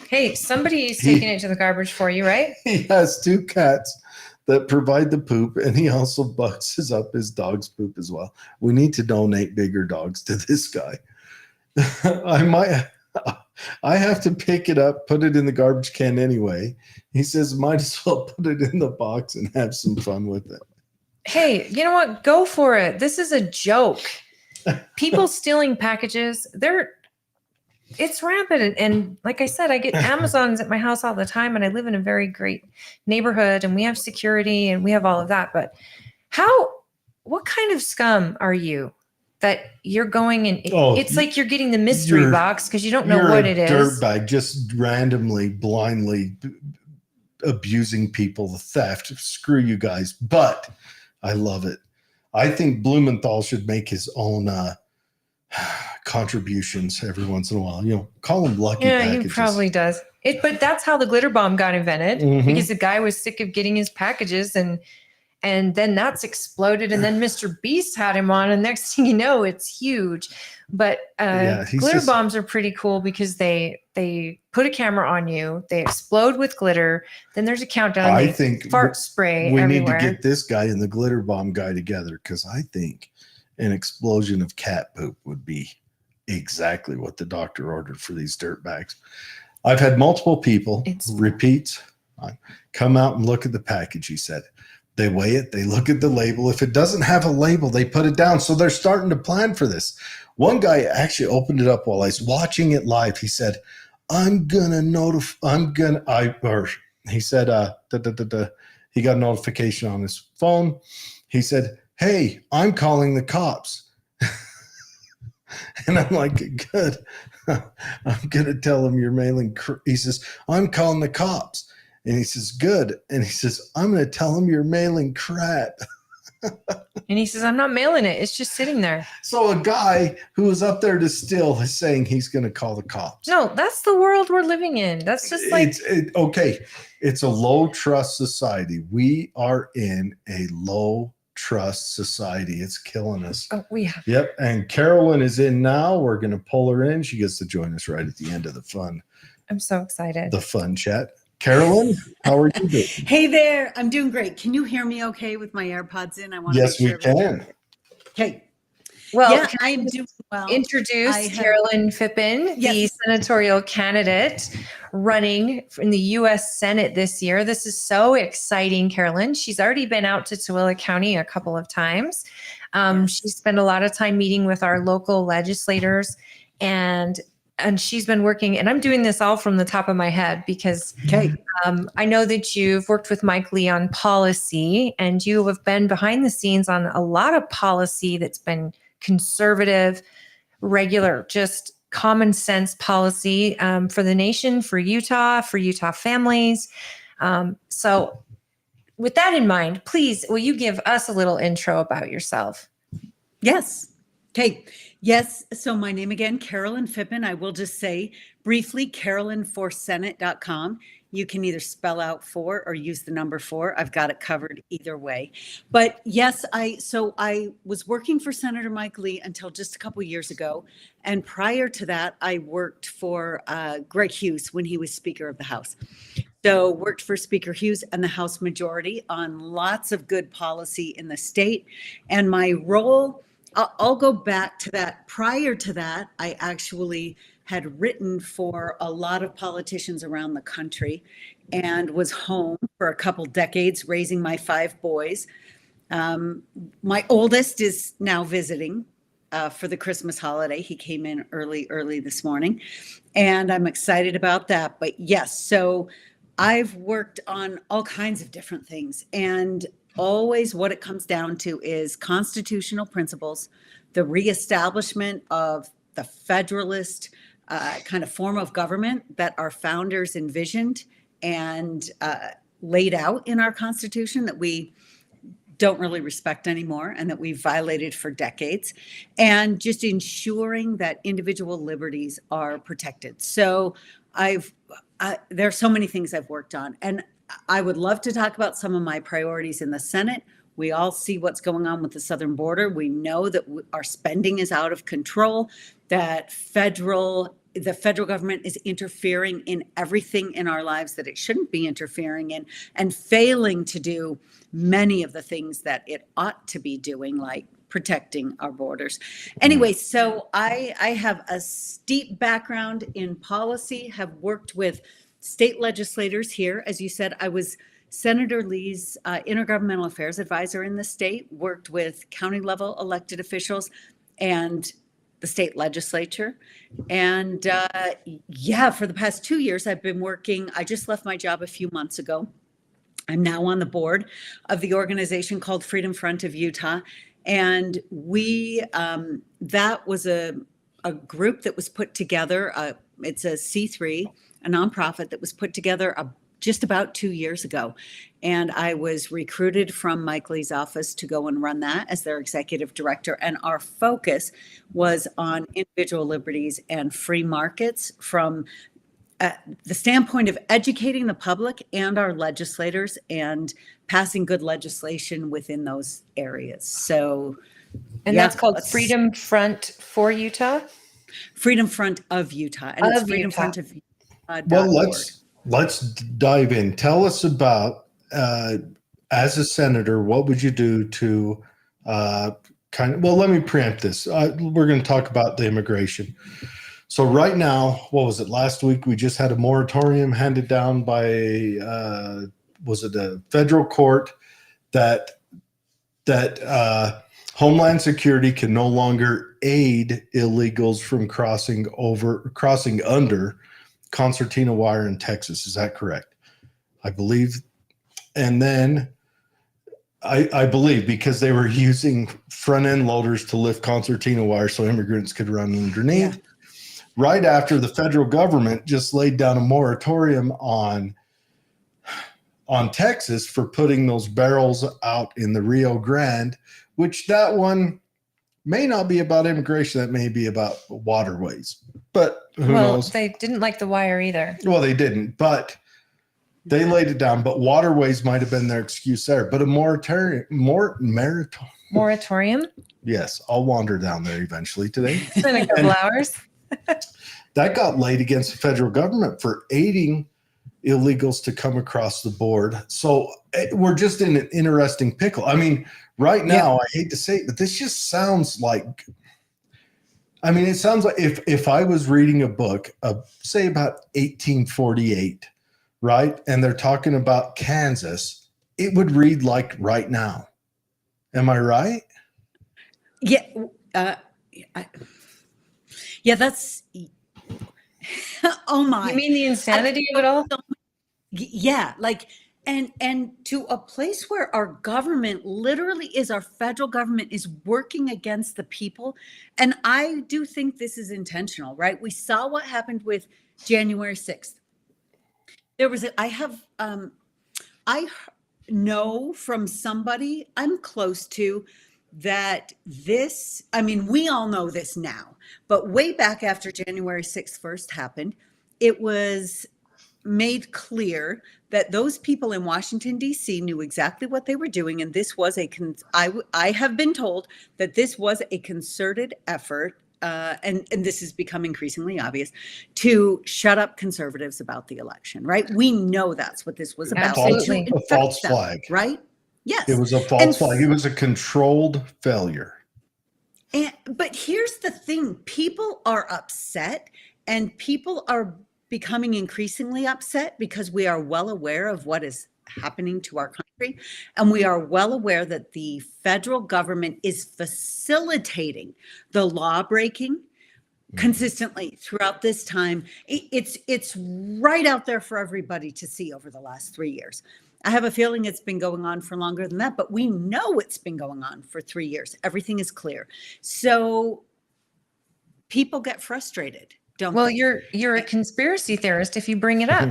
Hey, somebody's taking it to the garbage for you, right? He has 2 cats that provide the poop, and he also boxes up his dog's poop as well. We need to donate bigger dogs to this guy. I have to pick it up, put it in the garbage can anyway. He says, might as well put it in the box and have some fun with it. Hey, you know what? Go for it. This is a joke. People stealing packages, it's rampant. And like I said, I get Amazons at my house all the time, and I live in a very great neighborhood, and we have security and we have all of that. But what kind of scum are you that you're going and it's like you're getting the mystery box because you don't know what it is. Dirtbag, just randomly, blindly abusing people, the theft. Screw you guys. But I love it. I think Blumenthal should make his own contributions every once in a while. You know, call them lucky packages. He probably does. But that's how the glitter bomb got invented, because the guy was sick of getting his packages, and then that's exploded, and then Mr. Beast had him on, and next thing you know, it's huge. But glitter bombs are pretty cool because they put a camera on you, they explode with glitter, then there's a countdown. I think fart spray we everywhere. need to get this guy and the glitter bomb guy together, because I think an explosion of cat poop would be exactly what the doctor ordered for these dirt bags. I've had multiple people come out and look at the package. He said they weigh it, they look at the label. If it doesn't have a label, they put it down. So they're starting to plan for this. One guy actually opened it up while I was watching it live. He said, he said, he got a notification on his phone. He said, hey, I'm calling the cops. And I'm like, good. I'm going to tell him you're mailing. He says, I'm calling the cops. And he says, good. And he says, I'm going to tell him you're mailing crap. And he says, I'm not mailing it. It's just sitting there. So a guy who was up there to steal is saying he's going to call the cops. No, that's the world we're living in. That's just like. Okay. It's a low trust society. We are in a low trust society. It's killing us. Oh, we have. Yep. And Carolyn is in now. We're going to pull her in. She gets to join us right at the end of the fun. I'm so excited. The fun chat. Carolyn, how are you doing? Hey there. I'm doing great. Can you hear me okay with my AirPods in? I want to Yes, we can. Okay. Well, yeah, I am doing well. Introduce Carolyn Phippen, the senatorial candidate running in the U.S. Senate this year. This is so exciting, Carolyn. She's already been out to Tooele County a couple of times. She spent a lot of time meeting with our local legislators, and she's been working, and I'm doing this all from the top of my head because I know that you've worked with Mike Lee on policy, and you have been behind the scenes on a lot of policy that's been conservative, regular, just common sense policy for the nation, for Utah families. So with that in mind, please, will you give us a little intro about yourself? Yes. Okay. Yes. So my name again, Carolyn Phippen. I will just say briefly, carolynforsenate.com. You can either spell out 4 or use the number 4. I've got it covered either way. But yes, I was working for Senator Mike Lee until just a couple years ago. And prior to that, I worked for Greg Hughes when he was Speaker of the House. So worked for Speaker Hughes and the House Majority on lots of good policy in the state. And my role, I'll go back to that. Prior to that, I actually had written for a lot of politicians around the country and was home for a couple decades raising my 5 boys. My oldest is now visiting for the Christmas holiday. He came in early this morning, and I'm excited about that. But yes, so I've worked on all kinds of different things, and always what it comes down to is constitutional principles, the reestablishment of the federalist kind of form of government that our founders envisioned and laid out in our Constitution that we don't really respect anymore and that we've violated for decades, and just ensuring that individual liberties are protected. So there are so many things I've worked on, and I would love to talk about some of my priorities in the Senate. We all see what's going on with the southern border. We know that our spending is out of control, that the federal government is interfering in everything in our lives that it shouldn't be interfering in, and failing to do many of the things that it ought to be doing, like protecting our borders. Anyway, so I have a steep background in policy, have worked with state legislators here. As you said, I was Senator Lee's intergovernmental affairs advisor in the state, worked with county level elected officials and the state legislature. And for the past 2 years, I've been working. I just left my job a few months ago. I'm now on the board of the organization called Freedom Front of Utah. And that was a group that was put together. It's a C3, a nonprofit that was put together just about 2 years ago. And I was recruited from Mike Lee's office to go and run that as their executive director. And our focus was on individual liberties and free markets from the standpoint of educating the public and our legislators and passing good legislation within those areas. So, and that's called Freedom Front for Utah? Freedom Front of Utah. And it's Freedom Front of Utah. Well, let's dive in. Tell us about, as a senator, what would you do to let me preempt this. We're going to talk about the immigration. So right now, what was it? Last week, we just had a moratorium handed down by, was it a federal court that Homeland Security can no longer aid illegals from crossing under concertina wire in Texas. Is that correct? I believe. And then I believe because they were using front end loaders to lift concertina wire so immigrants could run underneath. Yeah. Right after the federal government just laid down a moratorium on Texas for putting those barrels out in the Rio Grande, which that one may not be about immigration. That may be about waterways, but who knows? They didn't like the wire either. Well, they didn't, but they laid it down. But waterways might have been their excuse there. But a moratorium. Yes, I'll wander down there eventually today. In a couple hours. That got laid against the federal government for aiding illegals to come across the board. So we're just in an interesting pickle. I mean, right now, I hate to say it, but this just sounds like, it sounds like if I was reading a book of, say, about 1848, right? And they're talking about Kansas, it would read like right now. Am I right? Yeah. That's, oh my. You mean the insanity of it all? Yeah. and to a place where our government literally is, our federal government is working against the people. And I do think this is intentional, right? We saw what happened with January 6th. There was I know from somebody I'm close to that this, I mean, we all know this now, but way back after January 6th first happened, it was made clear that those people in Washington, D.C. knew exactly what they were doing. And this was I have been told that this was a concerted effort, and this has become increasingly obvious, to shut up conservatives about the election, right? We know that's what this was about. Absolutely. To A false infect them, flag. right? Yes. It was a false flag. It was a controlled failure. But here's the thing, people are upset, and people are becoming increasingly upset because we are well aware of what is happening to our country. And we are well aware that the federal government is facilitating the law breaking consistently throughout this time. It's right out there for everybody to see over the last 3 years. I have a feeling it's been going on for longer than that, but we know it's been going on for 3 years. Everything is clear. So people get frustrated, don't Well, they? you're a conspiracy theorist if you bring it up.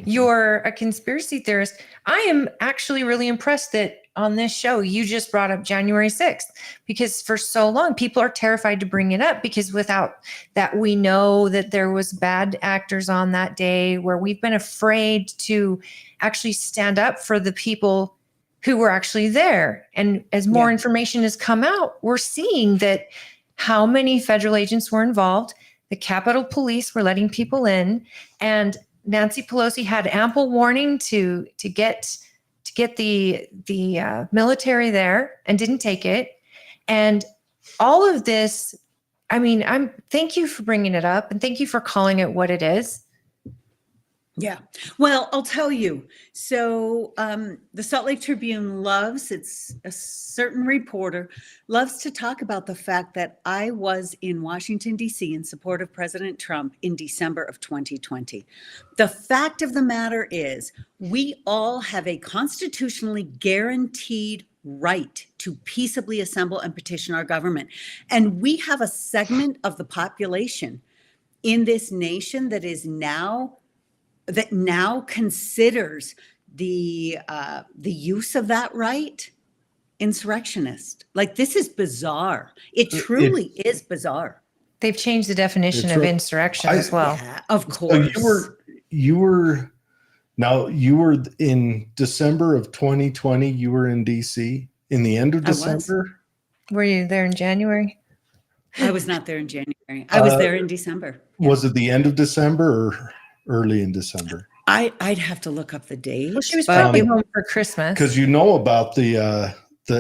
You're a conspiracy theorist. I am actually really impressed that on this show you just brought up January 6th, because for so long people are terrified to bring it up, because without that, we know that there was bad actors on that day, where we've been afraid to actually stand up for the people who were actually there. And as more information has come out, we're seeing that how many federal agents were involved. The Capitol Police were letting people in, and Nancy Pelosi had ample warning to get the military there, and didn't take it. And all of this, I mean, thank you for bringing it up, and thank you for calling it what it is. Yeah. Well, I'll tell you. So the Salt Lake Tribune it's a certain reporter, loves to talk about the fact that I was in Washington, D.C. in support of President Trump in December of 2020. The fact of the matter is, we all have a constitutionally guaranteed right to peaceably assemble and petition our government. And we have a segment of the population in this nation that now considers the use of that right insurrectionist. Like, this is bizarre. It truly is bizarre. They've changed the definition It's of real- insurrection as well. Yeah, of So course. you were in December of 2020, you were in DC in the end of I was. December. Were you there in January? I was not there in January. I was there in December. Was it the end of December or early in December? I'd have to look up the date. Well, she was but probably it- home for Christmas. Because you know about the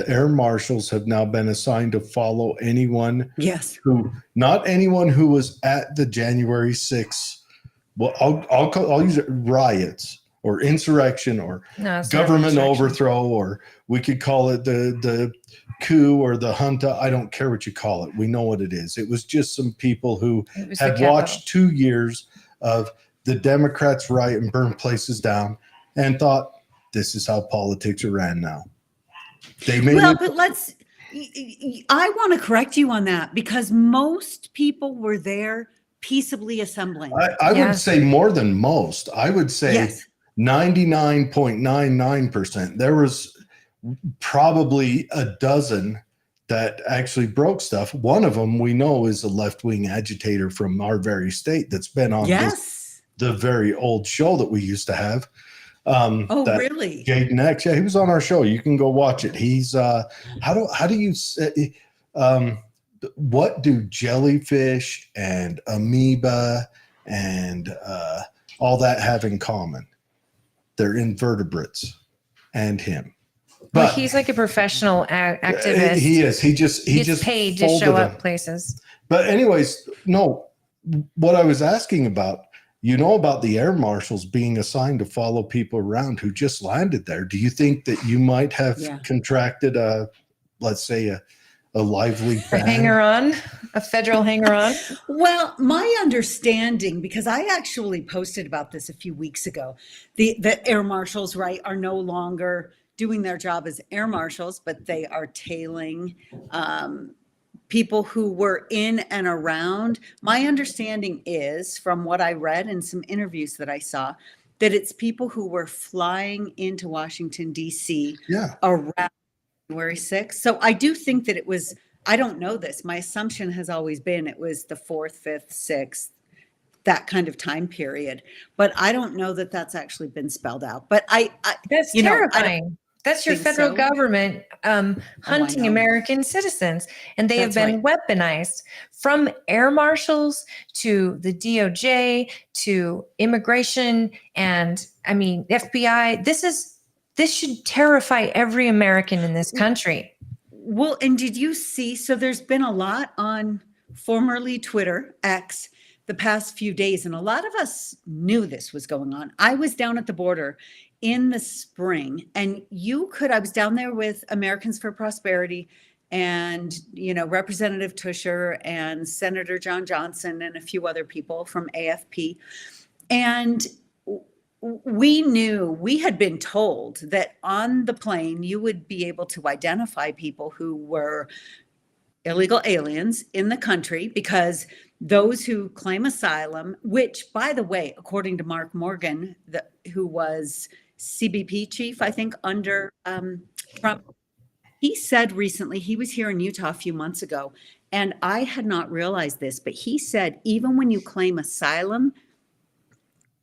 air marshals have now been assigned to follow yes. not anyone who was at the January 6th. Well, I'll use it, riots or insurrection or No, it's not government insurrection. overthrow, or we could call it the coup or the junta. I don't care what you call it. We know what it is. It was just some people who It was the had Capitol. watched 2 years of the Democrats riot and burn places down and thought, this is how politics are ran now. They made Well, it. but I want to correct you on that, because most people were there peaceably assembling. I Yeah. would say more than most. I would say Yes. 99.99%. There was probably a dozen that actually broke stuff. One of them we know is a left-wing agitator from our very state that's been on the very old show that we used to have. Oh, that really? Jaden X, yeah, he was on our show. You can go watch it. He's how do you say, what do jellyfish and amoeba and all that have in common? They're invertebrates, and him. Well, But he's like a professional activist. he is. He just He's paid to folded show them. up places. But anyways, no. What I was asking about, you know about the air marshals being assigned to follow people around who just landed there. Do you think that you might have Yeah. contracted let's say a lively A fan. hanger on, a federal hanger on. Well, my understanding, because I actually posted about this a few weeks ago, the air marshals, right, are no longer doing their job as air marshals, but they are tailing people who were in and around. My understanding is, from what I read in some interviews that I saw, that it's people who were flying into Washington, D.C. Yeah. around January 6th. So I do think that it was, I don't know this. My assumption has always been it was the 4th, 5th, 6th, that kind of time period. But I don't know that that's actually been spelled out. But That's you know, I don't terrifying. That's your think federal so. government hunting know. American citizens, and they have That's been weaponized from air marshals to the DOJ to immigration and I mean FBI. This should terrify every American in this country. Well, and did you see? So there's been a lot on formerly Twitter, X, the past few days, and a lot of us knew this was going on. I was down at the border in the spring, and I was down there with Americans for Prosperity and, Representative Tusher and Senator John Johnson and a few other people from AFP. And we had been told that on the plane you would be able to identify people who were illegal aliens in the country, because those who claim asylum, which, by the way, according to Mark Morgan, who was CBP chief, I think, under Trump, he said recently, he was here in Utah a few months ago, and I had not realized this, but he said even when you claim asylum,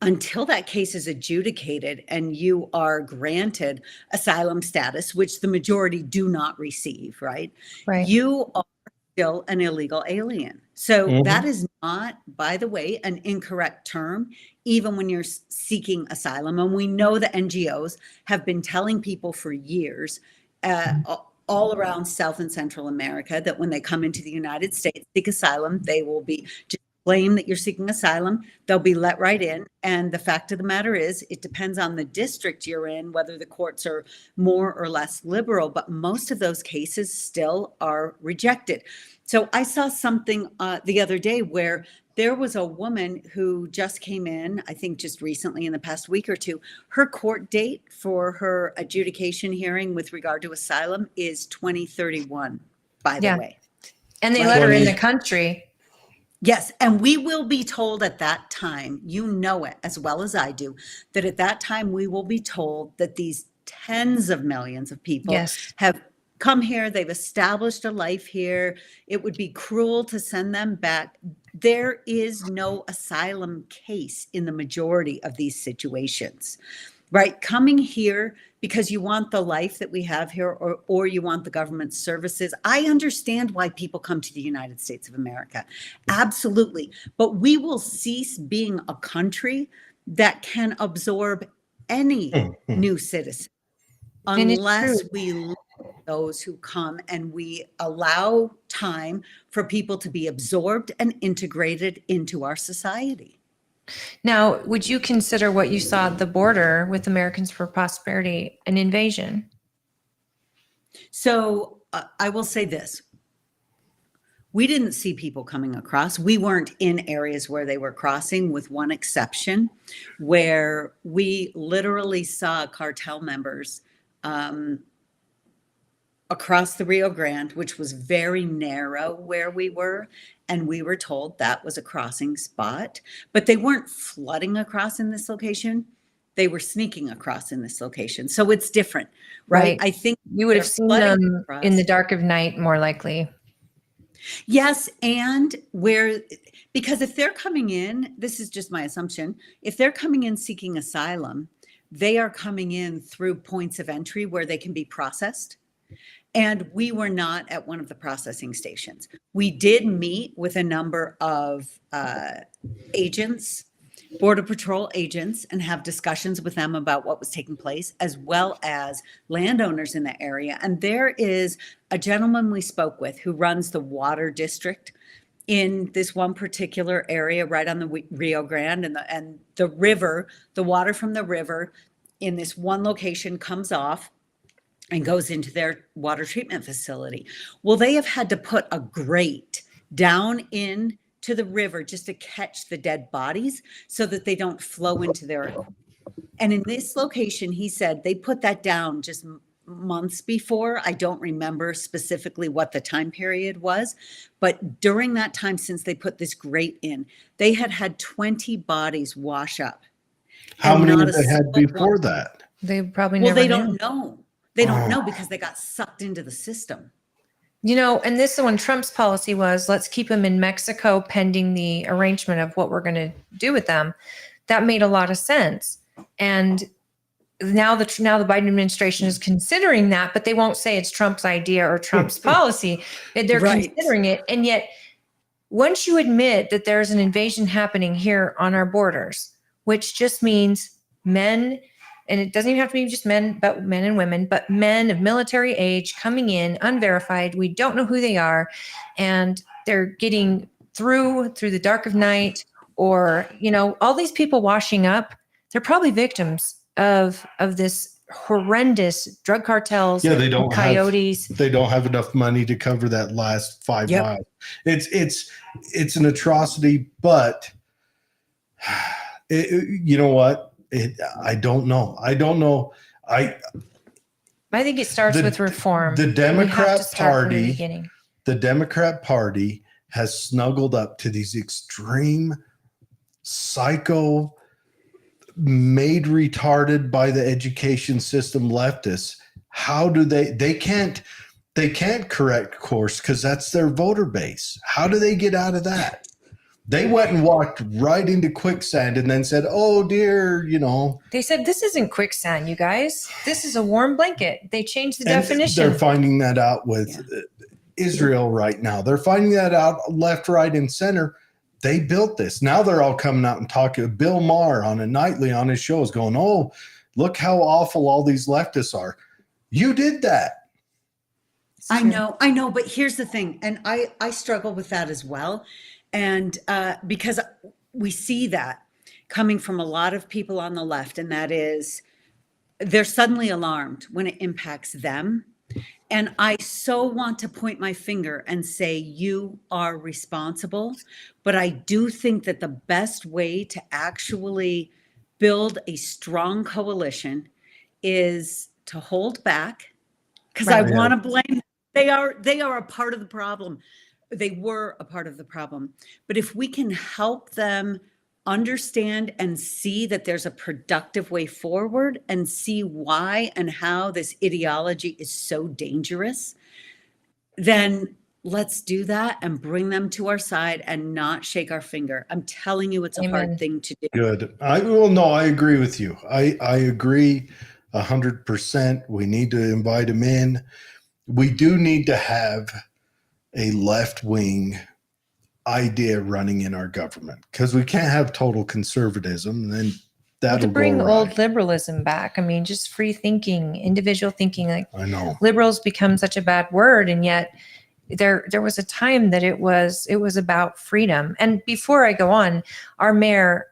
until that case is adjudicated and you are granted asylum status, which the majority do not receive, right? Right. You are still an illegal alien. So Mhm. that is not, by the way, an incorrect term, even when you're seeking asylum. And we know the NGOs have been telling people for years, all around South and Central America, that when they come into the United States, seek asylum, they will be just claim that you're seeking asylum, they'll be let right in. And the fact of the matter is, it depends on the district you're in, whether the courts are more or less liberal, but most of those cases still are rejected. So I saw something the other day where there was a woman who just came in, I think just recently in the past week or two. Her court date for her adjudication hearing with regard to asylum is 2031, by the way. And they Right. let her in the country. Yes, and we will be told at that time, you know it as well as I do, that at that time we will be told that these tens of millions of people Yes. have come here, they've established a life here. It would be cruel to send them back. There is no asylum case in the majority of these situations, right? Coming here because you want the life that we have here, or you want the government services. I understand why people come to the United States of America. Absolutely. But we will cease being a country that can absorb any new citizen And it's unless true. we look at those who come and we allow time for people to be absorbed and integrated into our society. Now, would you consider what you saw at the border with Americans for Prosperity an invasion? So I will say this. We didn't see people coming across. We weren't in areas where they were crossing, with one exception, where we literally saw cartel members across the Rio Grande, which was very narrow where we were. And we were told that was a crossing spot, but they weren't flooding across in this location. They were sneaking across in this location. So it's different, right? I think you would have they're seen flooding them across. in the dark of night, more likely. Yes, and because if they're coming in, this is just my assumption, if they're coming in seeking asylum, they are coming in through points of entry where they can be processed. And we were not at one of the processing stations. We did meet with a number of agents, Border Patrol agents, and have discussions with them about what was taking place, as well as landowners in the area. And there is a gentleman we spoke with who runs the water district in this one particular area right on the Rio Grande, and the river, the water from the river in this one location comes off and goes into their water treatment facility. Well, they have had to put a grate down in to the river just to catch the dead bodies so that they don't flow into their. And in this location, he said they put that down just months before. I don't remember specifically what the time period was, but during that time, since they put this grate in, they had 20 bodies wash up. How And many not have a they had single before one. that? They probably Well, never they knew. don't know. They don't Oh. know because they got sucked into the system. You know, and this is when Trump's policy was, let's keep them in Mexico pending the arrangement of what we're going to do with them. That made a lot of sense. And now the Biden administration is considering that, but they won't say it's Trump's idea or Trump's policy. They're Right. considering it. And yet, once you admit that there's an invasion happening here on our borders, which just means men, and it doesn't even have to be just men, but men and women, but men of military age coming in unverified. We don't know who they are, and they're getting through the dark of night, or, you know, all these people washing up. They're probably victims of this horrendous drug cartels. Yeah, they don't coyotes. They don't have enough money to cover that last 5 Yep. miles. It's an atrocity, but you know what? I don't know. I think it starts The- with reform. the We have to Democrat start from the Party- beginning. the Democrat Party has snuggled up to these extreme psycho, made retarded by the education system leftists. How do they can't correct course because that's their voter base. How do they get out of that? They went and walked right into quicksand and then said, oh dear, you know. They said, this isn't quicksand, you guys. This is a warm blanket. They changed the And definition. they're finding that out with Israel right now. They're finding that out left, right, and center. They built this. Now they're all coming out and talking. Bill Maher on a nightly on his show is going, oh, look how awful all these leftists are. You did that. I know, but here's the thing, and I struggle with that as well, and because we see that coming from a lot of people on the left, and that is they're suddenly alarmed when it impacts them, and I so want to point my finger and say you are responsible, but I do think that the best way to actually build a strong coalition is to hold back, because I Right. want to blame. They are a part of the problem. They were a part of the problem. But if we can help them understand and see that there's a productive way forward and see why and how this ideology is so dangerous, then let's do that and bring them to our side and not shake our finger. I'm telling you, it's a Amen. hard thing to do. Good. I agree with you. I agree 100%. We need to invite them in. We do need to have a left-wing idea running in our government because we can't have total conservatism. And then Well, that'll to bring go old right. liberalism back. I mean, just free thinking, individual thinking. Like, I know. liberals become such a bad word, and yet there was a time that it was about freedom. And before I go on, our mayor,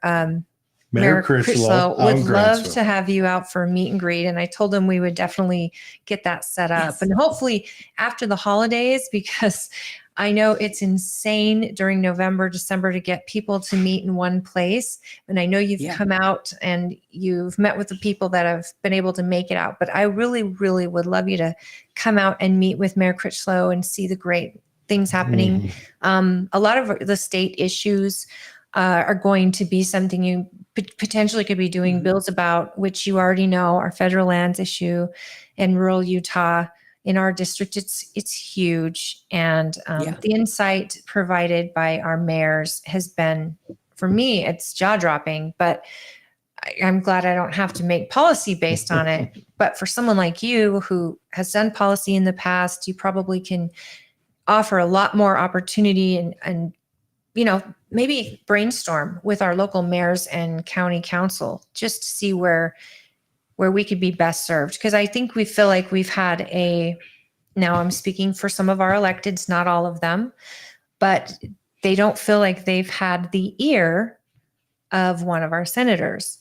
Mayor Critchlow would love to have you out for a meet and greet. And I told him we would definitely get that set up. Yes. And hopefully after the holidays, because I know it's insane during November, December to get people to meet in one place. And I know you've Yeah. come out and you've met with the people that have been able to make it out. But I really, really would love you to come out and meet with Mayor Critchlow and see the great things happening. Mhm. A lot of the state issues are going to be something you potentially could be doing Mhm. bills about, which you already know, our federal lands issue in rural Utah. In our district, it's huge. And Yeah. the insight provided by our mayors has been, for me, it's jaw-dropping, but I'm glad I don't have to make policy based on it. But for someone like you who has done policy in the past, you probably can offer a lot more opportunity and you know, maybe brainstorm with our local mayors and county council just to see where we could be best served. Because I think we feel like we've had now I'm speaking for some of our electeds, not all of them, but they don't feel like they've had the ear of one of our senators.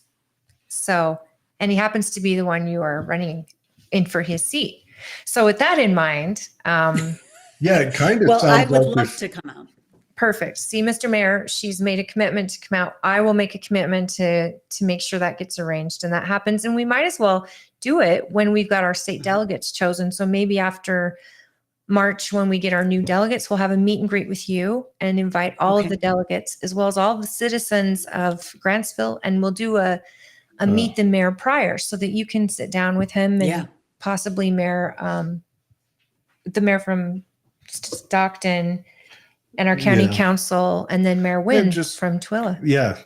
So, and he happens to be the one you are running in for his seat. So with that in mind, Yeah, it kind of Well, I sounds would like love there's, to come out. perfect. See, Mr. Mayor, she's made a commitment to come out. I will make a commitment to make sure that gets arranged and that happens. And we might as well do it when we've got our state delegates chosen. So maybe after March, when we get our new delegates, we'll have a meet and greet with you and invite all of Okay. the delegates as well as all of the citizens of Grantsville. And we'll do a meet the mayor prior so that you can sit down with him and Yeah. possibly the mayor from Stockton and our county Yeah. council, and then Mayor Wynn just- from Twilla. yeah.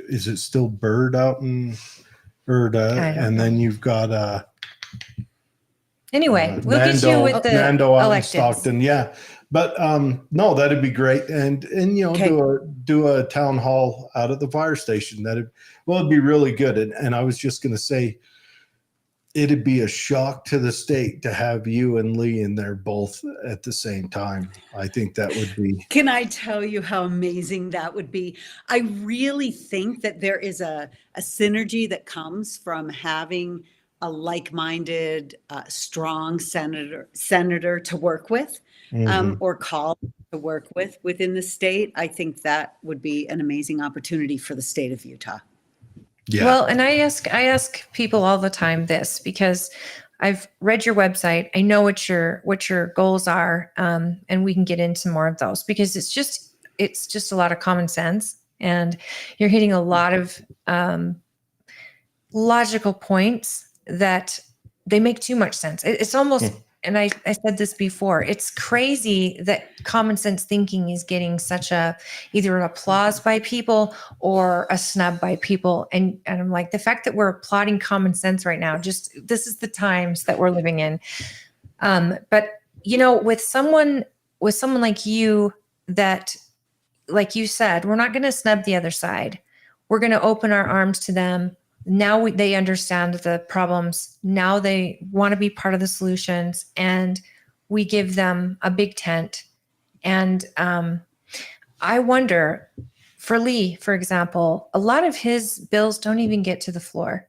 Is it still Bird out in Bird? I don't And know. then you've got Anyway, we'll get you with the Nando out in electives. Stockton. Yeah. But no, that'd be great. And Okay. do a town hall out at the fire station. It'd be really good. And I was just gonna say, it'd be a shock to the state to have you and Lee in there both at the same time. I think that would be. Can I tell you how amazing that would be? I really think that there is a synergy that comes from having a like-minded, strong senator to work with, or call to work with within the state. I think that would be an amazing opportunity for the state of Utah. Yeah. Well, and I ask people all the time this because I've read your website. I know what your goals are, and we can get into more of those because it's just a lot of common sense, and you're hitting a lot of logical points that they make too much sense. It's almost, and I said this before, it's crazy that common sense thinking is getting such either an applause by people or a snub by people. And I'm like, the fact that we're applauding common sense right now, this is the times that we're living in. But with someone like you, that, like you said, we're not going to snub the other side. We're going to open our arms to them. Now they understand the problems. Now they want to be part of the solutions, and we give them a big tent. And I wonder, for Lee, for example, a lot of his bills don't even get to the floor.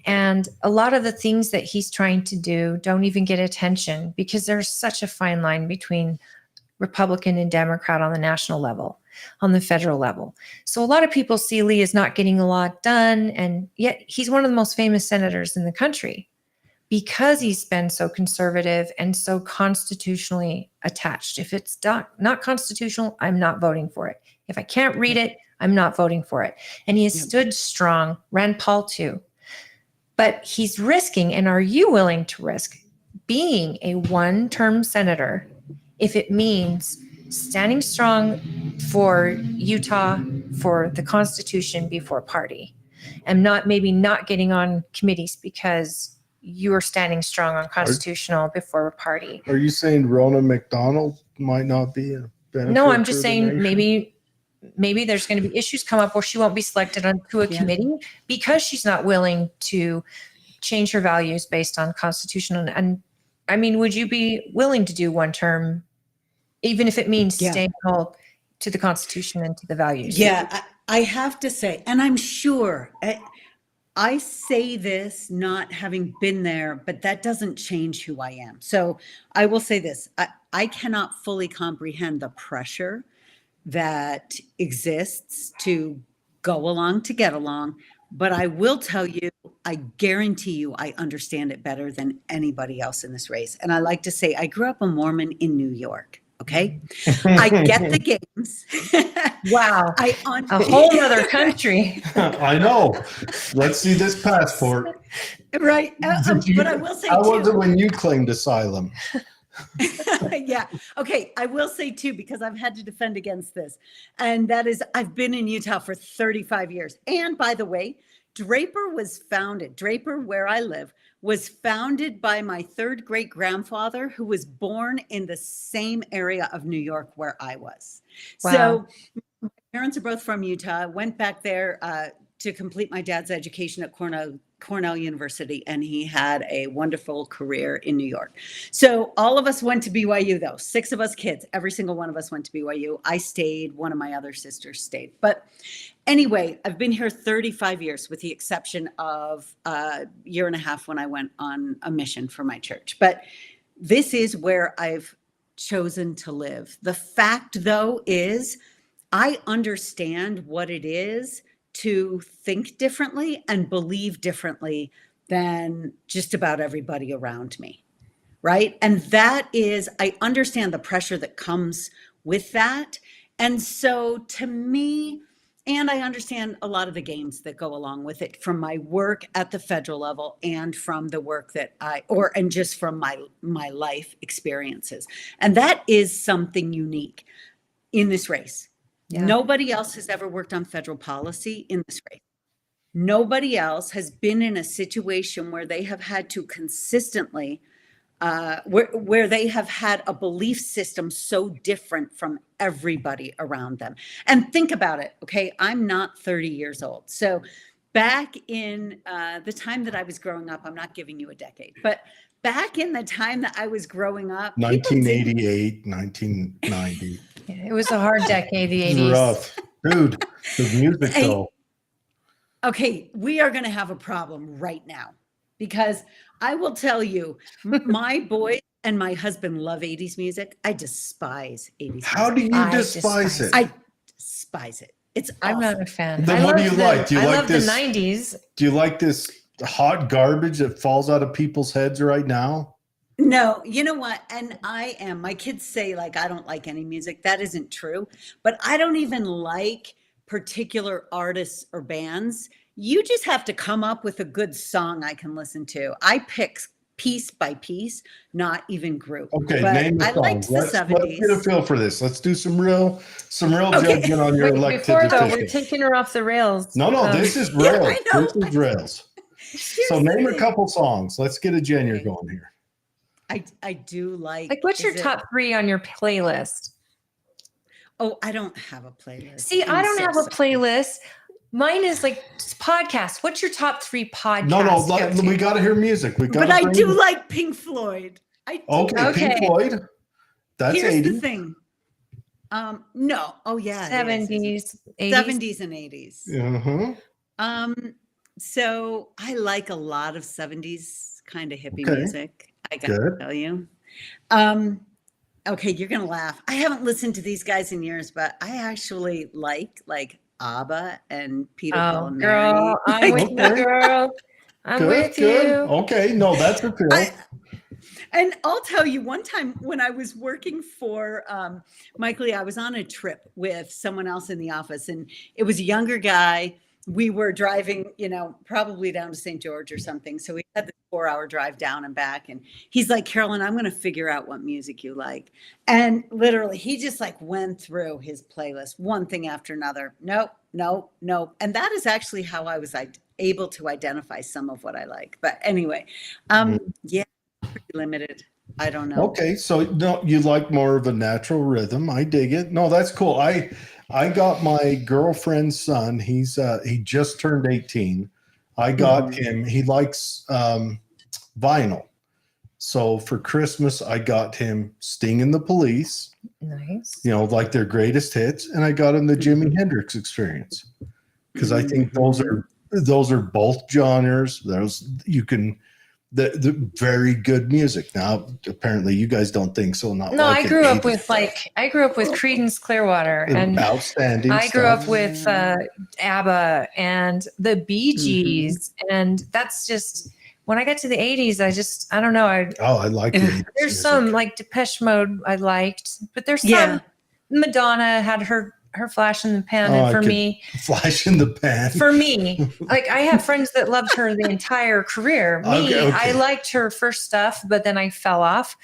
And a lot of the things that he's trying to do don't even get attention because there's such a fine line between Republican and Democrat on the national level, on the federal level. So a lot of people see Lee as not getting a lot done, and yet he's one of the most famous senators in the country because he's been so conservative and so constitutionally attached. If it's not constitutional, I'm not voting for it. If I can't read it, I'm not voting for it. And he has stood strong. Rand Paul too. But he's risking, and are you willing to risk being a one-term senator if it means standing strong for Utah, for the Constitution before party, and maybe not getting on committees because you are standing strong on constitutional before party? Are you saying Rona McDonald might not be a benefit? No, I'm just for the saying nation? maybe there's going to be issues come up where she won't be selected onto a Yeah. committee because she's not willing to change her values based on constitutional. And I mean, would you be willing to do one term, even if it means Yeah. staying held to the Constitution and to the values? Yeah, I have to say, and I'm sure I say this not having been there, but that doesn't change who I am. So I will say this, I cannot fully comprehend the pressure that exists to go along to get along. But I will tell you, I guarantee you, I understand it better than anybody else in this race. And I like to say, I grew up a Mormon in New York. Okay. I get the games. Wow. A whole other country. I know. Let's see this passport. Right. But I will say, How too, was it when you claimed asylum? yeah. Okay. I will say too, because I've had to defend against this. And that is, I've been in Utah for 35 years. And by the way, Draper, where I live, was founded by my third great grandfather, who was born in the same area of New York where I was. Wow. So my parents are both from Utah. Went back there to complete my dad's education at Cornell University, and he had a wonderful career in New York. So all of us went to BYU, though. 6 of us kids, every single one of us went to BYU. I stayed. One of my other sisters stayed. But Anyway, I've been here 35 years with the exception of a year and a half when I went on a mission for my church. But this is where I've chosen to live. The fact, though, is I understand what it is to think differently and believe differently than just about everybody around me. Right. And that is, I understand the pressure that comes with that. And so to me, and I understand a lot of the games that go along with it from my work at the federal level and from the work that and just from my life experiences. And that is something unique in this race. Yeah. Nobody else has ever worked on federal policy in this race. Nobody else has been in a situation where they have had to consistently where they have had a belief system so different from everybody around them. And think about it, okay? I'm not 30 years old. So back in the time that I was growing up, I'm not giving you a decade, but back in the time that I was growing up, 1988, 1990. It was a hard decade, the 80s. Rough. Dude, the music Hey, though. Okay, we are going to have a problem right now because I will tell you, my boys and my husband love 80s music. I despise 80s How music. do you I despise it? I despise it. It's I'm awful. not a fan. Then I what do love you like? Do you I like love this- the 90s. Do you like this hot garbage that falls out of people's heads right now? No, you know what? And my kids say like, I don't like any music. That isn't true. But I don't even like particular artists or bands. You just have to come up with a good song I can listen to. I pick piece by piece, not even group. Okay, But name the I song. liked the Let's get a 70s. feel for this. Let's do some real Okay. judgment on your Wait, elected before though, we're officials. taking her off the rails. No, this is Yeah, rails. I know. This is rails. Here's So the name a thing. couple songs. Let's get a January Okay. going here. I do like. Like, what's your is it- top 3 on your playlist? Oh, I don't have a playlist. See, I'm I don't so have a sorry. playlist. Mine is like podcasts. What's your top 3 podcasts? No, we got to hear music. We got. But I do like Pink Floyd. I do. Okay, Okay. Pink Floyd. That's Here's 80. the thing. No. Oh yeah. it is. 70s, 80s. 70s and 80s. Uh-huh. So I like a lot of 70s kind of hippie Okay. music. I gotta Good. tell you. Okay, you're gonna laugh. I haven't listened to these guys in years, but I actually like ABBA and Peter Paul Oh, and girl, Mary. I'm with you, Okay. girl. I'm Good, with good. you. Okay, no, that's a feel. And I'll tell you, one time when I was working for Mike Lee, I was on a trip with someone else in the office, and it was a younger guy. We were driving, probably down to St. George or something. So we had the 4-hour drive down and back. And he's like, Carolyn, I'm going to figure out what music you like. And literally, he just like went through his playlist, one thing after another. Nope. And that is actually how I was able to identify some of what I like. But anyway, yeah, pretty limited. I don't know. Okay, so no, you like more of a natural rhythm. I dig it. No, that's cool. I got my girlfriend's son. He just turned 18. I got him. He likes vinyl. So for Christmas, I got him Sting and the Police. Nice. Like their greatest hits, and I got him the Jimi Hendrix Experience because I think those are both genres. Those you can. The very good music. Now, apparently, you guys don't think so. No, I grew up with Creedence Clearwater, and outstanding. I grew stuff. up with ABBA and the Bee Gees, and that's just when I got to the 80s. I don't know. I like it. There's music. some like Depeche Mode I liked, but there's some. Yeah. Madonna had her flash in the pan, and for me, flash in the pan. for me, like I have friends that loved her the entire career. Me, Okay. I liked her first stuff, but then I fell off.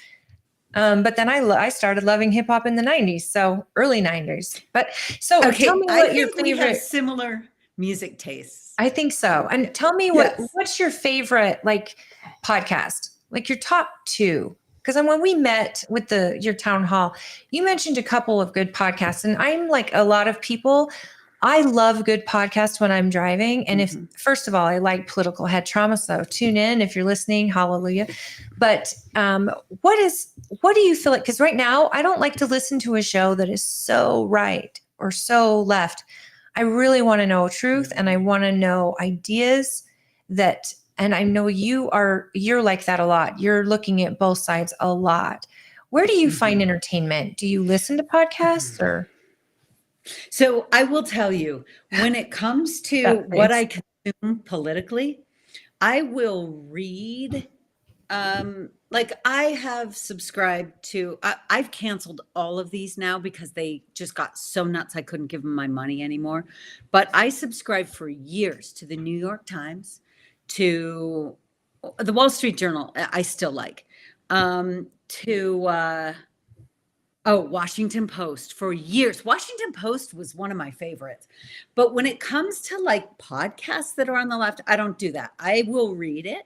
But then I started loving hip hop in the 90s, so early 90s. But so Okay, tell me I what your think we have favorite. similar music tastes. I think so. And tell me Yes. what's your favorite like podcast? Like your top 2? Because when we met with your town hall, you mentioned a couple of good podcasts, and I'm like a lot of people. I love good podcasts when I'm driving. And if, first of all, I like political head trauma. So tune in if you're listening. Hallelujah. But what do you feel like? Because right now I don't like to listen to a show that is so right or so left. I really want to know truth, and I want to know ideas that, and I know you're like that a lot. You're looking at both sides a lot. Where do you find entertainment? Do you listen to podcasts or? So I will tell you, when it comes to That what face. I consume politically, I will read. Like I have subscribed to, I've canceled all of these now because they just got so nuts I couldn't give them my money anymore. But I subscribed for years to the New York Times, to the Wall Street Journal. I still like, to Washington Post for years. Washington Post was one of my favorites. But when it comes to like podcasts that are on the left, I don't do that. I will read it,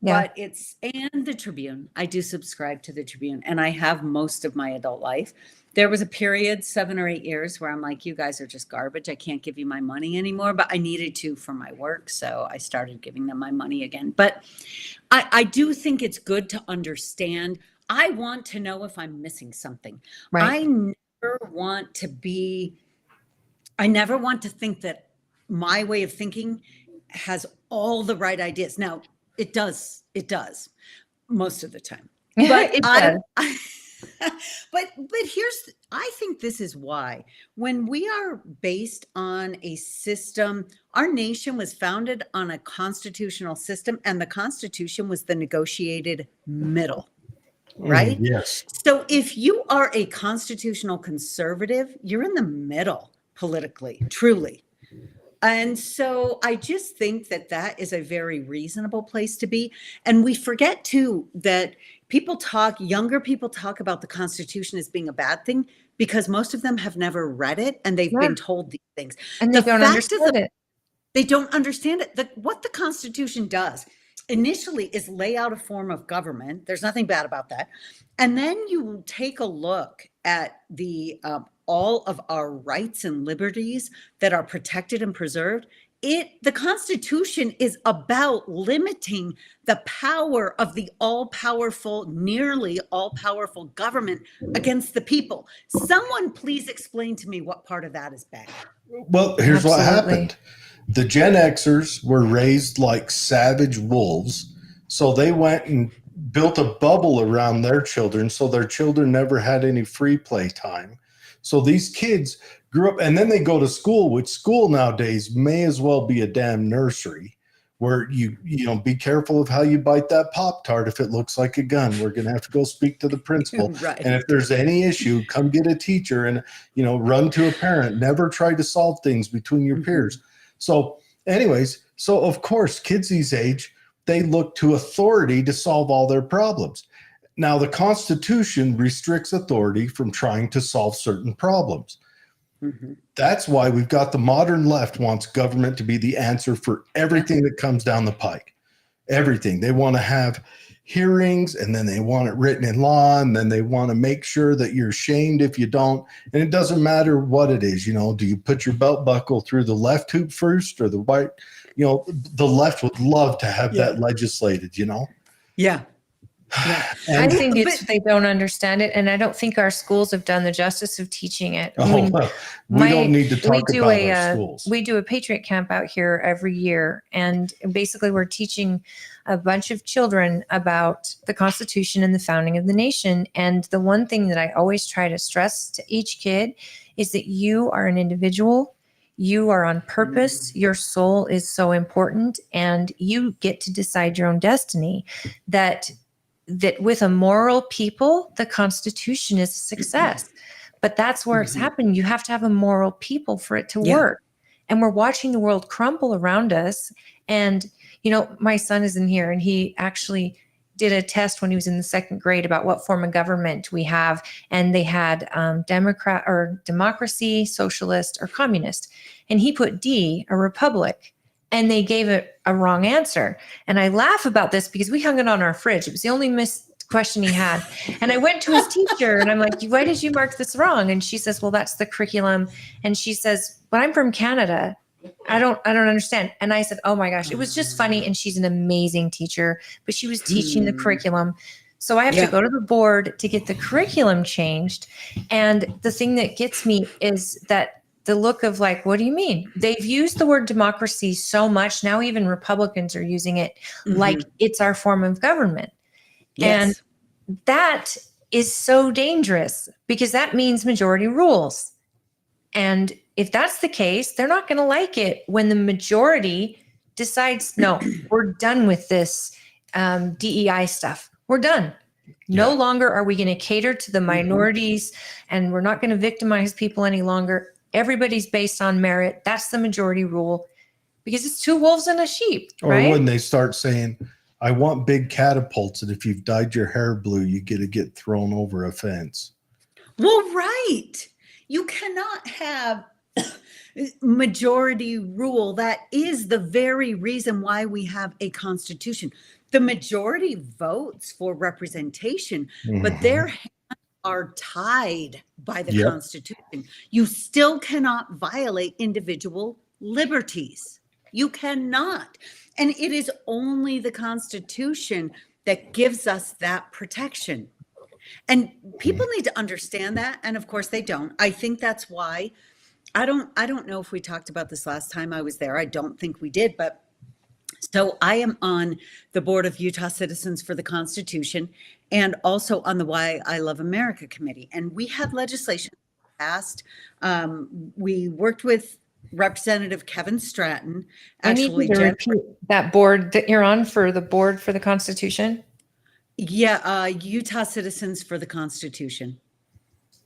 Yeah. but and the Tribune. I do subscribe to the Tribune, and I have most of my adult life. There was a period, 7 or 8 years, where I'm like, you guys are just garbage. I can't give you my money anymore, but I needed to for my work. So I started giving them my money again. But I do think it's good to understand. I want to know if I'm missing something. Right. I never want to think that my way of thinking has all the right ideas. Now, it does most of the time. But It does. but I think this is why, when we are based on a system, our nation was founded on a constitutional system, and the Constitution was the negotiated middle. Right? Yes. So if you are a constitutional conservative, you're in the middle politically, truly. And so I just think that is a very reasonable place to be. And we forget too that younger people talk about the Constitution as being a bad thing because most of them have never read it and they've been told these things. And they don't understand it. They don't understand it. What the Constitution does initially is lay out a form of government. There's nothing bad about that. And then you take a look at the all of our rights and liberties that are protected and preserved. The Constitution is about limiting the power of the nearly all-powerful government against the people. Someone please explain to me what part of that is bad. Well, here's what happened. The Gen Xers were raised like savage wolves. So they went and built a bubble around their children. So their children never had any free play time. So these kids grew up, and then they go to school, which school nowadays may as well be a damn nursery, where you be careful of how you bite that Pop-Tart if it looks like a gun. We're going to have to go speak to the principal. Right. And if there's any issue, come get a teacher and, run to a parent. Never try to solve things between your peers. So anyways, of course, kids these age, they look to authority to solve all their problems. Now, the Constitution restricts authority from trying to solve certain problems. Mm-hmm. That's why we've got the modern left wants government to be the answer for everything that comes down the pike. Everything. They want to have hearings, and then they want it written in law, and then they want to make sure that you're shamed if you don't. And it doesn't matter what it is. Do you put your belt buckle through the left hoop first or the right? The left would love to have that legislated, Yeah. Yeah. I think they don't understand it, and I don't think our schools have done the justice of teaching it. We don't need to talk about our schools. We do a Patriot Camp out here every year, and basically we're teaching a bunch of children about the Constitution and the founding of the nation. And the one thing that I always try to stress to each kid is that you are an individual. You are on purpose. Your soul is so important, and you get to decide your own destiny. That with a moral people, the Constitution is a success. But that's where it's happening. You have to have a moral people for it to work. And we're watching the world crumble around us. And, my son is in here, and he actually did a test when he was in the second grade about what form of government we have. And they had Democrat or democracy, socialist, or communist. And he put D, a republic. And they gave it a wrong answer. And I laugh about this because we hung it on our fridge. It was the only missed question he had. And I went to his teacher and I'm like, why did you mark this wrong? And she says, well, that's the curriculum. And she says, but I'm from Canada. I don't understand. And I said, oh my gosh, it was just funny. And she's an amazing teacher, but she was teaching the curriculum. So I have to go to the board to get the curriculum changed. And the thing that gets me is that the look of like, what do you mean? They've used the word democracy so much. Now even Republicans are using it like it's our form of government. Yes. And that is so dangerous because that means majority rules. And if that's the case, they're not going to like it when the majority decides, no, we're done with this DEI stuff. We're done. No longer are we going to cater to the minorities, and we're not going to victimize people any longer. Everybody's based on merit. That's the majority rule because it's two wolves and a sheep, Or right? when they start saying, I want big catapults, and if you've dyed your hair blue, you get to get thrown over a fence. Well, right. You cannot have majority rule. That is the very reason why we have a constitution. The majority votes for representation, but their hands are tied by the Constitution. You still cannot violate individual liberties. You cannot. And it is only the Constitution that gives us that protection. And people need to understand that. And of course they don't. I think that's why I don't know if we talked about this last time I was there. I don't think we did, but so I am on the board of Utah Citizens for the Constitution and also on the Why I Love America committee. And we had legislation passed. We worked with Representative Kevin Stratton. Actually, I need you to repeat that board that you're on for the board for the Constitution. Yeah, Utah Citizens for the Constitution.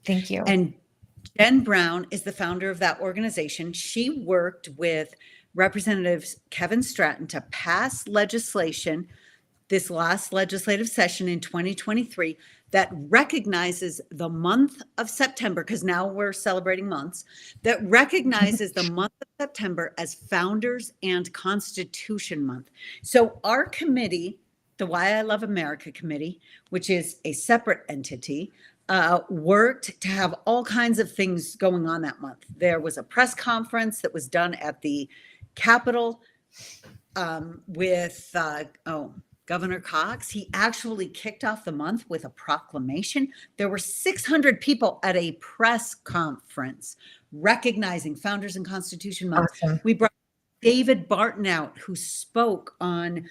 Thank you. And Jen Brown is the founder of that organization. She worked with Representatives Kevin Stratton to pass legislation this last legislative session in 2023 that recognizes the month of September, because now we're celebrating months, that recognizes the month of September as Founders and Constitution Month. So our committee, the Why I Love America Committee, which is a separate entity, worked to have all kinds of things going on that month. There was a press conference that was done at the Capitol with Governor Cox. He actually kicked off the month with a proclamation. There were 600 people at a press conference recognizing Founders and Constitution Month. Awesome. We brought David Barton out, who spoke on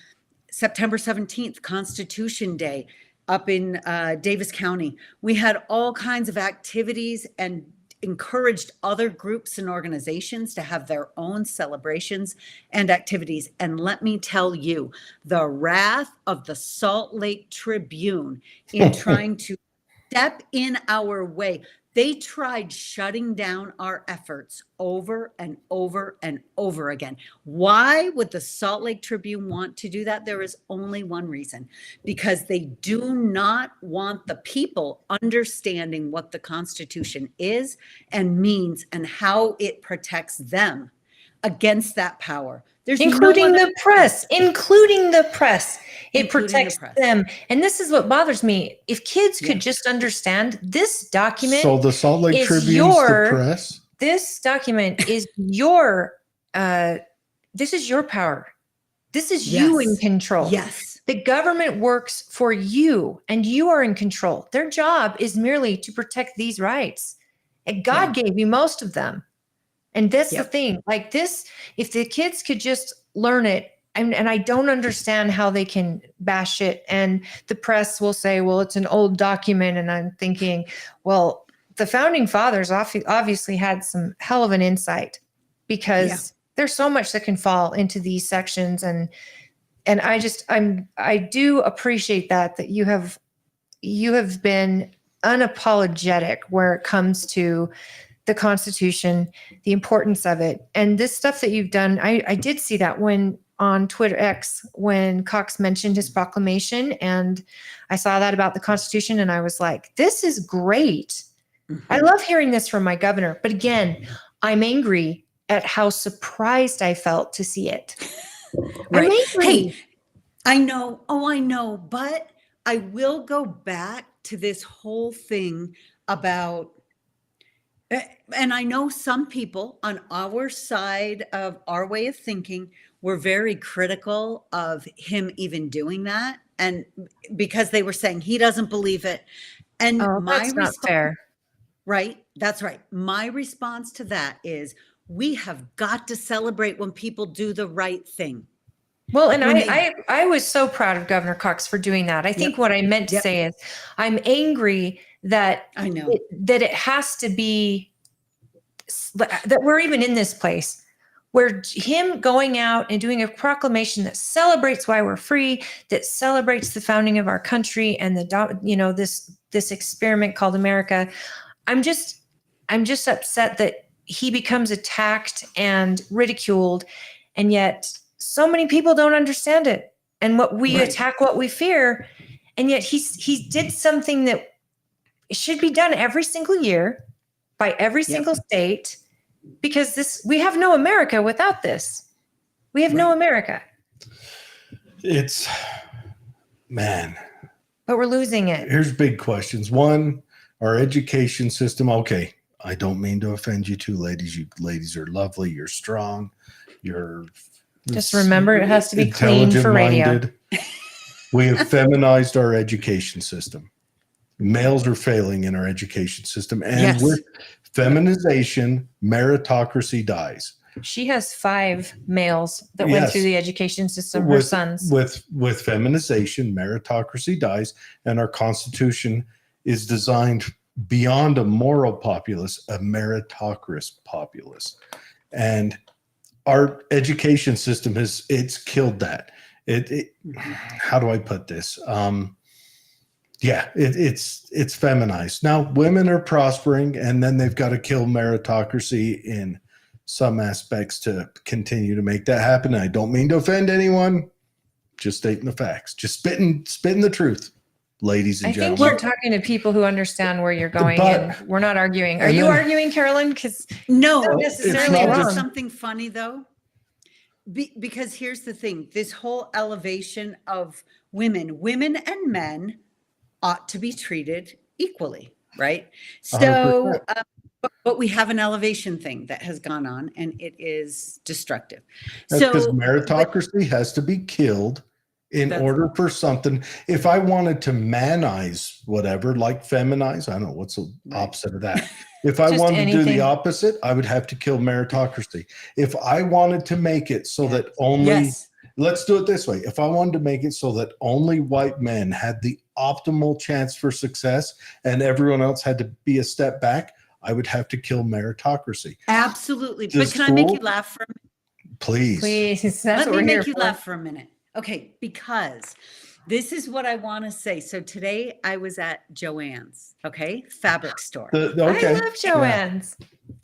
September 17th, Constitution Day, up in Davis County. We had all kinds of activities and encouraged other groups and organizations to have their own celebrations and activities. And let me tell you, the wrath of the Salt Lake Tribune in trying to step in our way. They tried shutting down our efforts over and over and over again. Why would the Salt Lake Tribune want to do that? There is only one reason, because they do not want the people understanding what the Constitution is and means and how it protects them against that power. There's including no the press, including the press. It Including protects the press. them. And this is what bothers me. If kids could just understand this document, So the Salt Lake is Tribune's your- the press? this document is your this is your power. This is you in Yes. control. Yes. The government works for you and you are in control. Their job is merely to protect these rights. And God gave you most of them. And that's the thing. Like this, if the kids could just learn it, and I don't understand how they can bash it. And the press will say, well, it's an old document. And I'm thinking, well, the founding fathers obviously had some hell of an insight, because there's so much that can fall into these sections. And I do appreciate that you have been unapologetic where it comes to the Constitution, the importance of it. And this stuff that you've done, I did see that when on Twitter X, when Cox mentioned his proclamation, and I saw that about the Constitution, and I was like, this is great. I love hearing this from my governor. But again, I'm angry at how surprised I felt to see it. Right. I'm angry. Hey, I know. Oh, I know. But I will go back to this whole thing about, and I know some people on our side of our way of thinking were very critical of him even doing that. And because they were saying he doesn't believe it. And my That's not response, fair. right? That's right. My response to that is we have got to celebrate when people do the right thing. Well, and When I was so proud of Governor Cox for doing that. I think what I meant to Yep. say is I'm angry that I know. that it has to be that we're even in this place where him going out and doing a proclamation that celebrates why we're free, that celebrates the founding of our country and this experiment called America. I'm just upset that he becomes attacked and ridiculed, and yet so many people don't understand it. And what we Right. attack, what we fear, and yet he did something that should be done every single year by every single state, because we have no America without this. We have no America. It's, man. But we're losing it. Here's big questions. One, our education system. Okay, I don't mean to offend you two ladies. You ladies are lovely. You're strong. You're Just remember, it has to be clean for radio. intelligent-minded. We have feminized our education system. Males are failing in our education system. And Yes. with feminization, meritocracy dies. She has 5 males that went Yes. through the education system, her sons. With feminization, meritocracy dies, and our Constitution is designed beyond a moral populace, a meritocracy populace. And our education system it's killed that. How do I put this? It's feminized. Now women are prospering, and then they've got to kill meritocracy in some aspects to continue to make that happen. I don't mean to offend anyone, just stating the facts, just spitting the truth, ladies and I think gentlemen. you're talking to people who understand where you're going, But- and we're not arguing. Are and you then- arguing, Carolyn? Because No, Not necessarily you know wrong. something funny though? Because here's the thing, this whole elevation of women and men ought to be treated equally, right? So, 100%. but we have an elevation thing that has gone on, and it is destructive. That's because So, meritocracy has to be killed in That's- order for something. If I wanted to manize whatever, like feminize, I don't know what's the opposite of that. If I Just wanted to do anything. the opposite, I would have to kill meritocracy. If I wanted to make it so that only, yes, let's do it this way. If I wanted to make it so that only white men had the optimal chance for success and everyone else had to be a step back, I would have to kill meritocracy. absolutely. Does But can I make you school- laugh for a minute? Please. please, that's Let what me we're here make you for. laugh for a minute. Okay, because this is what I want to say. So today I was at Joann's, okay, fabric store. Okay. I love Joanne's.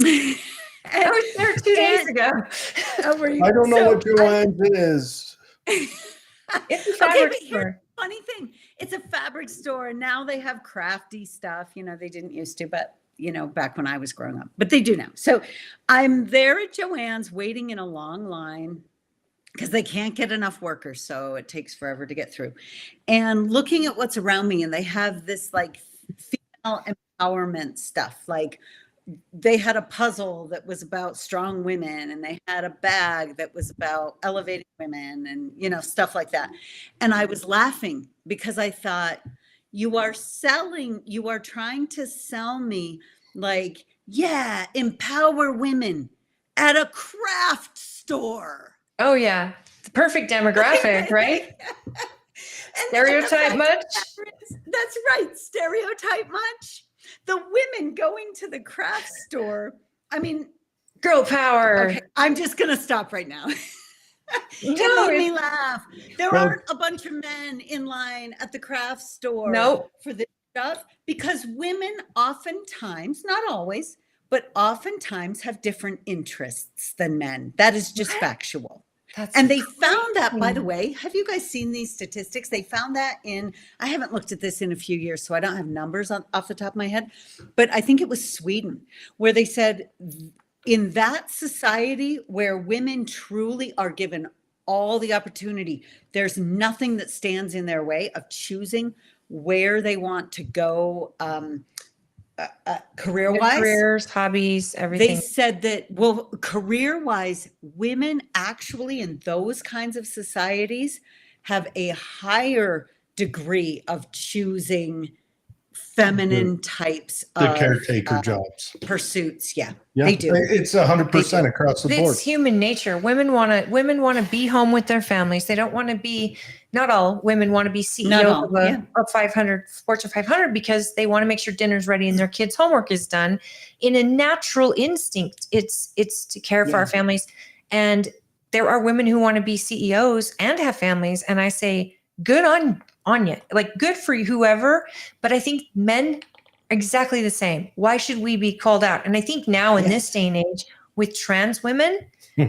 I was there 2 days ago. Oh, were you? I don't know So what Joanne's is. It's a Okay, fabric but here's store. the funny thing. It's a fabric store, and now they have crafty stuff. You know, they didn't used to, but back when I was growing up, but they do now. So I'm there at Joann's waiting in a long line because they can't get enough workers. So it takes forever to get through. And looking at what's around me, and they have this like female empowerment stuff. Like they had a puzzle that was about strong women, and they had a bag that was about elevating women, and stuff like that. And I was laughing because I thought, you are trying to sell me like, yeah, empower women at a craft store. Oh yeah, the perfect demographic, right? And Stereotype much? That's right. Stereotype much? The women going to the craft store. I mean, Girl power. okay, I'm just going to stop right now. It No, made me it's- laugh. There Well- aren't a bunch of men in line at the craft store Nope. for this stuff, because women oftentimes, not always, but oftentimes have different interests than men. That is just factual. That's And they found that, by the crazy. way, have you guys seen these statistics? They found that I haven't looked at this in a few years, so I don't have numbers off the top of my head, but I think it was Sweden, where they said in that society where women truly are given all the opportunity, there's nothing that stands in their way of choosing where they want to go career-wise. Careers, hobbies, They everything. said that, well, career-wise, women actually in those kinds of societies have a higher degree of choosing feminine types The of caretaker jobs. pursuits. Yeah, Yeah, they do. It's 100% across the board. It's human nature. Women want to be home with their families. They don't want to be. Not all women want to be Not CEOs all, of yeah. a 500 Fortune 500 because they want to make sure dinner's ready and their kids' homework is done. In a natural instinct, it's to care for Yeah. our families. And there are women who want to be CEOs and have families. And I say, good on you. Like, good for you, whoever. But I think men exactly the same. Why should we be called out? And I think now in this day and age with trans women,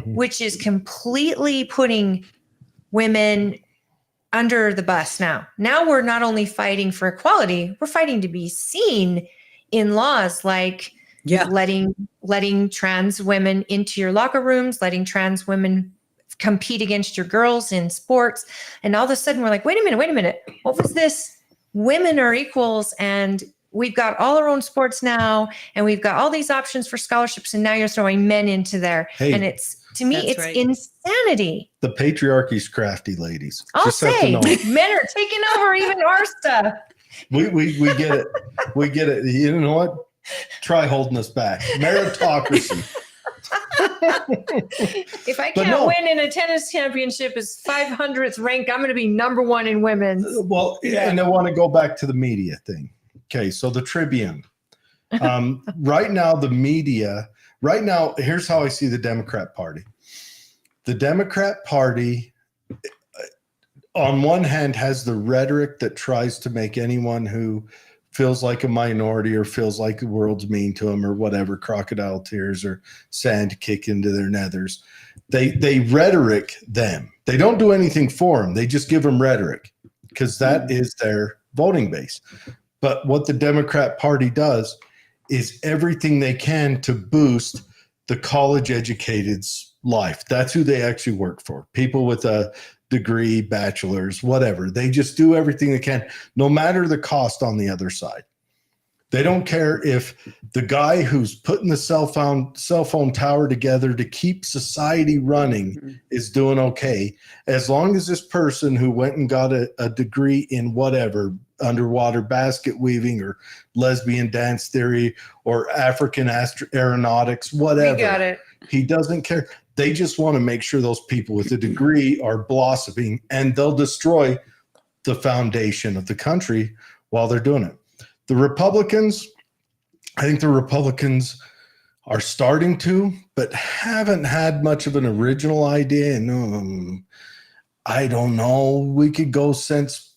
which is completely putting women under the bus now. Now we're not only fighting for equality, we're fighting to be seen in laws like letting trans women into your locker rooms, letting trans women compete against your girls in sports. And all of a sudden we're like, wait a minute. What was this? Women are equals and we've got all our own sports now and we've got all these options for scholarships and now you're throwing men into there. Hey, and it's, to me, that's it's right. insanity. the patriarchy's crafty, ladies. I'll Just have to say know. men are taking over even our stuff. We get it. We get it. You know what? Try holding us back. Meritocracy. If I But can't no. win in a tennis championship as 500th ranked, I'm going to be number one in women's. Well, and I want to go back to the media thing. Okay, so the Tribune. Right now, the media, here's how I see the Democrat Party. The Democrat Party, on one hand, has the rhetoric that tries to make anyone who feels like a minority or feels like the world's mean to them or whatever, crocodile tears or sand kick into their nethers. They rhetoric them. They don't do anything for them. They just give them rhetoric because that is their voting base. But what the Democrat Party does is everything they can to boost the college educated's life. That's who they actually work for. People with a degree, bachelor's, whatever. They just do everything they can, no matter the cost on the other side. They don't care if the guy who's putting the cell phone tower together to keep society running is doing okay, as long as this person who went and got a degree in whatever, underwater basket weaving or lesbian dance theory or African aeronautics, whatever. We got it. He doesn't care. They just want to make sure those people with a degree are blossoming, and they'll destroy the foundation of the country while they're doing it. The Republicans, I think the Republicans are starting to, but haven't had much of an original idea. And I don't know. We could go since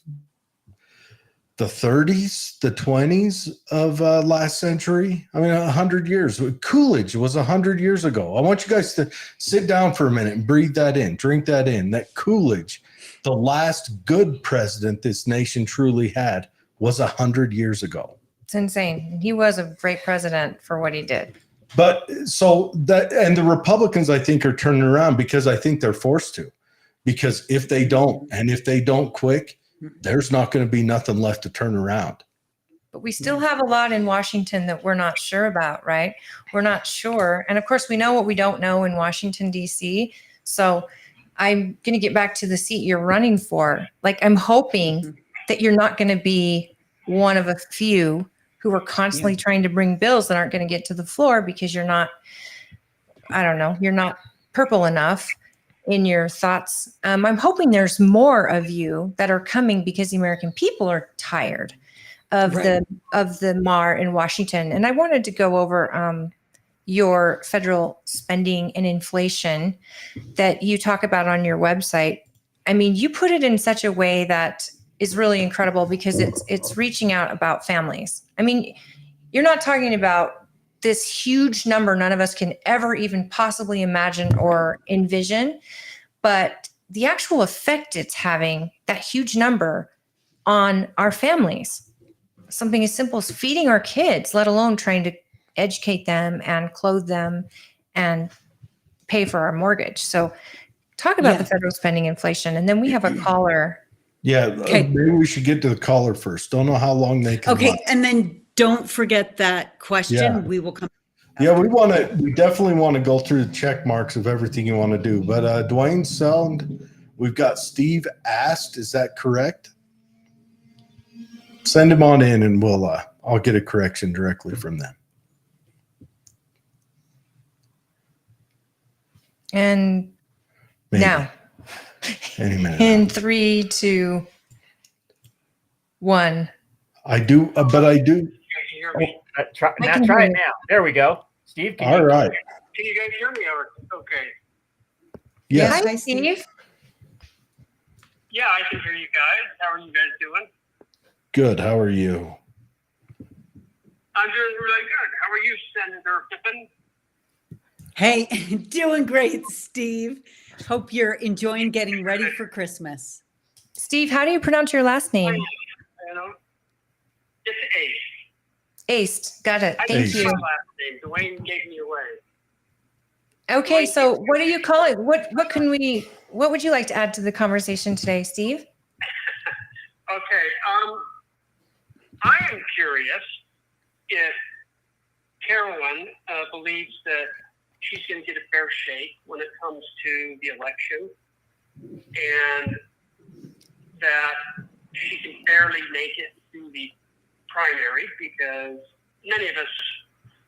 the 30s, the 20s of last century. I mean, 100 years. Coolidge was 100 years ago. I want you guys to sit down for a minute and breathe that in, drink that in. That Coolidge, the last good president this nation truly had, was 100 years ago. It's insane. He was a great president for what he did. But so that, and the Republicans, I think, are turning around because I think they're forced to. Because if they don't, and if they don't quick, there's not going to be nothing left to turn around. But we still have a lot in Washington that we're not sure about, right? We're not sure. And of course, we know what we don't know in Washington, D.C. So I'm going to get back to the seat you're running for. Like, I'm hoping that you're not going to be one of a few who are constantly trying to bring bills that aren't going to get to the floor because you're not, I don't know, you're not purple enough in your thoughts. I'm hoping there's more of you that are coming because the American people are tired of the MAR in Washington. And I wanted to go over your federal spending and inflation that you talk about on your website. I mean, you put it in such a way that is really incredible because it's reaching out about families. I mean, you're not talking about this huge number none of us can ever even possibly imagine or envision, but the actual effect it's having, that huge number on our families. Something as simple as feeding our kids, let alone trying to educate them and clothe them and pay for our mortgage. So talk about the federal spending inflation. And then we have a caller. Yeah, maybe we should get to the caller first. Don't know how long they can. Okay, and then don't forget that question. Yeah. We will come. Yeah, we definitely want to go through the check marks of everything you want to do. But Dwayne Sound, we've got Steve asked. Is that correct? Send them on in, and I'll get a correction directly from them. And Maybe. now, Any minute. in 3, 2, 1. I do, but I do. You guys hear me? Try I can it hear you. now. There we go. Steve, can All you, right. Can you guys hear me? Okay. Yes. Hi, Hi, Steve. Steve. Yeah, I can hear you guys. How are you guys doing? Good. How are you? I'm doing really good. How are you, Senator Phippen? Hey, doing great, Steve. Hope you're enjoying getting ready for Christmas. Steve, how do you pronounce your last name? You know, it's Ace. Aced. Got it. I Thank Ace. my you. last name. Dwayne gave me away. Okay, so what do you call it? What would you like to add to the conversation today, Steve? Okay. I am curious if Carolyn believes that she's going to get a fair shake when it comes to the election, and that she can barely make it through the primary, because many of us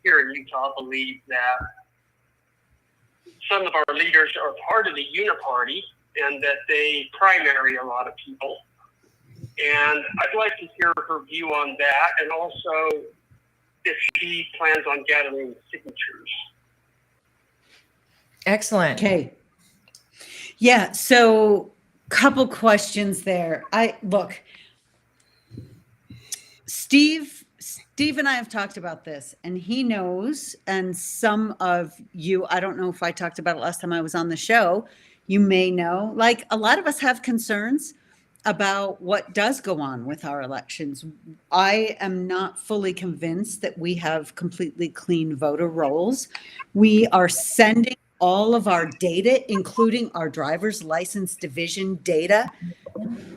here in Utah believe that some of our leaders are part of the uniparty and that they primary a lot of people. And I'd like to hear her view on that, and also if she plans on gathering signatures. Excellent. Okay. Yeah, so couple questions there. Steve and I have talked about this, and he knows, and some of you, I don't know if I talked about it last time I was on the show, you may know, like a lot of us have concerns about what does go on with our elections. I am not fully convinced that we have completely clean voter rolls. We are sending all of our data, including our driver's license division data,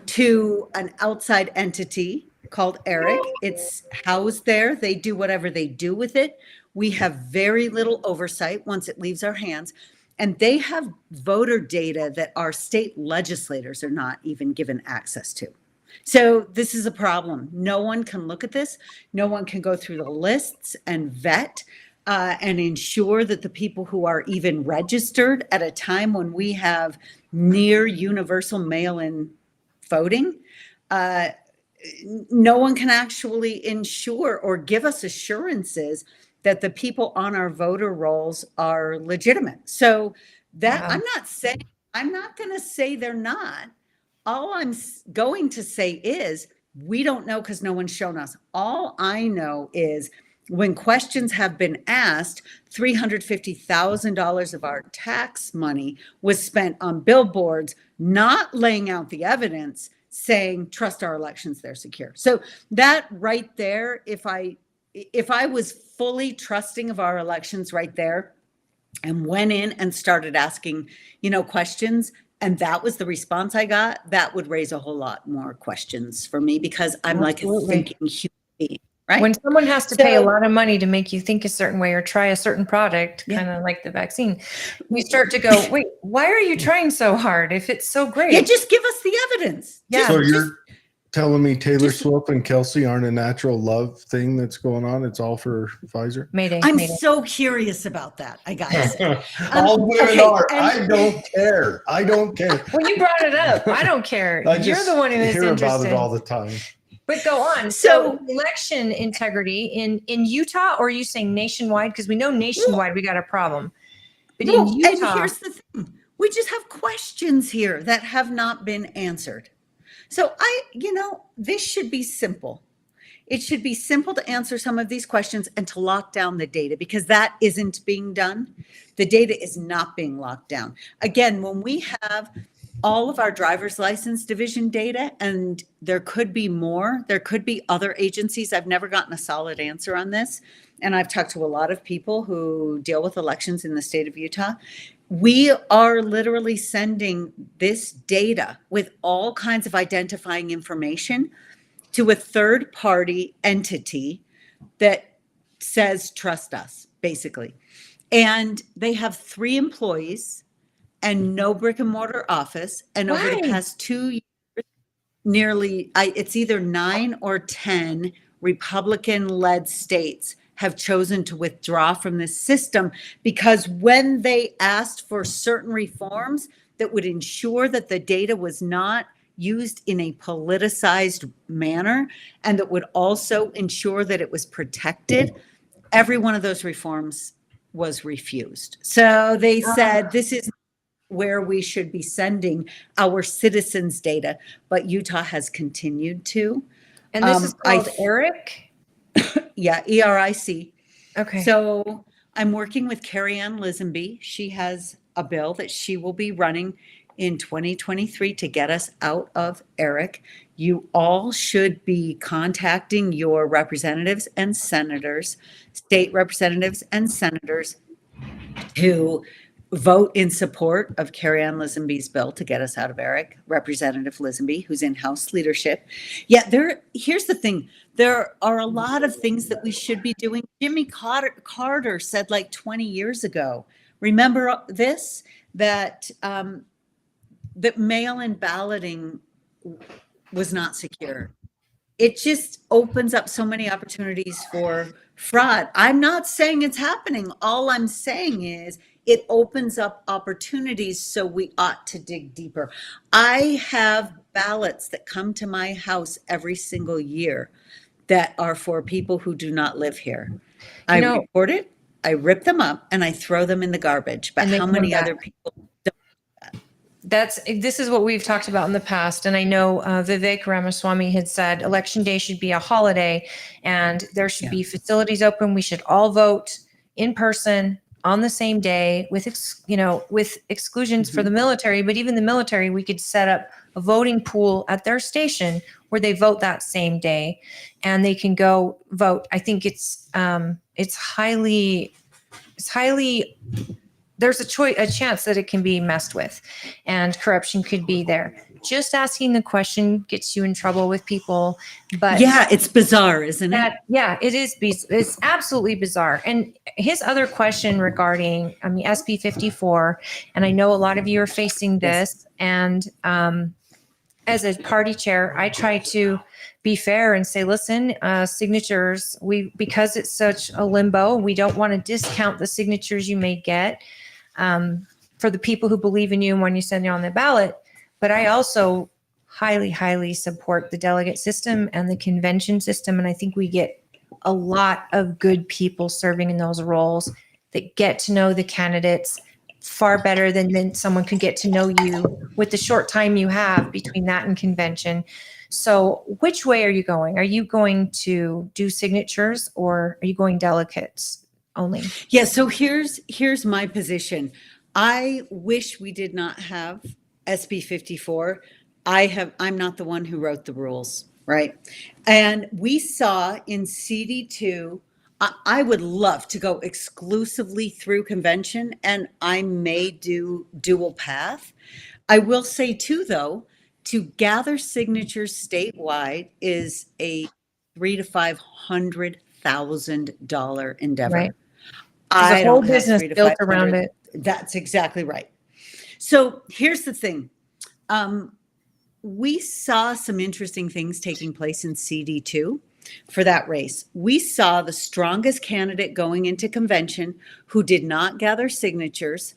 to an outside entity called ERIC. It's housed there. They do whatever they do with it. We have very little oversight once it leaves our hands. And they have voter data that our state legislators are not even given access to. So this is a problem. No one can look at this. No one can go through the lists and vet and ensure that the people who are even registered at a time when we have near universal mail-in voting, no one can actually ensure or give us assurances that the people on our voter rolls are legitimate. So that Wow. I'm not going to say they're not. All I'm going to say is we don't know because no one's shown us. All I know is when questions have been asked, $350,000 of our tax money was spent on billboards, not laying out the evidence, saying, trust our elections, they're secure. So that right there, if I was fully trusting of our elections right there and went in and started asking, questions, and that was the response I got, that would raise a whole lot more questions for me, because I'm like a Absolutely. thinking human being, right? When someone has to pay a So- lot of money to make you think a certain way or try a certain product, Yeah. kind of like the vaccine, you start to go, wait, why are you trying so hard if it's so great? Yeah, just give us the evidence. Yeah. So Just- you're telling me Taylor just- Swift and Kelsey aren't a natural love thing that's going on? It's all for Pfizer? Mayday. I'm Mayday. so curious about that, I gotta say. All women okay, are. and- I don't care. I don't care. Well, you brought it up. I don't care. I You're just the one who is hear about interested. it all the time. But go on. So- So election integrity in Utah, or are you saying nationwide? Because we know nationwide we got a problem. But in Well, Utah, and here's the thing. We just have questions here that have not been answered. So this should be simple. It should be simple to answer some of these questions and to lock down the data, because that isn't being done. The data is not being locked down. Again, when we have all of our driver's license division data, and there could be more, there could be other agencies. I've never gotten a solid answer on this. And I've talked to a lot of people who deal with elections in the state of Utah. We are literally sending this data with all kinds of identifying information to a third party entity that says, trust us, basically. And they have 3 employees and no brick and mortar office. And over the Why? past 2 years, it's either 9 or 10 Republican-led states have chosen to withdraw from this system because when they asked for certain reforms that would ensure that the data was not used in a politicized manner and that would also ensure that it was protected, every one of those reforms was refused. So they said, this is where we should be sending our citizens' data, but Utah has continued to. And this is called ERIC? Yeah, ERIC. Okay. So I'm working with Carrie Ann Lisenby. She has a bill that she will be running in 2023 to get us out of ERIC. You all should be contacting your representatives and senators, state representatives and senators, to vote in support of Carrie Ann Lisenby's bill to get us out of ERIC, Representative Lisenby, who's in House leadership. Yeah, here's the thing. There are a lot of things that we should be doing. Jimmy Carter said like 20 years ago, remember this, that mail-in balloting was not secure. It just opens up so many opportunities for fraud. I'm not saying it's happening. All I'm saying is it opens up opportunities, so we ought to dig deeper. I have ballots that come to my house every single year that are for people who do not live here. I report it, I rip them up, and I throw them in the garbage. But how many other people this is what we've talked about in the past. And I know Vivek Ramaswamy had said election day should be a holiday and there should be facilities open. We should all vote in person on the same day with exclusions for the military. But even the military, we could set up a voting pool at their station where they vote that same day and they can go vote. I think it's highly there's a chance that it can be messed with and corruption could be there. Just asking the question gets you in trouble with people. But yeah, it's bizarre, isn't it? Yeah, it is. It's absolutely bizarre. And his other question regarding, SB 54, and I know a lot of you are facing this. And as a party chair, I try to be fair and say, listen, signatures, because it's such a limbo, we don't want to discount the signatures you may get. For the people who believe in you and when you send it on the ballot. But I also highly, highly support the delegate system and the convention system. And I think we get a lot of good people serving in those roles that get to know the candidates far better than someone could get to know you with the short time you have between that and convention. So which way are you going? Are you going to do signatures or are you going delegates only? Yeah, so here's my position. I wish we did not have SB 54. I'm not the one who wrote the rules, right? And we saw in CD2, I would love to go exclusively through convention and I may do dual path. I will say too, though, to gather signatures statewide is a $300,000 to $500,000 endeavor. Right. I a whole don't have business 300 to built 500. around it. That's exactly right. So here's the thing. We saw some interesting things taking place in CD2 for that race. We saw the strongest candidate going into convention who did not gather signatures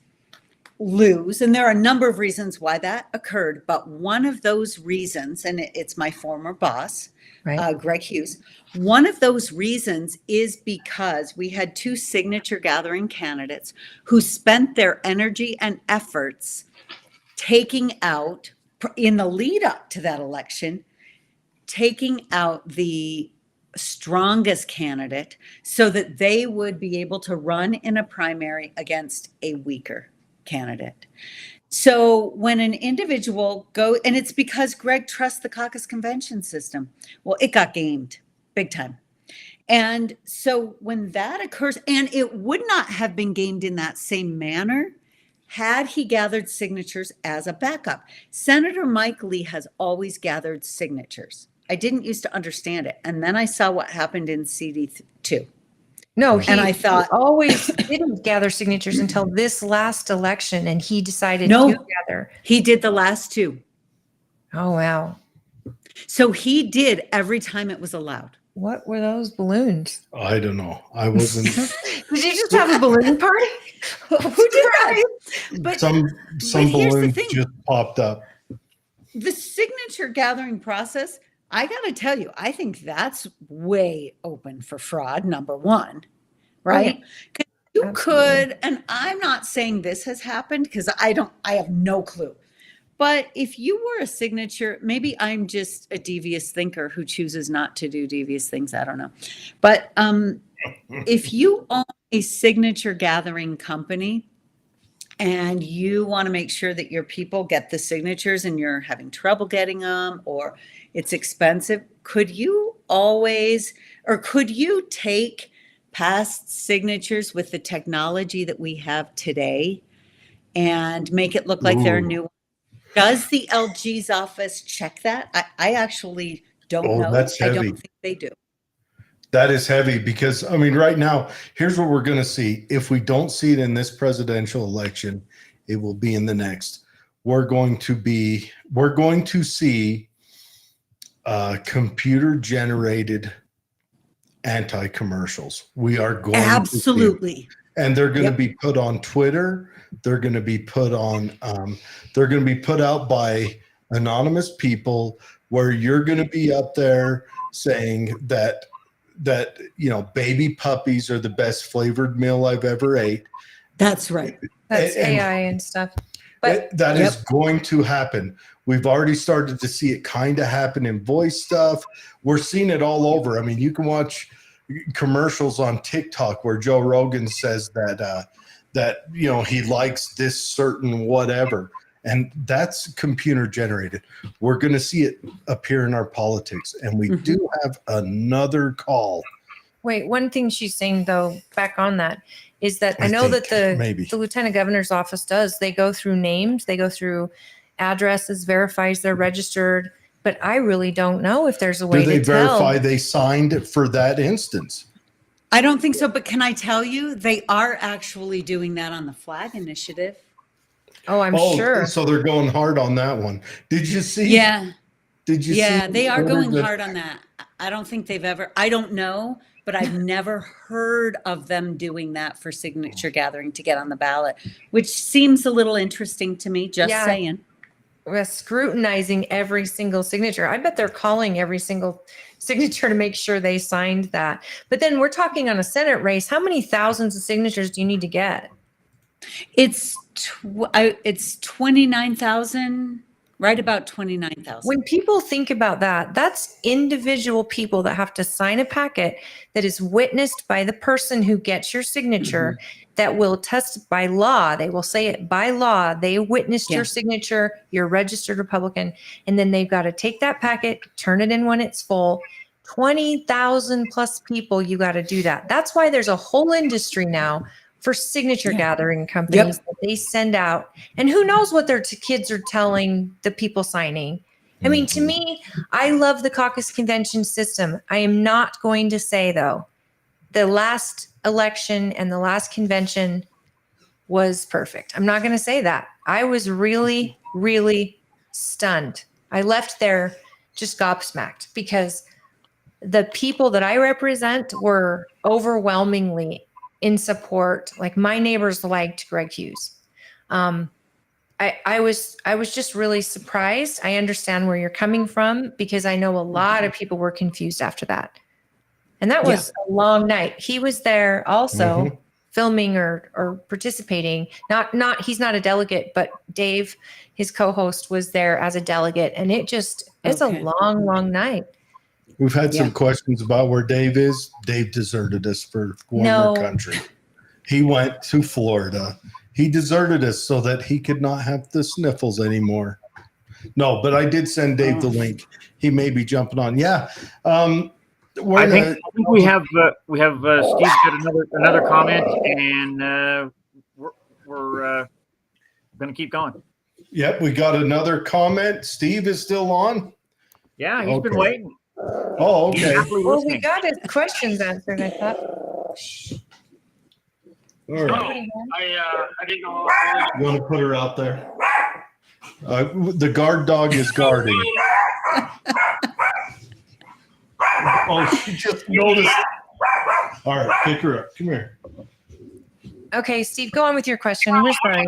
lose. And there are a number of reasons why that occurred. But one of those reasons, and it's my former boss, Right. Greg Hughes. One of those reasons is because we had two signature gathering candidates who spent their energy and efforts taking out, in the lead up to that election, taking out the strongest candidate so that they would be able to run in a primary against a weaker candidate. So when an individual and it's because Greg trusts the caucus convention system. Well, it got gamed big time. And so when that occurs, and it would not have been gamed in that same manner had he gathered signatures as a backup. Senator Mike Lee has always gathered signatures. I didn't used to understand it. And then I saw what happened in CD2. No, I thought he always didn't gather signatures until this last election, and he decided No. to gather. He did the last two. Oh, wow. So he did every time it was allowed. What were those balloons? I don't know. I wasn't. Did you just have a balloon party? Who did that? But some here's the balloons thing. just popped up. the signature gathering process, I got to tell you, I think that's way open for fraud, number one, right? 'Cause you Absolutely. could, and I'm not saying this has happened because I have no clue. But if you were a signature, maybe I'm just a devious thinker who chooses not to do devious things. I don't know. But if you own a signature gathering company and you want to make sure that your people get the signatures and you're having trouble getting them or it's expensive, could you always, or could you take past signatures with the technology that we have today and make it look like they're Ooh. new? Does the LG's office check that? I actually don't Oh, know. that's I heavy. don't think they do. That is heavy because, I mean, right now, here's what we're going to see. If we don't see it in this presidential election, it will be in the next. We're going to see computer generated anti-commercials. We are going Absolutely. to see, and they're going Yep. to be put on Twitter. They're going to be put on, they're going to be put out by anonymous people where you're going to be up there saying that baby puppies are the best flavored meal I've ever ate. That's right. That's And- AI and stuff. But That is Yep. going to happen. We've already started to see it kind of happen in voice stuff. We're seeing it all over. I mean, you can watch commercials on TikTok where Joe Rogan says that he likes this certain whatever, and that's computer generated. We're going to see it appear in our politics, and we do have another call. wait, one thing she's saying though, back on that, is that I I know that think, the maybe. lieutenant governor's office does. They go through names, they go through addresses, verifies they're registered. But I really don't know if there's a way Do they to tell. verify they signed for that instance? I don't think so, but can I tell you, they are actually doing that on the flag initiative. Oh, I'm sure. So they're going hard on that one. Did you see? Yeah. Did you see? Yeah, they are going that- hard on that. I don't think they've ever, I don't know, but I've never heard of them doing that for signature gathering to get on the ballot, which seems a little interesting to me, just Yeah. saying. We're scrutinizing every single signature. I bet they're calling every single signature to make sure they signed that. But then we're talking on a Senate race. How many thousands of signatures do you need to get? It's 29,000, right about 29,000. When people think about that, that's individual people that have to sign a packet that is witnessed by the person who gets your signature that will test by law. They will say it by law. They witnessed Yeah. your signature, you're a registered Republican, and then they've got to take that packet, turn it in when it's full. 20,000 plus people, you got to do that. That's why there's a whole industry now for signature Yeah. gathering companies that they send out. And who knows what their kids are telling the people signing. I mean, to me, I love the caucus convention system. I am not going to say, though, the last election and the last convention was perfect. I'm not going to say that. I was really, really stunned. I left there just gobsmacked because the people that I represent were overwhelmingly in support. Like my neighbors liked Greg Hughes. I was just really surprised. I understand where you're coming from because I know a lot of people were confused after that. And that was a long night. He was there also filming or participating. He's not a delegate, but Dave, his co-host, was there as a delegate. And it's Okay. a long, long night. We've had some Yeah. questions about where Dave is. Dave deserted us for warmer No. country. He went to Florida. He deserted us so that he could not have the sniffles anymore. No, but I did send Dave the link. He may be jumping on. Yeah. I think we have Steve got another comment, and we're going to keep going. Yep, we got another comment. Steve is still on. Yeah, he's been Okay. waiting. Oh, He's okay. happily Well, we listening. got his questions answered, I thought. All right. I didn't know. You want to put her out there? The guard dog is guarding. Oh, she just noticed. All right, pick her up. Come here. Okay, Steve, go on with your question. We're sorry.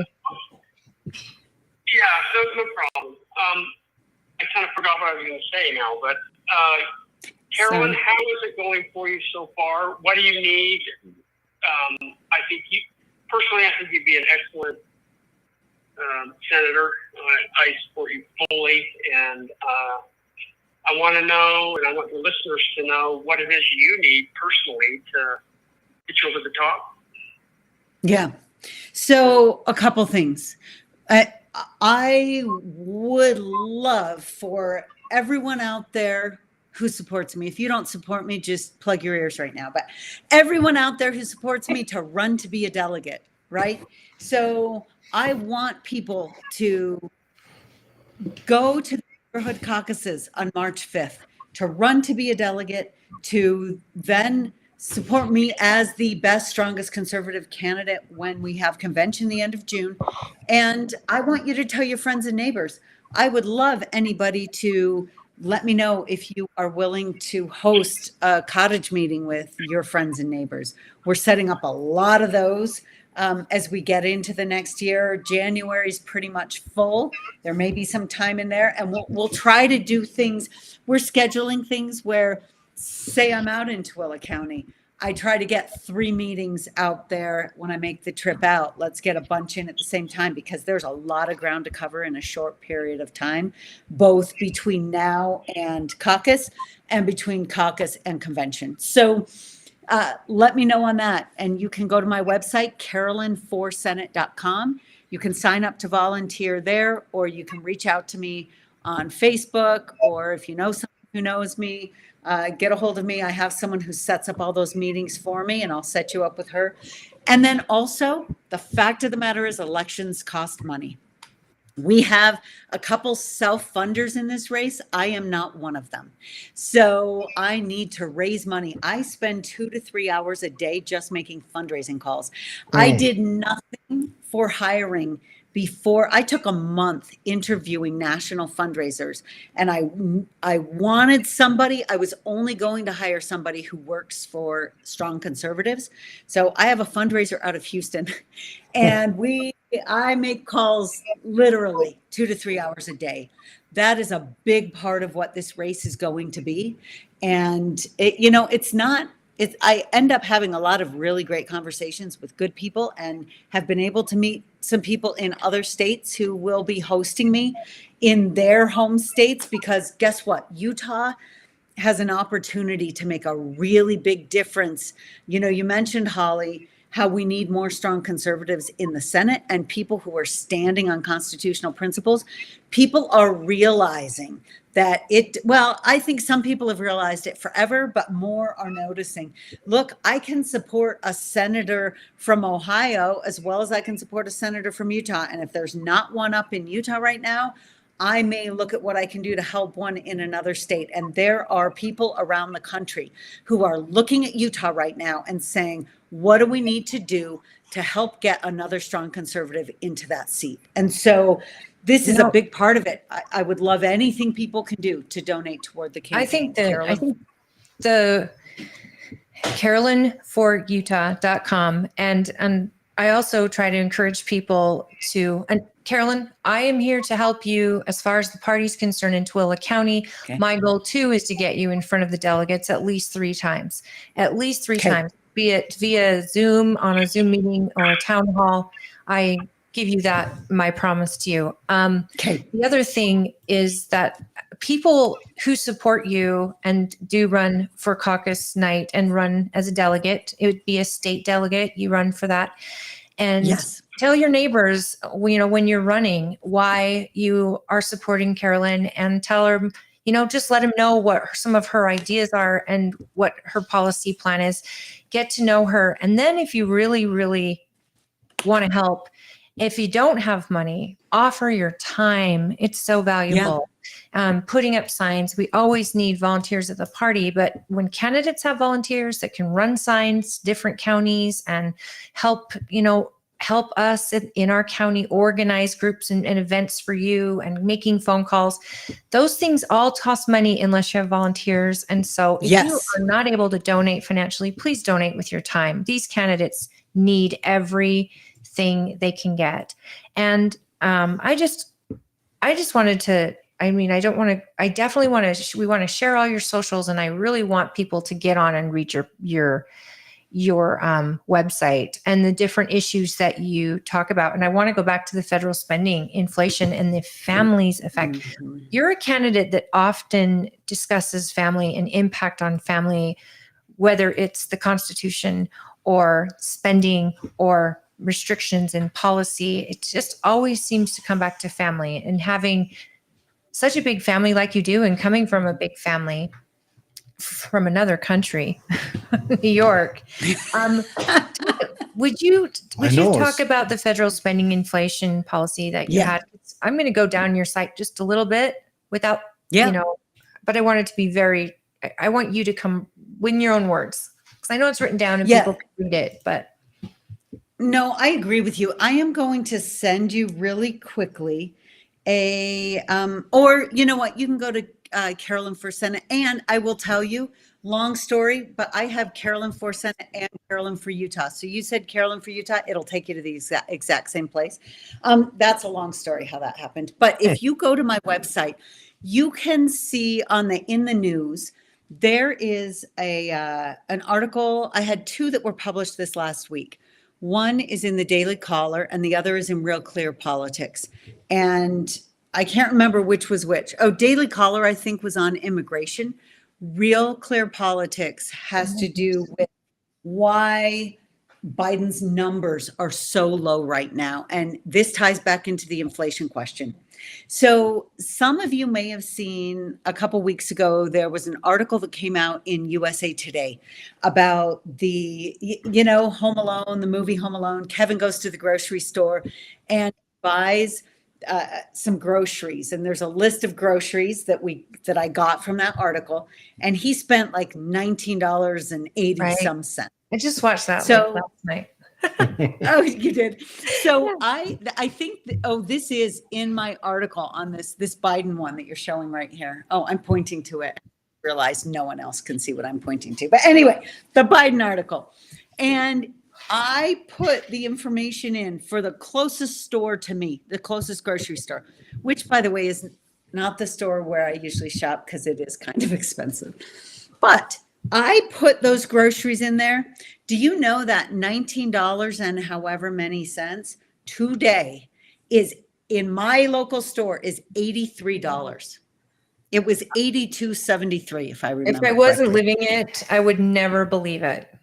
Yeah, no problem. I kind of forgot what I was going to say now, but Carolyn, Sorry. how is it going for you so far? What do you need? I think I think you'd be an excellent senator. I support you fully, and I want to know, and I want the listeners to know what it is you need personally to get you over the top. Yeah. So a couple things. I would love for everyone out there who supports me. If you don't support me, just plug your ears right now. But everyone out there who supports me to run to be a delegate, right? So I want people to go to the neighborhood caucuses on March 5th, to run to be a delegate, to then support me as the best, strongest conservative candidate when we have convention the end of June. And I want you to tell your friends and neighbors. I would love anybody to let me know if you are willing to host a cottage meeting with your friends and neighbors. We're setting up a lot of those as we get into the next year. January is pretty much full. There may be some time in there, and we'll try to do things. We're scheduling things where, say I'm out in Tooele County, I try to get 3 meetings out there when I make the trip out. Let's get a bunch in at the same time, because there's a lot of ground to cover in a short period of time, both between now and caucus and between caucus and convention. So let me know on that. And you can go to my website, carolyn4senate.com. You can sign up to volunteer there, or you can reach out to me on Facebook, or if you know someone who knows me, get a hold of me. I have someone who sets up all those meetings for me, and I'll set you up with her. And then also, the fact of the matter is elections cost money. We have a couple self-funders in this race. I am not one of them. So I need to raise money. I spend 2 to 3 hours a day just making fundraising calls. I did nothing for hiring before. I took a month interviewing national fundraisers, and I wanted somebody. I was only going to hire somebody who works for Strong Conservatives. So I have a fundraiser out of Houston, and I make calls literally 2 to 3 hours a day. That is a big part of what this race is going to be. And I end up having a lot of really great conversations with good people, and have been able to meet some people in other states who will be hosting me in their home states, because guess what? Utah has an opportunity to make a really big difference. You know, you mentioned, Holly, how we need more strong conservatives in the Senate and people who are standing on constitutional principles. People are realizing that I think some people have realized it forever, but more are noticing. Look, I can support a senator from Ohio as well as I can support a senator from Utah. And if there's not one up in Utah right now, I may look at what I can do to help one in another state. And there are people around the country who are looking at Utah right now and saying, what do we need to do to help get another strong conservative into that seat? And so this is a big part of it. I would love anything people can do to donate toward the campaign. I think the carolyn4utah.com, and I also try to encourage people to, and Carolyn, I am here to help you as far as the party's concerned in Tooele County. Okay. My goal too is to get you in front of the delegates at least 3 times, times, be it via Zoom, on a Zoom meeting, or a town hall. I give you that, my promise to you. The other thing is that people who support you and do run for caucus night and run as a delegate, it would be a state delegate, you run for that. And yes, tell your neighbors, when you're running, why you are supporting Carolyn, and tell her, just let them know what some of her ideas are and what her policy plan is. Get to know her. And then if you really, really want to help, if you don't have money, offer your time. It's so valuable. Putting up signs. We always need volunteers at the party, but when candidates have volunteers that can run signs, different counties, and help, help us in our county organize groups and events for you and making phone calls. Those things all cost money unless you have volunteers. And so if you are not able to donate financially, please donate with your time. These candidates need everything they can get. And I just wanted to, I definitely want to, we want to share all your socials, and I really want people to get on and read your website and the different issues that you talk about. And I want to go back to the federal spending, inflation, and the family's effect. Mm-hmm. You're a candidate that often discusses family and impact on family, whether it's the Constitution or spending or restrictions and policy. It just always seems to come back to family, and having such a big family like you do, and coming from a big family from another country, New York. Would you talk about the federal spending inflation policy that you had? I'm going to go down your site just a little bit without, but I want it to be I want you to come in your own words, because I know it's written down and people can read it, but. No, I agree with you. I am going to send you really quickly or you know what, you can go to Carolyn for Senate, and I will tell you, long story, but I have Carolyn for Senate and Carolyn for Utah. So you said Carolyn for Utah, it'll take you to the exact same place. That's a long story how that happened. But if you go to my website, you can see in the news, there is an article. I had two that were published this last week. One is in the Daily Caller and the other is in Real Clear Politics. And I can't remember which was which. Oh, Daily Caller, I think, was on immigration. Real Clear Politics has to do with why Biden's numbers are so low right now. And this ties back into the inflation question. So some of you may have seen a couple weeks ago, there was an article that came out in USA Today about the, Home Alone, the movie Home Alone. Kevin goes to the grocery store and buys some groceries, and there's a list of groceries that I got from that article, and he spent like $19.80 some cents. I just watched that last night. Oh, you did. So I think this is in my article on this Biden one that you're showing right here. Oh, I'm pointing to it. I realize no one else can see what I'm pointing to, but anyway, the Biden article, and I put the information in for the closest store to me, the closest grocery store, which, by the way, is not the store where I usually shop because it is kind of expensive. But I put those groceries in there. Do you know that $19 and however many cents today is in my local store is $83? It was $82.73 if I remember. If I wasn't living it, I would never believe it.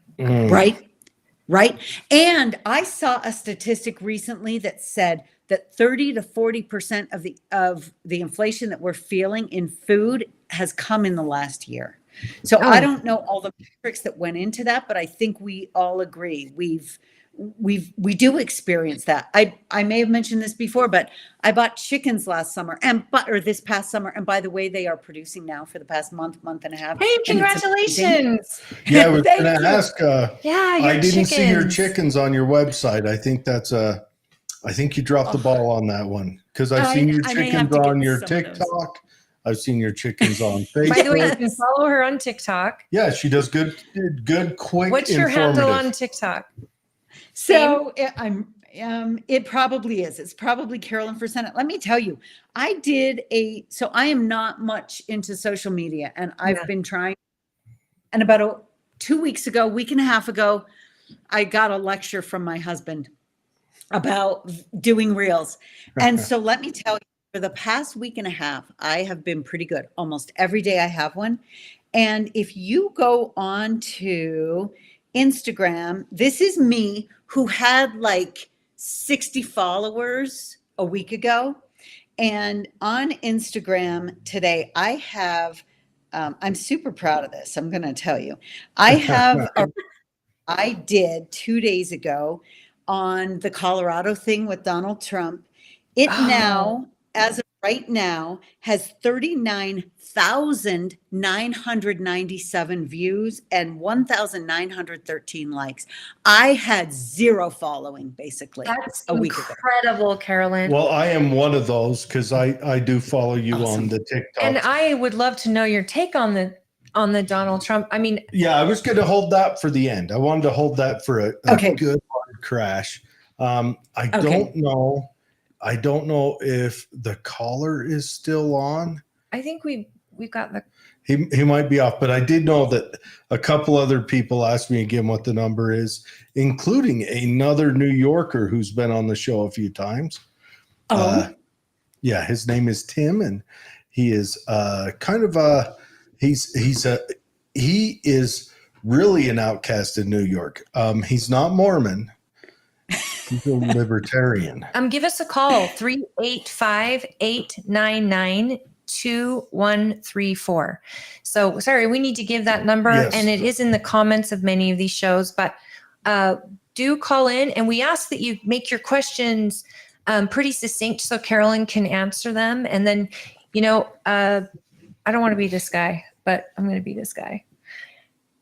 Right. And I saw a statistic recently that said that 30 to 40% of the inflation that we're feeling in food has come in the last year. So I don't know all the metrics that went into that, but I think we all agree we do experience that. I may have mentioned this before, but I bought chickens last summer or this past summer. And by the way, they are producing now for the past month and a half. Hey, congratulations. Yeah, I was going to ask. I didn't see your chickens on your website. I think I think you dropped the ball on that one, because I've seen your chickens on your TikTok. I've seen your chickens on Facebook. By the way, you can follow her on TikTok. Yeah, she does good, quick. What's your handle on TikTok? So it probably is. It's probably Carolyn for Senate. Let me tell you, I am not much into social media, and I've been trying. And about 2 weeks ago, week and a half ago, I got a lecture from my husband about doing reels. And so let me tell you, for the past week and a half, I have been pretty good. Almost every day I have one. And if you go on to Instagram, this is me who had like 60 followers a week ago. And on Instagram today, I have, I'm super proud of this. I'm going to tell you, I did 2 days ago on the Colorado thing with Donald Trump. Now, as of right now has 39,997 views and 1,913 likes. I had 0 following basically That's a week ago. incredible, Carolyn. Well, I am one of those because I do follow you Awesome. on the TikTok. And I would love to know your take on the Donald Trump. I mean, Yeah, I was going to hold that for the end. I wanted to hold that for a Okay. good hard crash. I Okay. don't know. I don't know if the caller is still on. I think we've got the He might be off, but I did know that a couple other people asked me again what the number is, including another New Yorker who's been on the show a few times. Yeah, his name is Tim, and he is he is really an outcast in New York. He's not Mormon. He's a libertarian. give us a call 385-899-2134. So sorry, we need to give that number, Yes. and it is in the comments of many of these shows, but do call in, and we ask that you make your questions pretty succinct so Carolyn can answer them. And then, I don't want to be this guy, but I'm going to be this guy.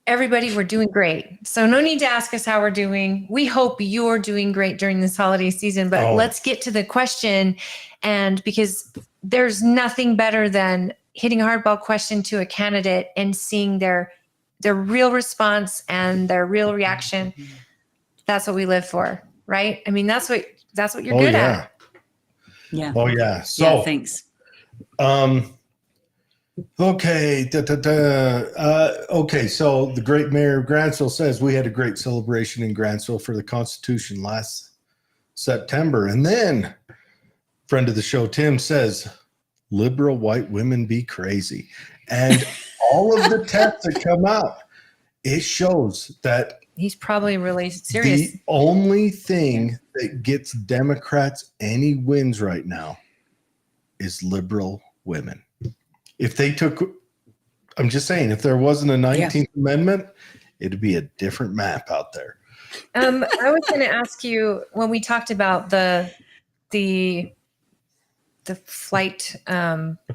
Everybody, we're doing great. So no need to ask us how we're doing. We hope you're doing great during this holiday season, but let's get to the question. And because there's nothing better than hitting a hardball question to a candidate and seeing their real response and their real reaction. That's what we live for, right? I mean, that's what you're good at. Yeah. Oh yeah. So Yeah, thanks. Okay. Okay. So the great mayor of Grantsville says we had a great celebration in Grantsville for the Constitution last September. And then friend of the show, Tim, says liberal white women be crazy. And all of the tests that come out, it shows that He's probably really serious. the only thing that gets Democrats any wins right now is liberal women. If they took, I'm just saying, if there wasn't a 19th Amendment, it'd be a different map out there. I was going to ask you when we talked about the flight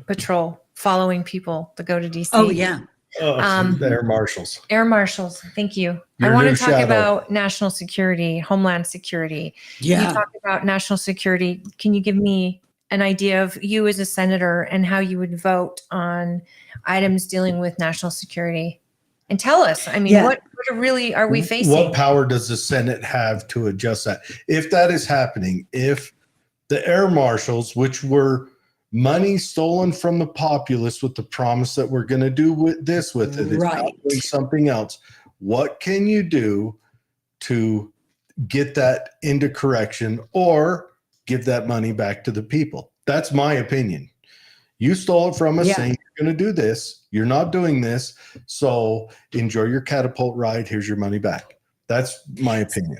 patrol following people to go to DC. Oh, yeah. The air marshals. Air marshals. Thank you. Your I want new to talk shadow. about national security, homeland security. Yeah. You talked about national security. Can you give me an idea of you as a senator and how you would vote on items dealing with national security? And tell us, I mean, what really are we facing? What power does the Senate have to adjust that? If that is happening, if the air marshals, which were money stolen from the populace with the promise that we're going to do with it, is now doing something else, what can you do to get that into correction or give that money back to the people? That's my opinion. You stole it from us saying you're going to do this. You're not doing this. So enjoy your catapult ride. Here's your money back. That's my opinion.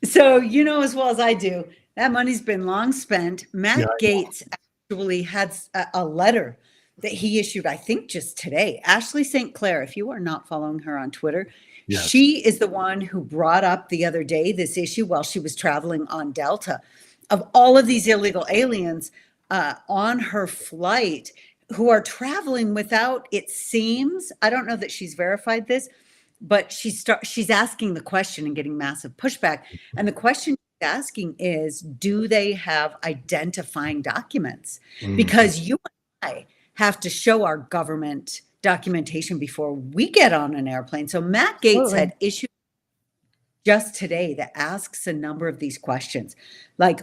So, as well as I do, that money's been long spent. Matt Gaetz actually had a letter that he issued, I think just today. Ashley St. Clair, if you are not following her on Twitter, she is the one who brought up the other day this issue while she was traveling on Delta of all of these illegal aliens on her flight who are traveling without, it seems, I don't know that she's verified this, but she's asking the question and getting massive pushback. And the question she's asking is, do they have identifying documents? Because you and I have to show our government documentation before we get on an airplane. So Matt Gaetz had issued just today that asks a number of these questions. Like,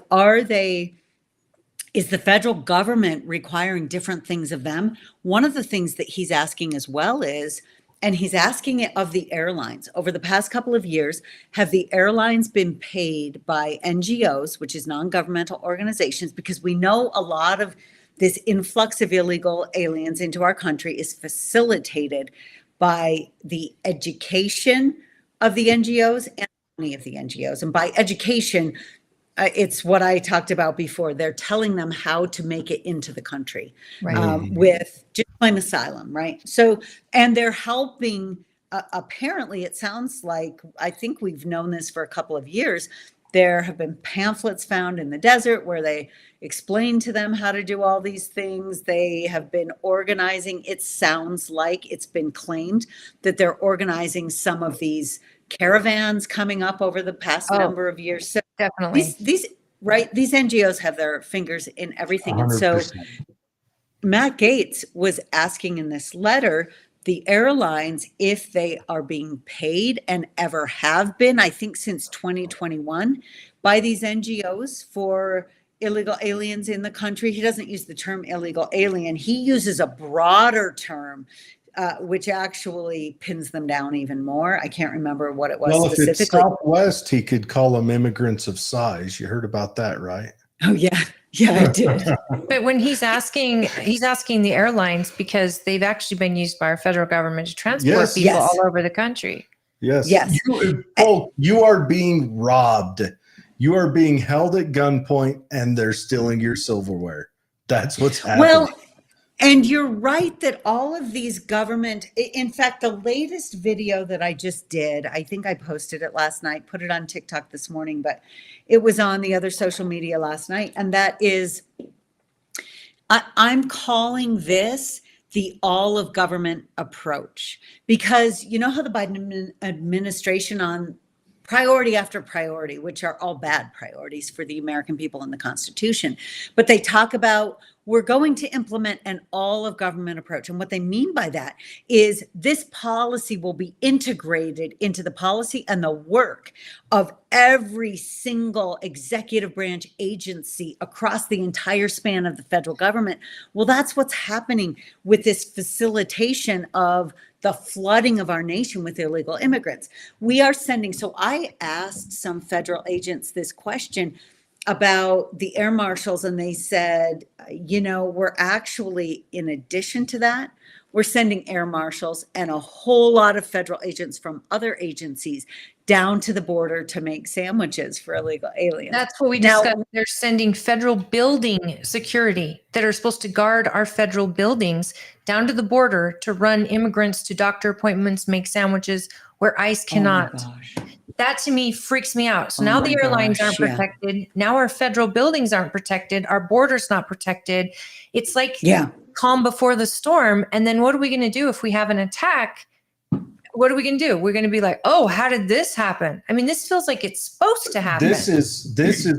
is the federal government requiring different things of them? One of the things that he's asking as well is, and he's asking it of the airlines, over the past couple of years, have the airlines been paid by NGOs, which is non-governmental organizations? Because we know a lot of this influx of illegal aliens into our country is facilitated by the education of the NGOs and money of the NGOs. And by education, it's what I talked about before. They're telling them how to make it into the country with just claim asylum, right? So, and they're helping, apparently it sounds like, I think we've known this for a couple of years, There have been pamphlets found in the desert where they explain to them how to do all these things. They have been organizing. It sounds like it's been claimed that they're organizing some of these caravans coming up over the past Oh. number of years. So Definitely. these NGOs have their fingers in everything. And so 100%. Matt Gaetz was asking in this letter the airlines if they are being paid and ever have been, I think since 2021, by these NGOs for illegal aliens in the country. He doesn't use the term illegal alien. He uses a broader term, which actually pins them down even more. I can't remember what it was Well, if it's specifically. Southwest, he could call them immigrants of size. You heard about that, right? Oh, yeah. Yeah, I did. But when he's asking the airlines because they've actually been used by our federal government to transport Yes. people Yes. all over the country. Yes. Yes. You are being robbed. You are being held at gunpoint and they're stealing your silverware. That's what's happening. Well, and you're right that all of these government, in fact, the latest video that I just did, I think I posted it last night, put it on TikTok this morning, but it was on the other social media last night. And that is, I'm calling this the all of government approach, because you know how the Biden administration on priority after priority, which are all bad priorities for the American people in the Constitution, but they talk about we're going to implement an all of government approach. And what they mean by that is this policy will be integrated into the policy and the work of every single executive branch agency across the entire span of the federal government. Well, that's what's happening with this facilitation of the flooding of our nation with illegal immigrants. We are sending, so I asked some federal agents this question about the air marshals, and they said, you know, we're actually, in addition to that, we're sending air marshals and a whole lot of federal agents from other agencies down to the border to make sandwiches for illegal aliens. That's what we Now- discussed. They're sending federal building security that are supposed to guard our federal buildings down to the border to run immigrants to doctor appointments, make sandwiches where ICE cannot. Oh my gosh. That to me freaks me out. So Oh now my the airlines gosh, aren't yeah. protected. Now our federal buildings aren't protected. Our border's not protected. It's like Yeah. calm before the storm. And then what are we going to do if we have an attack? What are we going to do? We're going to be like, oh, how did this happen? I mean, this feels like it's supposed to happen. This is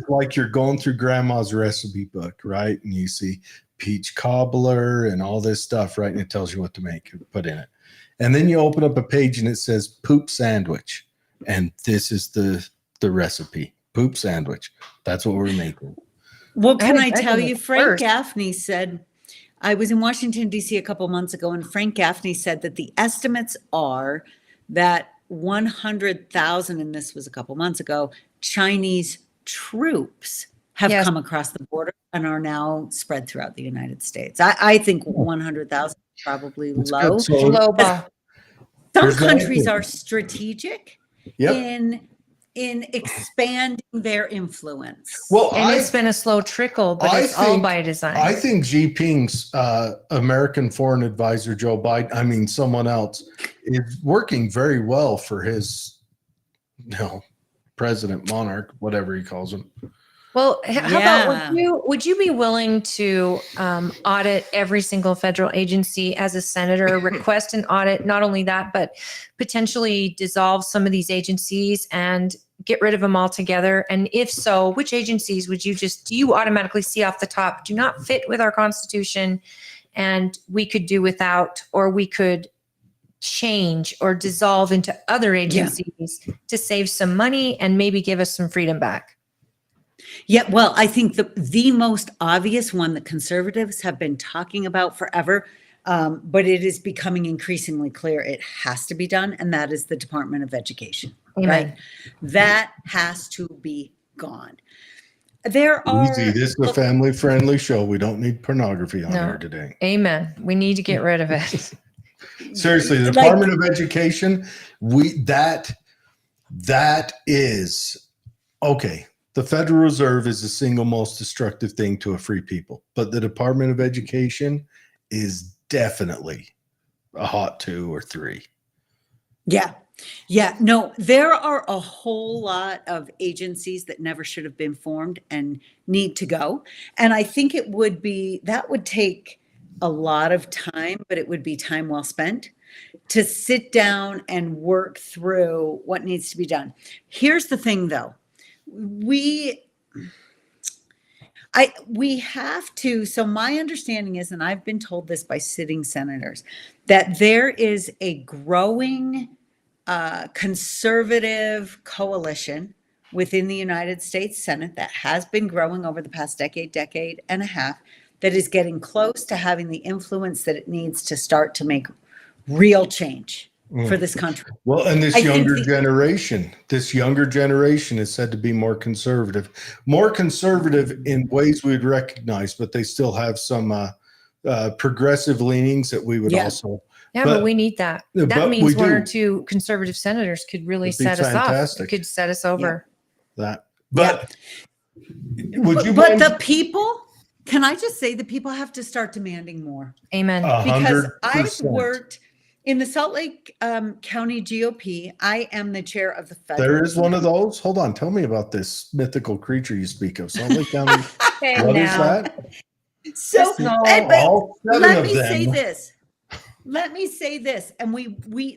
like you're going through grandma's recipe book, right? And you see peach cobbler and all this stuff, right? And it tells you what to make and put in it. And then you open up a page and it says poop sandwich. And this is the recipe, poop sandwich. That's what we're making. Well, can I I tell think you, it's Frank worse. Gaffney said, I was in Washington, D.C. a couple months ago, and Frank Gaffney said that the estimates are that 100,000, and this was a couple months ago, Chinese troops have Yes. come across the border and are now spread throughout the United States. I think 100,000 is probably That's low. good. So, Low ball. Some Here's my countries opinion. are strategic yep. in expanding their influence. Well, And it's been a slow trickle, but I it's all think- by design. I think Xi Jinping's American foreign advisor, Joe Biden, I mean, someone else, is working very well for his, president, monarch, whatever he calls him. Well, how Yeah. about would you be willing to audit every single federal agency as a senator, request an audit, not only that, but potentially dissolve some of these agencies and get rid of them altogether? And if so, which agencies would do you automatically see off the top do not fit with our Constitution and we could do without, or we could change or dissolve into other agencies to save some money and maybe give us some freedom back? Yeah, well, I think the most obvious one that conservatives have been talking about forever, but it is becoming increasingly clear it has to be done, and that is the Department of Education. Amen. Right? That has to be gone. There are Easy. This is a family-friendly show. We don't need pornography on No. here today. Amen. We need to get rid of it. Seriously, the Like- Department of Education, that is okay. The Federal Reserve is the single most destructive thing to a free people, but the Department of Education is definitely a hot 2 or 3. Yeah, Yeah, no, there are a whole lot of agencies that never should have been formed and need to go. And I think that would take a lot of time, but it would be time well spent to sit down and work through what needs to be done. Here's the thing though. We have to, so my understanding is, and I've been told this by sitting senators, that there is a growing conservative coalition within the United States Senate that has been growing over the past decade and a half, that is getting close to having the influence that it needs to start to make real change for this country. Well, and this I think younger generation is said to be more conservative in ways we would recognize, but they still have some progressive leanings that we would also. Yeah, but we need that. That but means we one or do. two conservative senators could really It'd be set us fantastic. off. It could set us over. That, but would you? But mind- the people, can I just say, the people have to start demanding more. Amen. Because 100%. I've worked in the Salt Lake County GOP. I am the chair of the federal. There is one of those. Hold on, tell me about this mythical creature you speak of. Salt Lake County. Okay, What is now. that? So No. All seven let of me say them. this. Let me say this. And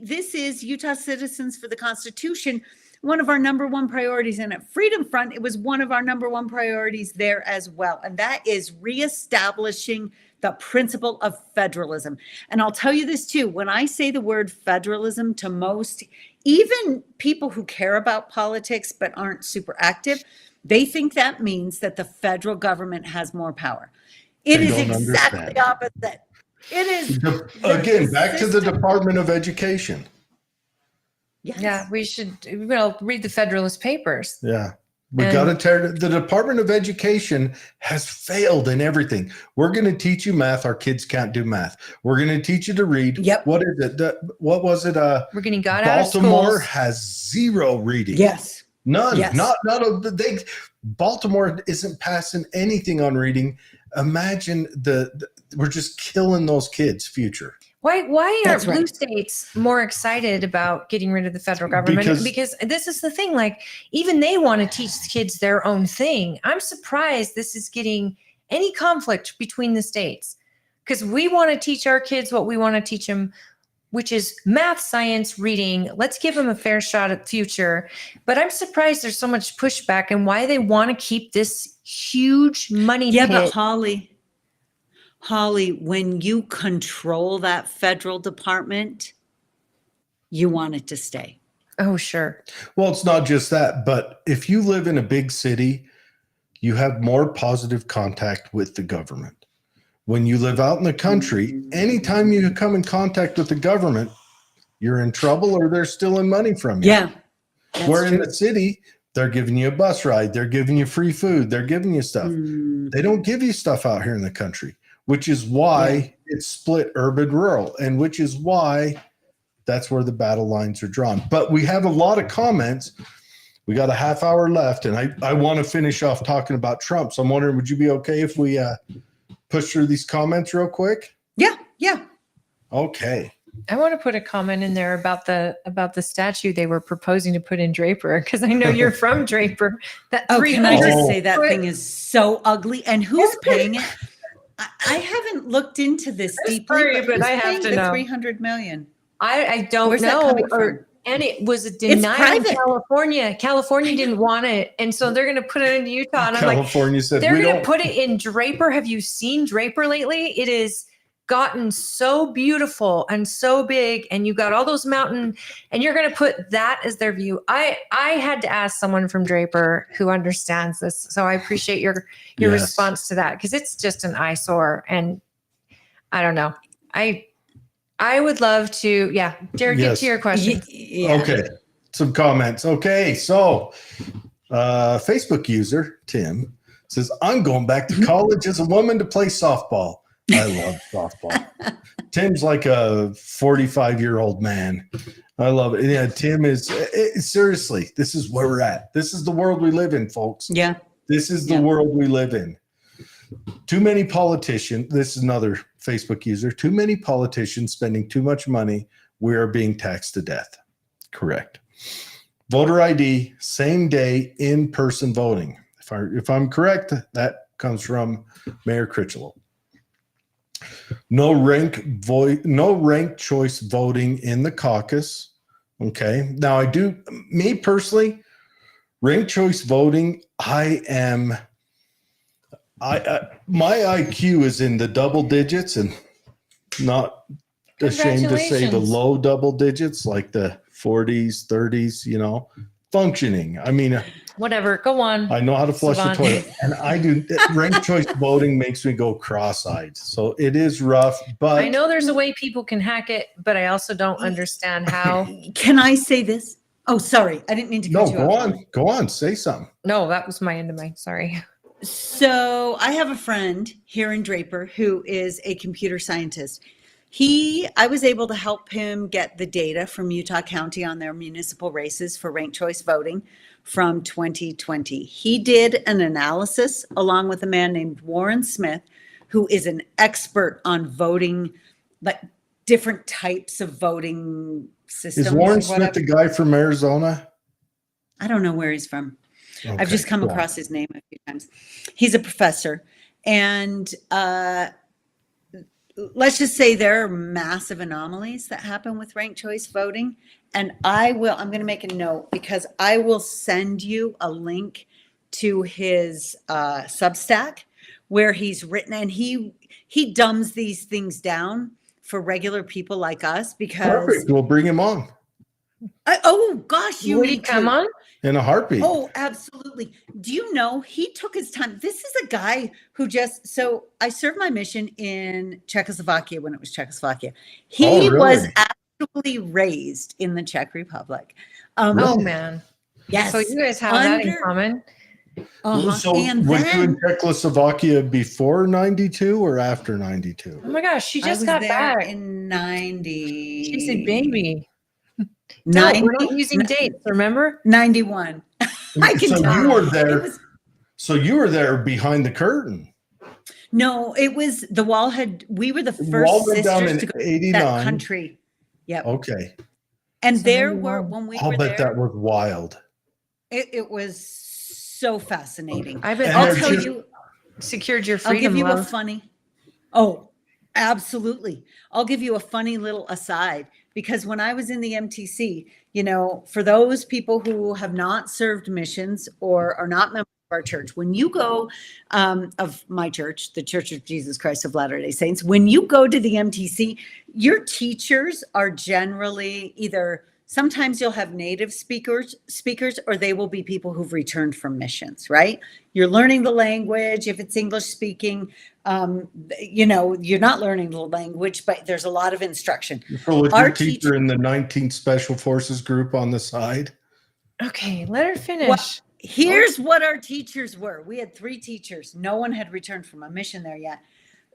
this is Utah Citizens for the Constitution, one of our number one priorities. And at Freedom Front, it was one of our number one priorities there as well. And that is reestablishing the principle of federalism. And I'll tell you this too, when I say the word federalism to most, even people who care about politics but aren't super active, they think that means that the federal government has more power. It They is don't exactly understand. the opposite. It is. Again, back to the system. Department of Education. Yes. Yeah, we should read the Federalist Papers. Yeah. We And- got to tear the Department of Education has failed in everything. We're going to teach you math. Our kids can't do math. We're going to teach you to read. Yep. What is it? What was it? We're getting got out of Baltimore schools. has zero reading. Yes. None. Yes. Not they. Baltimore isn't passing anything on reading. Imagine we're just killing those kids' future. Why aren't That's blue right. states more excited about getting rid of the federal government? Because this is the thing, like even they want to teach kids their own thing. I'm surprised this is getting any conflict between the states, because we want to teach our kids what we want to teach them, which is math, science, reading. Let's give them a fair shot at the future. But I'm surprised there's so much pushback and why they want to keep this huge money Yeah, pit. but Holly, when you control that federal department, you want it to stay. Oh, sure. Well, it's not just that, but if you live in a big city, you have more positive contact with the government. When you live out in the country, anytime you come in contact with the government, you're in trouble or they're stealing money from you. Yeah. that's Where in true. the city, they're giving you a bus ride, they're giving you free food, they're giving you stuff. They don't give you stuff out here in the country, which is why it's split urban rural, and which is why that's where the battle lines are drawn. But we have a lot of comments. We got a half hour left, and I want to finish off talking about Trump. So I'm wondering, would you be okay if we push through these comments real quick? Yeah. Okay. I want to put a comment in there about the statue they were proposing to put in Draper, because I know you're from Draper. That Oh, can I 300 just say that thing is so ugly? And who's paying it? I haven't looked into this deeply, sorry, but who's I have paying to the know. 300 million? I don't Where's that know. coming from? And it was denied in private. California. California didn't want it, and so they're going to put it in Utah. And I'm like, California said they're we going to don't. put it in Draper. Have you seen Draper lately? It is gotten so beautiful and so big, and you got all those mountain, and you're going to put that as their view. I had to ask someone from Draper who understands this, so I appreciate your Yes. response to that, because it's just an eyesore, and I don't know. I would love to, Jared, get Yes. to your question. Yeah. Okay. Some comments. Okay. So, Facebook user Tim says, I'm going back to college as a woman to play softball. I love softball. Tim's like a 45-year-old man. I love it. Yeah, Tim is seriously, this is where we're at. This is the world we live in, folks. Yeah. This is the Yeah. world we live in. Too many politicians. This is another Facebook user. Too many politicians spending too much money. We are being taxed to death. Correct. Voter ID, same day, in-person voting. If I'm correct, that comes from Mayor Critchlow. No ranked choice voting in the caucus. Okay. Now me personally, ranked choice voting, my IQ is in the double digits, and not ashamed to say the Congratulations. low double digits, like the 40s, 30s, functioning. I mean, Whatever. Go on. I know how to flush Savant. the toilet, and I do. Ranked choice voting makes me go cross-eyed, so it is rough. But I know there's a way people can hack it, but I also don't understand how. Can I say this? Oh, sorry. I didn't mean to no, cut you go off. on, say something. No, that was my end of my. Sorry. So I have a friend here in Draper who is a computer scientist. I was able to help him get the data from Utah County on their municipal races for ranked choice voting from 2020. He did an analysis along with a man named Warren Smith, who is an expert on voting, like different types of voting systems. Is Warren or Smith whatever. the guy from Arizona? I don't know where he's from. I've Okay, just come cool. across his name a few times. He's a professor. And let's just say there are massive anomalies that happen with ranked choice voting. And I'm going to make a note because I will send you a link to his Substack where he's written, and he dumbs these things down for regular people like us because. Perfect. We'll bring him on Oh gosh, you Would he need come to. on? in a heartbeat. Oh, absolutely. Do you know he took his time? This is a guy who so I served my mission in Czechoslovakia when it was Czechoslovakia. He Oh, really? was actually raised in the Czech Republic. Oh man. Yes. So you guys have that in Under- common. Uh-huh. So And were you then in Czechoslovakia before 92 or after 92? Oh my gosh, she I just was got there back. in 90. She's a baby. No, 90, we're not using dates, remember? 91. I can So tell. you were It there. was- So you were there behind the curtain. No, it was the wall we were the The first wall went down sisters in to go to 89. that country. Yep. Okay. And So there maybe were, one. when we I'll were bet there, that was wild. it was so fascinating. I bet And I'll they're tell just- you, secured your I'll freedom. give you love. a funny, oh, absolutely. I'll give you a funny little aside because when I was in the MTC, for those people who have not served missions or are not members of our church, when you go of my church, the Church of Jesus Christ of Latter-day Saints, when you go to the MTC, your teachers are generally either sometimes you'll have native speakers, or they will be people who've returned from missions, right? You're learning the language. If it's English speaking, you're not learning the language, but there's a lot of instruction. So was Our your teacher in the 19th Special Forces group on the side? Okay, let her finish. Well, here's what our teachers were. We had 3 teachers. No one had returned from a mission there yet.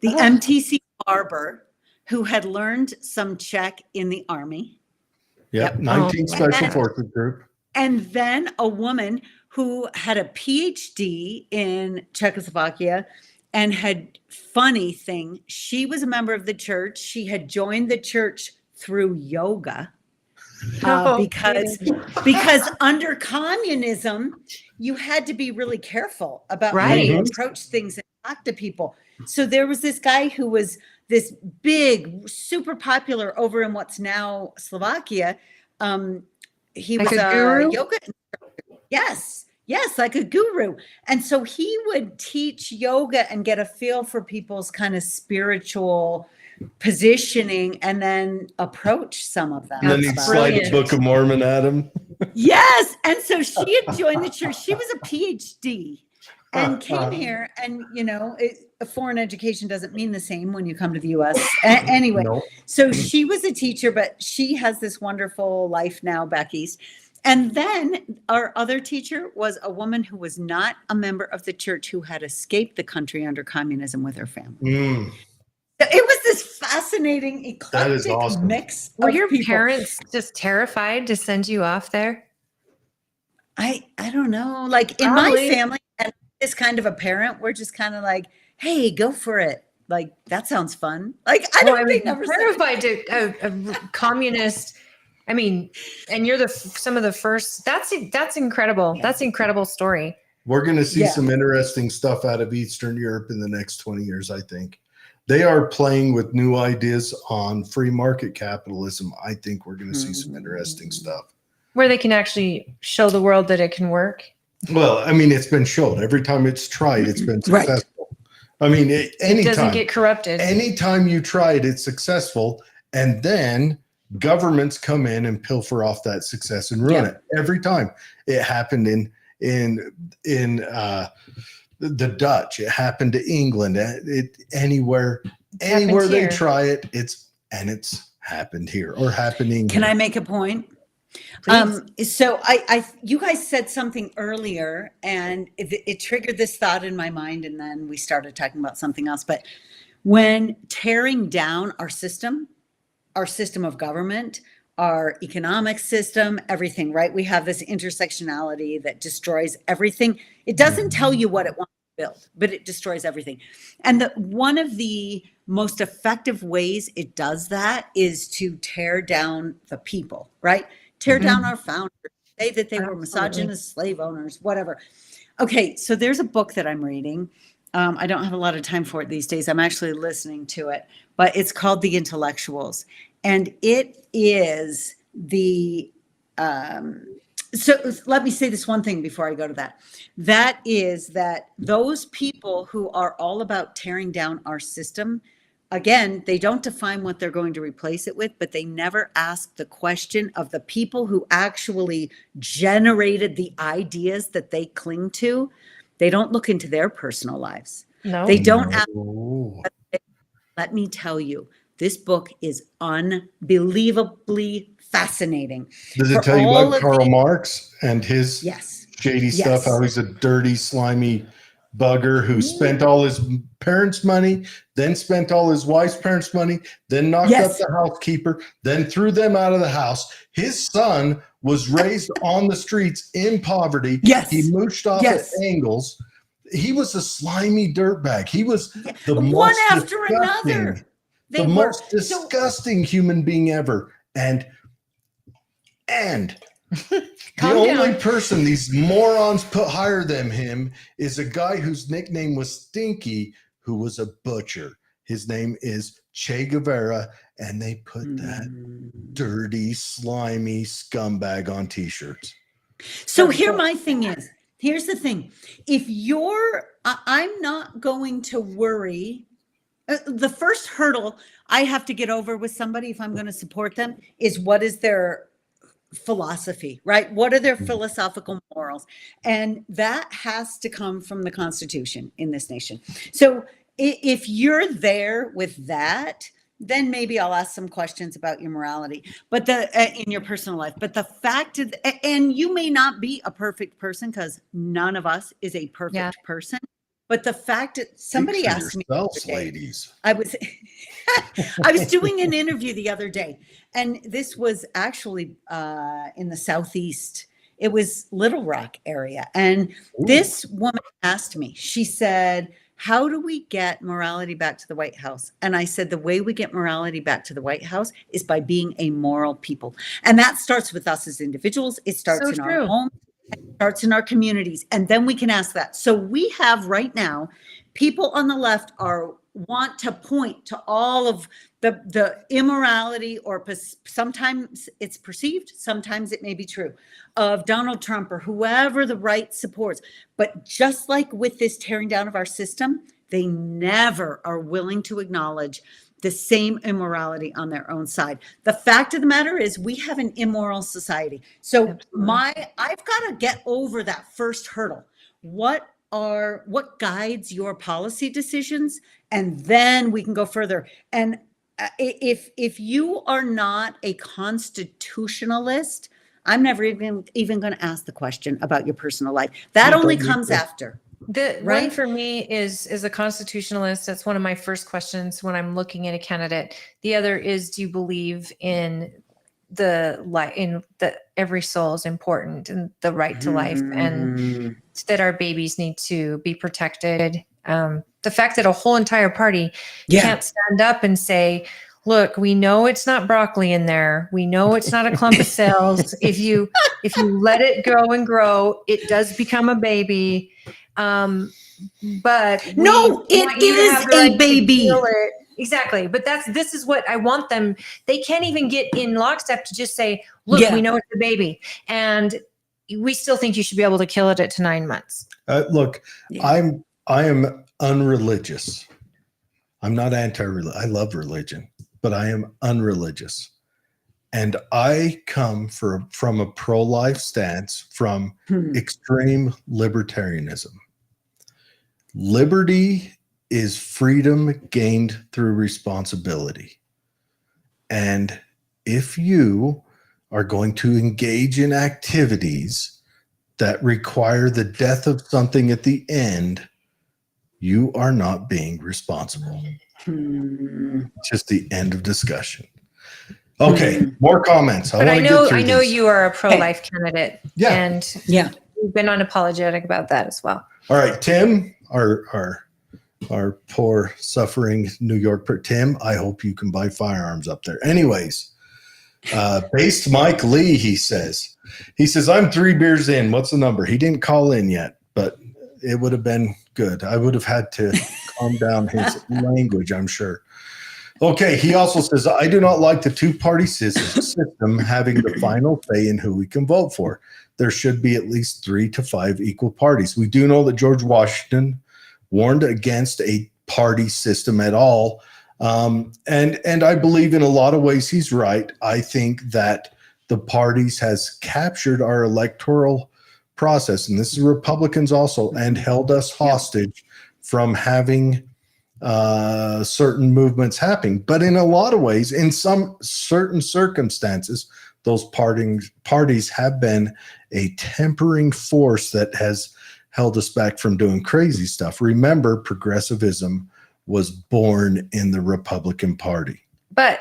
The Oh. MTC barber, who had learned some Czech in the army. Yep. Yep. 19th Oh. Special Forces group. And then a woman who had a PhD in Czechoslovakia and funny thing, she was a member of the church. She had joined the church through yoga Oh, because under communism, you had to be really careful about how Right. you approach things and talk to people. So there was this guy who was this big, super popular over in what's now Slovakia. He Like was a a guru? yoga instructor. Yes, like a guru. And so he would teach yoga and get a feel for people's kind of spiritual positioning and then approach some of them. And then he'd That's slide the brilliant. Book of Mormon at him. Yes. And so she had joined the church. She was a PhD and came here. And, a foreign education doesn't mean the same when you come to the US. Anyway, No. so she was a teacher, but she has this wonderful life now back east. And then our other teacher was a woman who was not a member of the church who had escaped the country under communism with her family. Mm. It was this fascinating, eclectic awesome. mix. Were of your people. parents just terrified to send you off there? I don't know. Like in Probably. my family, and this kind of a parent, we're just kind of like, hey, go for it. Like that sounds fun. Like I don't think never said terrified to a communist I mean, and you're some of the first. That's incredible. That's an incredible story. We're going to see Yeah. some interesting stuff out of Eastern Europe in the next 20 years, I think. They are playing with new ideas on free market capitalism. I think we're going to see some interesting stuff. Where they can actually show the world that it can work. Well, I mean, it's been shown. Every time it's tried, it's been Right. successful. I mean, It anytime. doesn't get corrupted. Anytime you try it, it's successful. And then governments come in and pilfer off that success and ruin it. Every time. It happened in the Dutch. It happened to England. Anywhere they try it, it's happened here or happening. Can here. I make a point? Please. So you guys said something earlier, and it triggered this thought in my mind, and then we started talking about something else. But when tearing down our system of government, our economic system, everything, right? We have this intersectionality that destroys everything. It doesn't tell you what it wants to build, but it destroys everything. And one of the most effective ways it does that is to tear down the people, right? Tear down our founders, say that they were misogynist slave owners, whatever. Okay, so there's a book that I'm reading. I don't have a lot of time for it these days. I'm actually listening to it, but it's called The Intellectuals. And it is so let me say this one thing before I go to that. That is that those people who are all about tearing down our system, again, they don't define what they're going to replace it with, but they never ask the question of the people who actually generated the ideas that they cling to. They don't look into their personal lives. No. They don't ask. Oh. Let me tell you, this book is unbelievably fascinating. Does For it tell you all about of Karl the- Marx and his Yes. shady Yes. stuff? How he's a dirty, slimy bugger who spent all his parents' money, then spent all his wife's parents' money, then knocked up the housekeeper, then threw them out of the house. His son was raised on the streets in poverty. Yes. He mooched off Yes. at Angles. He was a slimy dirtbag. He was the One most after disgusting, another. the most disgusting human being ever. And the Calm only down. person these morons put higher than him is a guy whose nickname was Stinky, who was a butcher. His name is Che Guevara, and they put that dirty, slimy scumbag on t-shirts. So here's the thing. If I'm not going to worry. The first hurdle I have to get over with somebody if I'm going to support them is what is their philosophy, right? What are their philosophical morals? And that has to come from the Constitution in this nation. So if you're there with that, then maybe I'll ask some questions about your morality, but in your personal life. But the fact of, and you may not be a perfect person because none of us is a perfect person. But the fact that somebody asked me, ladies, I was doing an interview the other day, and this was actually in the Southeast. It was Little Rock area. And this woman asked me, she said, how do we get morality back to the White House? And I said, the way we get morality back to the White House is by being a moral people. And that starts with us as individuals. It starts in our home. It starts in our communities. And then we can ask that. So we have right now, people on the left want to point to all of the immorality, or sometimes it's perceived, sometimes it may be true, of Donald Trump or whoever the right supports. But just like with this tearing down of our system, they never are willing to acknowledge the same immorality on their own side. The fact of the matter is we have an immoral society. So I've got to get over that first hurdle. What guides your policy decisions? And then we can go further. And if you are not a constitutionalist, I'm never even going to ask the question about your personal life. That only comes after. The one for me is a constitutionalist. That's one of my first questions when I'm looking at a candidate. The other is, do you believe in that every soul is important and the right to life, and that our babies need to be protected? The fact that a whole entire party can't stand up and say, look, we know it's not broccoli in there. We know it's not a clump of cells. If you let it go and grow, it does become a baby. But No, we it want you to is have the a right to baby. feel it. Exactly. But this is what I want them. They can't even get in lockstep to just say, look, Yeah. we know it's a baby. And we still think you should be able to kill it at 9 months. Look, Yeah. I am unreligious. I'm not anti-religion. I love religion, but I am unreligious. And I come from a pro-life stance, from extreme libertarianism. Liberty is freedom gained through responsibility. And if you are going to engage in activities that require the death of something at the end, you are not being responsible. Just the end of discussion. Okay, more comments. But I know these. you are a pro-life candidate. Yeah. And Yeah. you've been unapologetic about that as well. All right, Tim, our poor suffering New York Tim, I hope you can buy firearms up there. Anyways, based Mike Lee, he says, I'm 3 beers in. What's the number? He didn't call in yet, but it would have been good. I would have had to calm down his language, I'm sure. Okay, he also says, I do not like the two-party system having the final say in who we can vote for. There should be at least 3 to 5 equal parties. We do know that George Washington warned against a party system at all. And I believe in a lot of ways he's right. I think that the parties has captured our electoral process, and this is Republicans also, and held us hostage from having certain movements happening. But in a lot of ways, in some certain circumstances, those parties have been a tempering force that has held us back from doing crazy stuff. Remember, progressivism was born in the Republican Party. But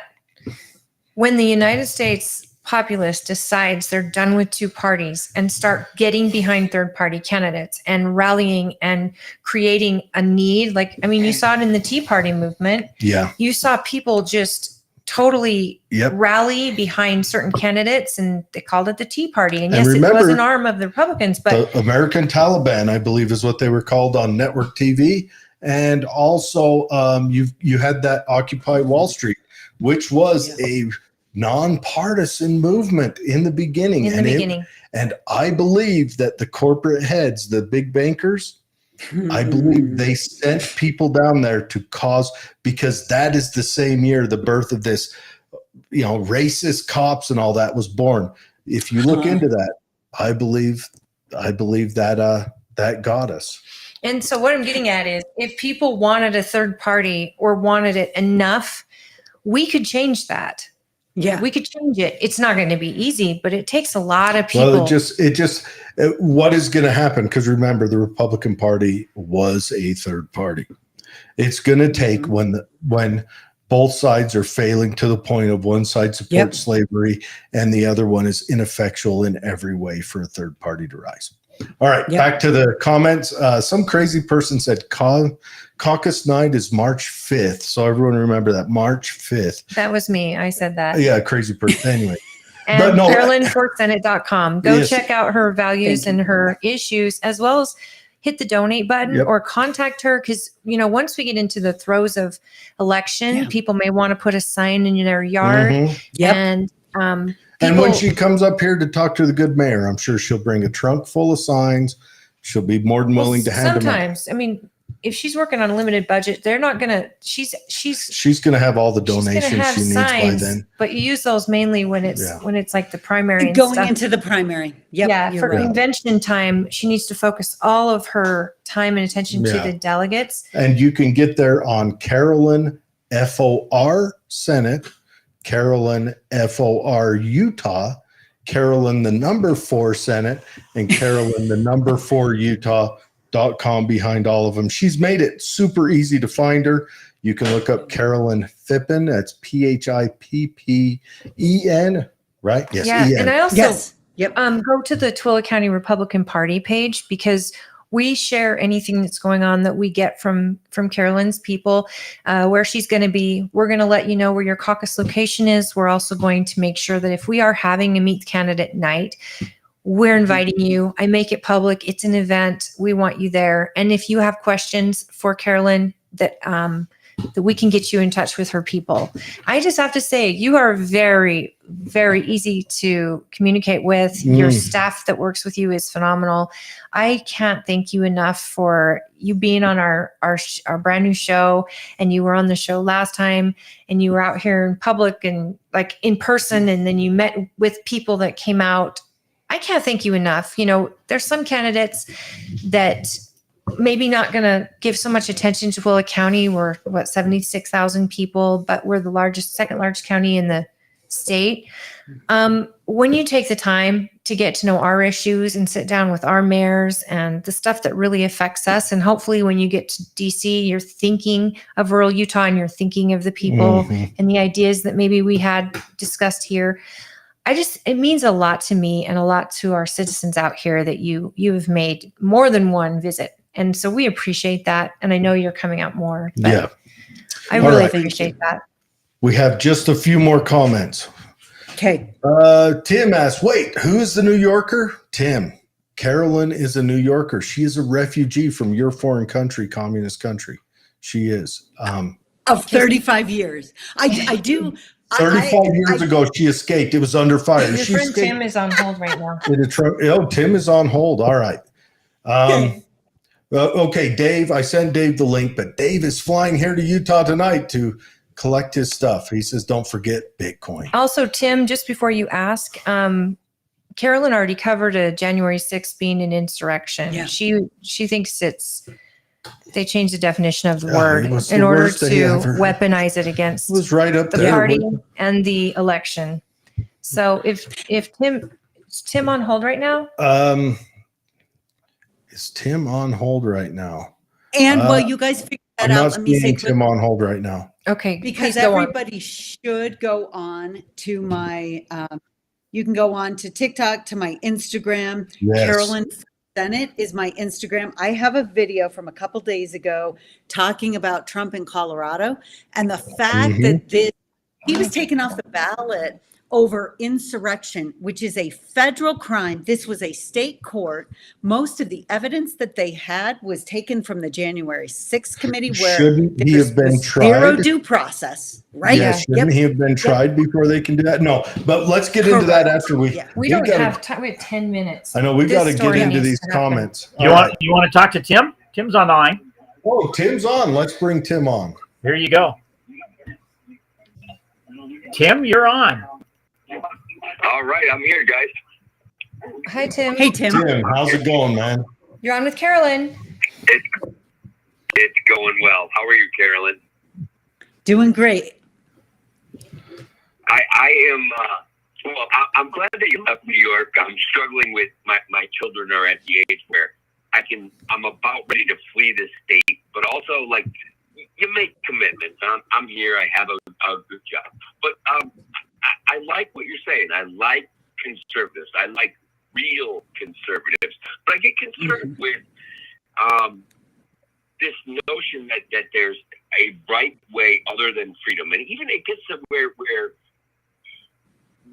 when the United States populace decides they're done with 2 parties and start getting behind third-party candidates and rallying and creating a need, you saw it in the Tea Party movement. Yeah. You saw people just totally rally behind certain candidates, and they called it the Tea Party. And yes, remember, it was an arm of the Republicans, but the American Taliban, I believe, is what they were called on network TV. And also, you had that Occupy Wall Street, which was a nonpartisan movement in the beginning. And I believe that the corporate heads, the big bankers, I believe they sent people down there to cause, because that is the same year the birth of this, racist cops and all that was born. If you look into that, I believe that got us. And so what I'm getting at is, if people wanted a third party or wanted it enough, we could change that. Yeah, we could change it. It's not going to be easy, but it takes a lot of people. Well, what is going to happen? Because remember, the Republican Party was a third party. It's going to take when both sides are failing to the point of one side supports slavery and the other one is ineffectual in every way for a third party to rise. All right, back to the comments. Some crazy person said caucus night is March 5th. So everyone remember that, March 5th. That was me. I said that. Yeah, crazy person. Anyway. And CarolynForSenate.com. Go check out her values and her issues, as well as hit the donate button or contact her. Because, once we get into the throes of election, people may want to put a sign in their yard. And when she comes up here to talk to the good mayor, I'm sure she'll bring a trunk full of signs. She'll be more than willing to hand them out. Sometimes, if she's working on a limited budget, they're not gonna. She's gonna have all the donations she needs by then. But you use those mainly when it's like the primary and going stuff. into the primary. For convention time, she needs to focus all of her time and attention to the delegates. And you can get there on Carolyn FOR Senate, Carolyn FOR Utah, Carolyn the number 4 Senate, and Carolyn the number 4 Utah.com behind all of them. She's made it super easy to find her. You can look up Carolyn Phippen. That's PHIPPEN, right? Yes. Yeah. E-N. And I also go to the Tooele County Republican Party page, because we share anything that's going on that we get from Carolyn's people, where she's going to be. We're going to let you know where your caucus location is. We're also going to make sure that if we are having a meet the candidate night, we're inviting you. I make it public. It's an event. We want you there. And if you have questions for Carolyn, that we can get you in touch with her people. I just have to say, you are very, very easy to communicate with. Your staff that works with you is phenomenal. I can't thank you enough for you being on our brand new show. And you were on the show last time, and you were out here in public and like in person, and then you met with people that came out. I can't thank you enough. You know, there's some candidates that maybe not going to give so much attention to Twilla County. We're 76,000 people, but we're the second largest county in the state. When you take the time to get to know our issues and sit down with our mayors and the stuff that really affects us, and hopefully when you get to DC, you're thinking of rural Utah and you're thinking of the people and the ideas that maybe we had discussed here. It means a lot to me and a lot to our citizens out here that you have made more than one visit. And so we appreciate that. And I know you're coming out more. Yeah. I All really right. appreciate that. We have just a few more comments. Okay. Tim asks, wait, who is the New Yorker? Tim, Carolyn is a New Yorker. She is a refugee from your foreign country, communist country. She is. Of 35 years. I do. 35 years ago, she escaped. It was under fire. Your She friend escaped. Tim is on hold right now. Tim is on hold. All right. Okay, Dave, I sent Dave the link, but Dave is flying here to Utah tonight to collect his stuff. He says, don't forget Bitcoin. Also, Tim, just before you ask, Carolyn already covered a January 6th being an insurrection. Yeah. She thinks they changed the definition of the Yeah, word it was in the order worst to day ever. weaponize it against It was right up the there. party and the election. So if Tim, is Tim on hold right now? Is Tim on hold right now? And while you guys figure that I'm out, not let me say seeing Tim on hold right now. Okay. because please go on. everybody should go on to my you can go on to TikTok, to my Instagram. Yes. Carolyn Senate is my Instagram. I have a video from a couple days ago talking about Trump in Colorado and the fact that he was taken off the ballot over insurrection, which is a federal crime. This was a state court. Most of the evidence that they had was taken from the January 6th committee, where Shouldn't he have been zero tried? due process, right? Yeah, shouldn't he have been tried before they can do that? No, but let's get into that after we. Yeah. We don't have time. We have 10 minutes. I know we This got to get story into needs these to happen. comments. You want to talk to Tim? Tim's on the line. Oh, Tim's on. Let's bring Tim on. Here you go. Tim, you're on. All right, I'm here, guys. Hi, Tim. Hey, Tim. Tim, how's it going, man? You're on with Carolyn. It's going well. How are you, Carolyn? Doing great. I am. Well, I'm glad that you left New York. I'm struggling with my children are at the age where I'm about ready to flee the state, but also like you make commitments. I'm here. I have a good job, but I like what you're saying. I like conservatives. I like real conservatives, but I get concerned with this notion that there's a right way other than freedom, and even it gets to where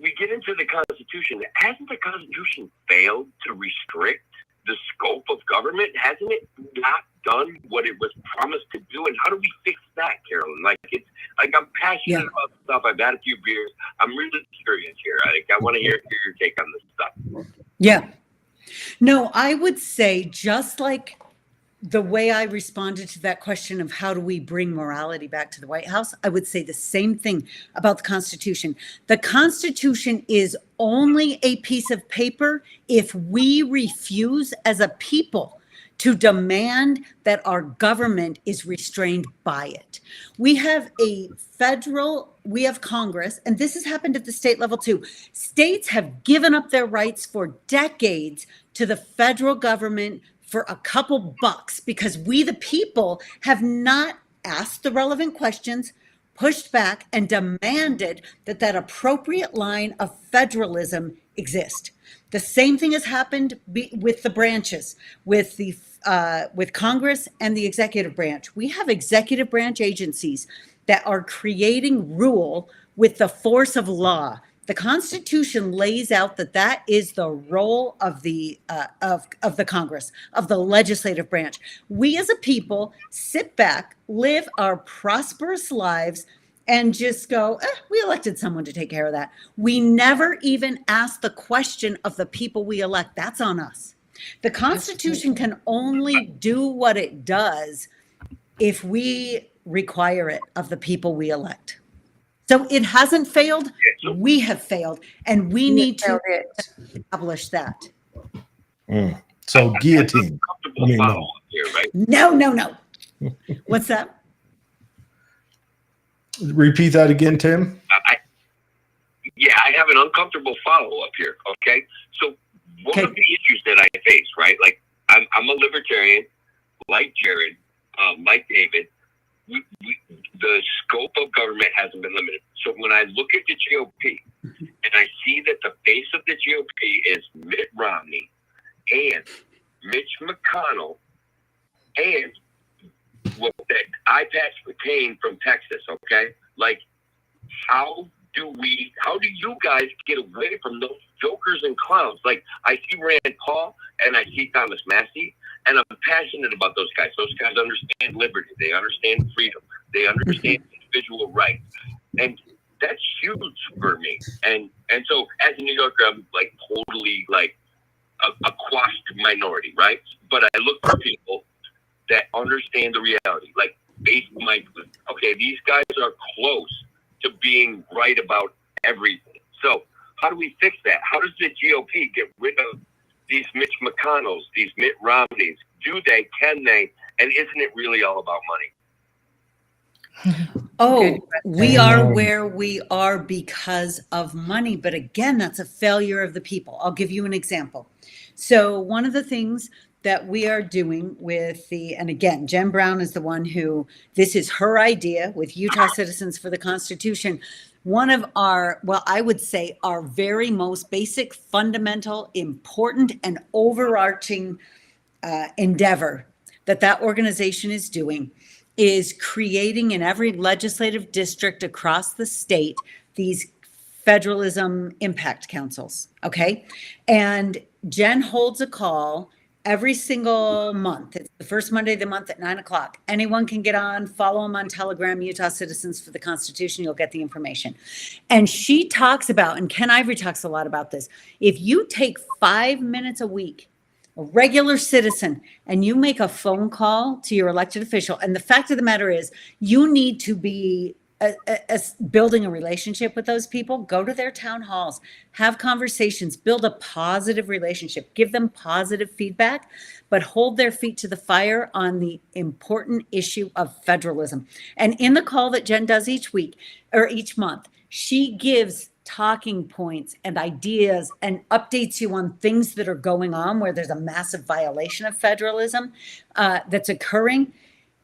we get into the Constitution. Hasn't the Constitution failed to restrict the scope of government? Hasn't it not done what it was promised to do? And how do we fix that, Carolyn? I'm passionate about stuff. I've had a few beers. I'm really curious here. I want to hear your take on this stuff. Yeah. No, I would say, just like the way I responded to that question of how do we bring morality back to the White House, I would say the same thing about the Constitution. The Constitution is only a piece of paper if we refuse as a people to demand that our government is restrained by it. We have Congress, and this has happened at the state level too. States have given up their rights for decades to the federal government for a couple bucks because we, the people, have not asked the relevant questions, pushed back, and demanded that appropriate line of federalism exist. The same thing has happened with the branches, with Congress and the executive branch. We have executive branch agencies that are creating rule with the force of law. The Constitution lays out that is the role of the Congress, of the legislative branch. We as a people sit back, live our prosperous lives, and just go, we elected someone to take care of that. We never even ask the question of the people we elect. That's on us. The Constitution can only do what it does if we require it of the people we elect. So it hasn't failed. We have failed, and we need to establish that. So guillotine. I mean, no. Here, right? No. What's that? Repeat that again, Tim. I have an uncomfortable follow-up here, okay? So one of the issues that I face, right, like I'm a libertarian, like Jared, like David, the scope of government hasn't been limited. So when I look at the GOP and I see that the face of the GOP is Mitt Romney and Mitch McConnell and that eye patch McCain from Texas, okay? Like, how do you guys get away from those jokers and clowns? Like, I see Rand Paul and I see Thomas Massey, and I'm passionate about those guys. Those guys understand liberty. They understand freedom. They understand individual rights. And that's huge for me. And so as a New Yorker, I'm like totally like a quashed minority, right? But I look for people that understand the reality. Like, okay, these guys are close to being right about everything. So how do we fix that? How does the GOP get rid of these Mitch McConnells, these Mitt Romneys? Do they? Can they? And isn't it really all about money? Oh, we are where we are because of money. But again, that's a failure of the people. I'll give you an example. So one of the things that we are doing and again, Jen Brown is the one who, this is her idea with Utah Citizens for the Constitution. One of I would say our very most basic, fundamental, important, and overarching endeavor that organization is doing is creating in every legislative district across the state these federalism impact councils, okay? And Jen holds a call every single month. It's the first Monday of the month at 9:00. Anyone can get on, follow them on Telegram, Utah Citizens for the Constitution. You'll get the information. And she talks about, and Ken Ivory talks a lot about this, if you take 5 minutes a week, a regular citizen, and you make a phone call to your elected official, and the fact of the matter is you need to be building a relationship with those people, go to their town halls, have conversations, build a positive relationship, give them positive feedback, but hold their feet to the fire on the important issue of federalism. And in the call that Jen does each week or each month, she gives talking points and ideas and updates you on things that are going on where there's a massive violation of federalism that's occurring.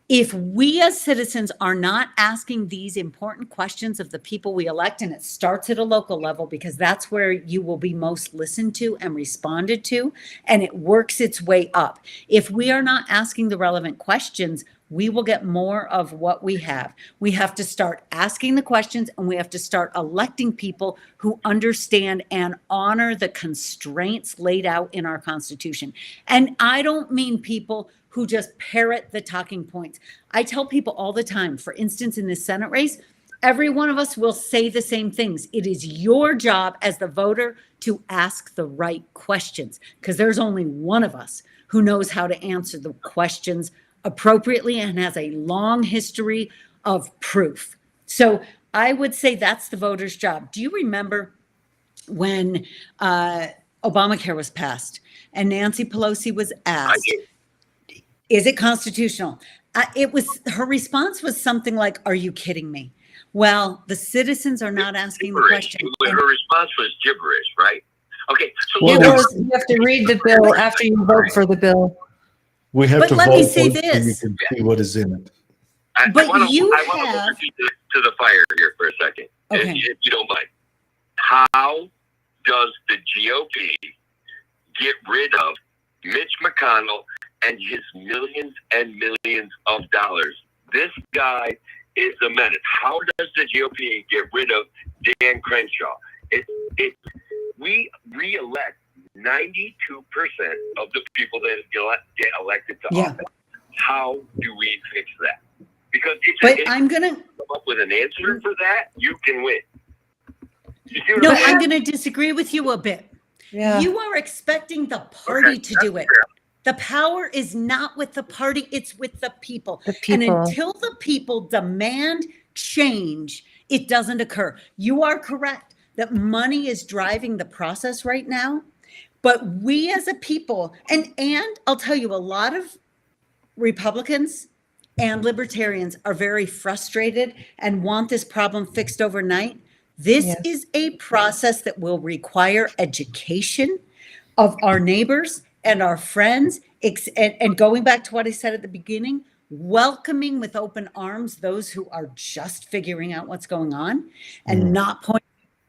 If we as citizens are not asking these important questions of the people we elect, and it starts at a local level because that's where you will be most listened to and responded to, and it works its way up. If we are not asking the relevant questions, we will get more of what we have. We have to start asking the questions, and we have to start electing people who understand and honor the constraints laid out in our Constitution. And I don't mean people who just parrot the talking points. I tell people all the time, for instance, in this Senate race, every one of us will say the same things. It is your job as the voter to ask the right questions, because there's only one of us who knows how to answer the questions appropriately and has a long history of proof. So I would say that's the voter's job. Do you remember when Obamacare was passed and Nancy Pelosi was asked, is it constitutional? Her response was something like, are you kidding me? Well, the citizens are not asking the question. Her response was gibberish, right? Okay. So you have to read the bill after you vote for the bill. We have to let vote me say for it so this. you can see what is in it. I want to to the fire here for a second, Okay. if you don't mind. How does the GOP get rid of Mitch McConnell and his millions and millions of dollars? This guy is a menace. How does the GOP get rid of Dan Crenshaw? We re-elect 92% of the people that get elected to office. How do we fix that? Because if I'm going to come up with an answer for that, you can win. You see what No, I'm saying? I'm going to disagree with you a bit. Yeah. You are expecting the party to do it. The power is not with the party, it's with the people. The people. And until the people demand change, it doesn't occur. You are correct that money is driving the process right now, but we as a people, and I'll tell you, a lot of Republicans and libertarians are very frustrated and want this problem fixed overnight. This Yes. is a process that will require education of our neighbors and our friends, and going back to what I said at the beginning, welcoming with open arms those who are just figuring out what's going on, and not pointing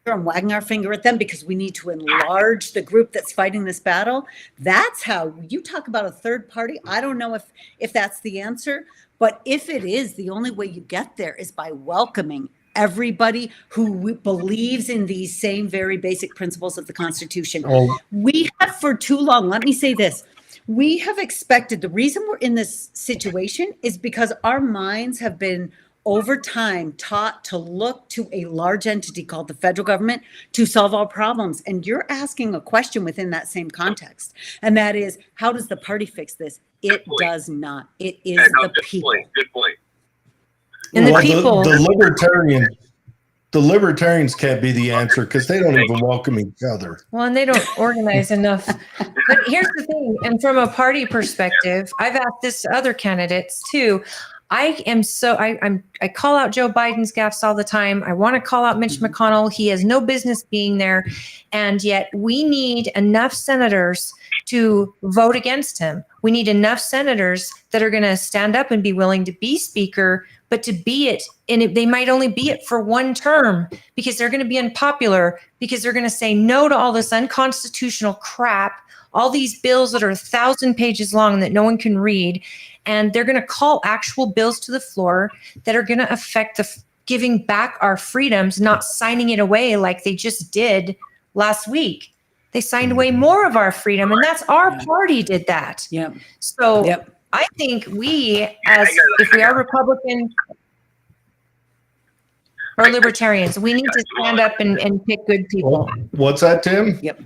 and wagging our finger at them, because we need to enlarge the group that's fighting this battle. That's how you talk about a third party. I don't know if that's the answer, but if it is, the only way you get there is by welcoming everybody who believes in these same very basic principles of the Constitution. We have for too long, let me say this, we have expected, the reason we're in this situation is because our minds have been over time taught to look to a large entity called the federal government to solve all problems. And you're asking a question within that same context. And that is, how does the party fix this? It does not. It is the people. Good point. And the people. The libertarians can't be the answer because they don't even welcome each other. Well, and they don't organize enough. But here's the thing, and from a party perspective, I've asked this to other candidates too. I call out Joe Biden's gaffes all the time. I want to call out Mitch McConnell. He has no business being there. And yet we need enough senators to vote against him. We need enough senators that are going to stand up and be willing to be speaker, but to be it. And they might only be it for one term because they're going to be unpopular, because they're going to say no to all this unconstitutional crap, all these bills that are 1,000 pages long that no one can read. And they're going to call actual bills to the floor that are going to affect the giving back our freedoms, not signing it away like they just did last week. They signed away more of our freedom, and that's our party did that. Yep. So Yep. I think we, as if we are Republicans or libertarians, we need to stand up and pick good people. What's that, Tim? Yep.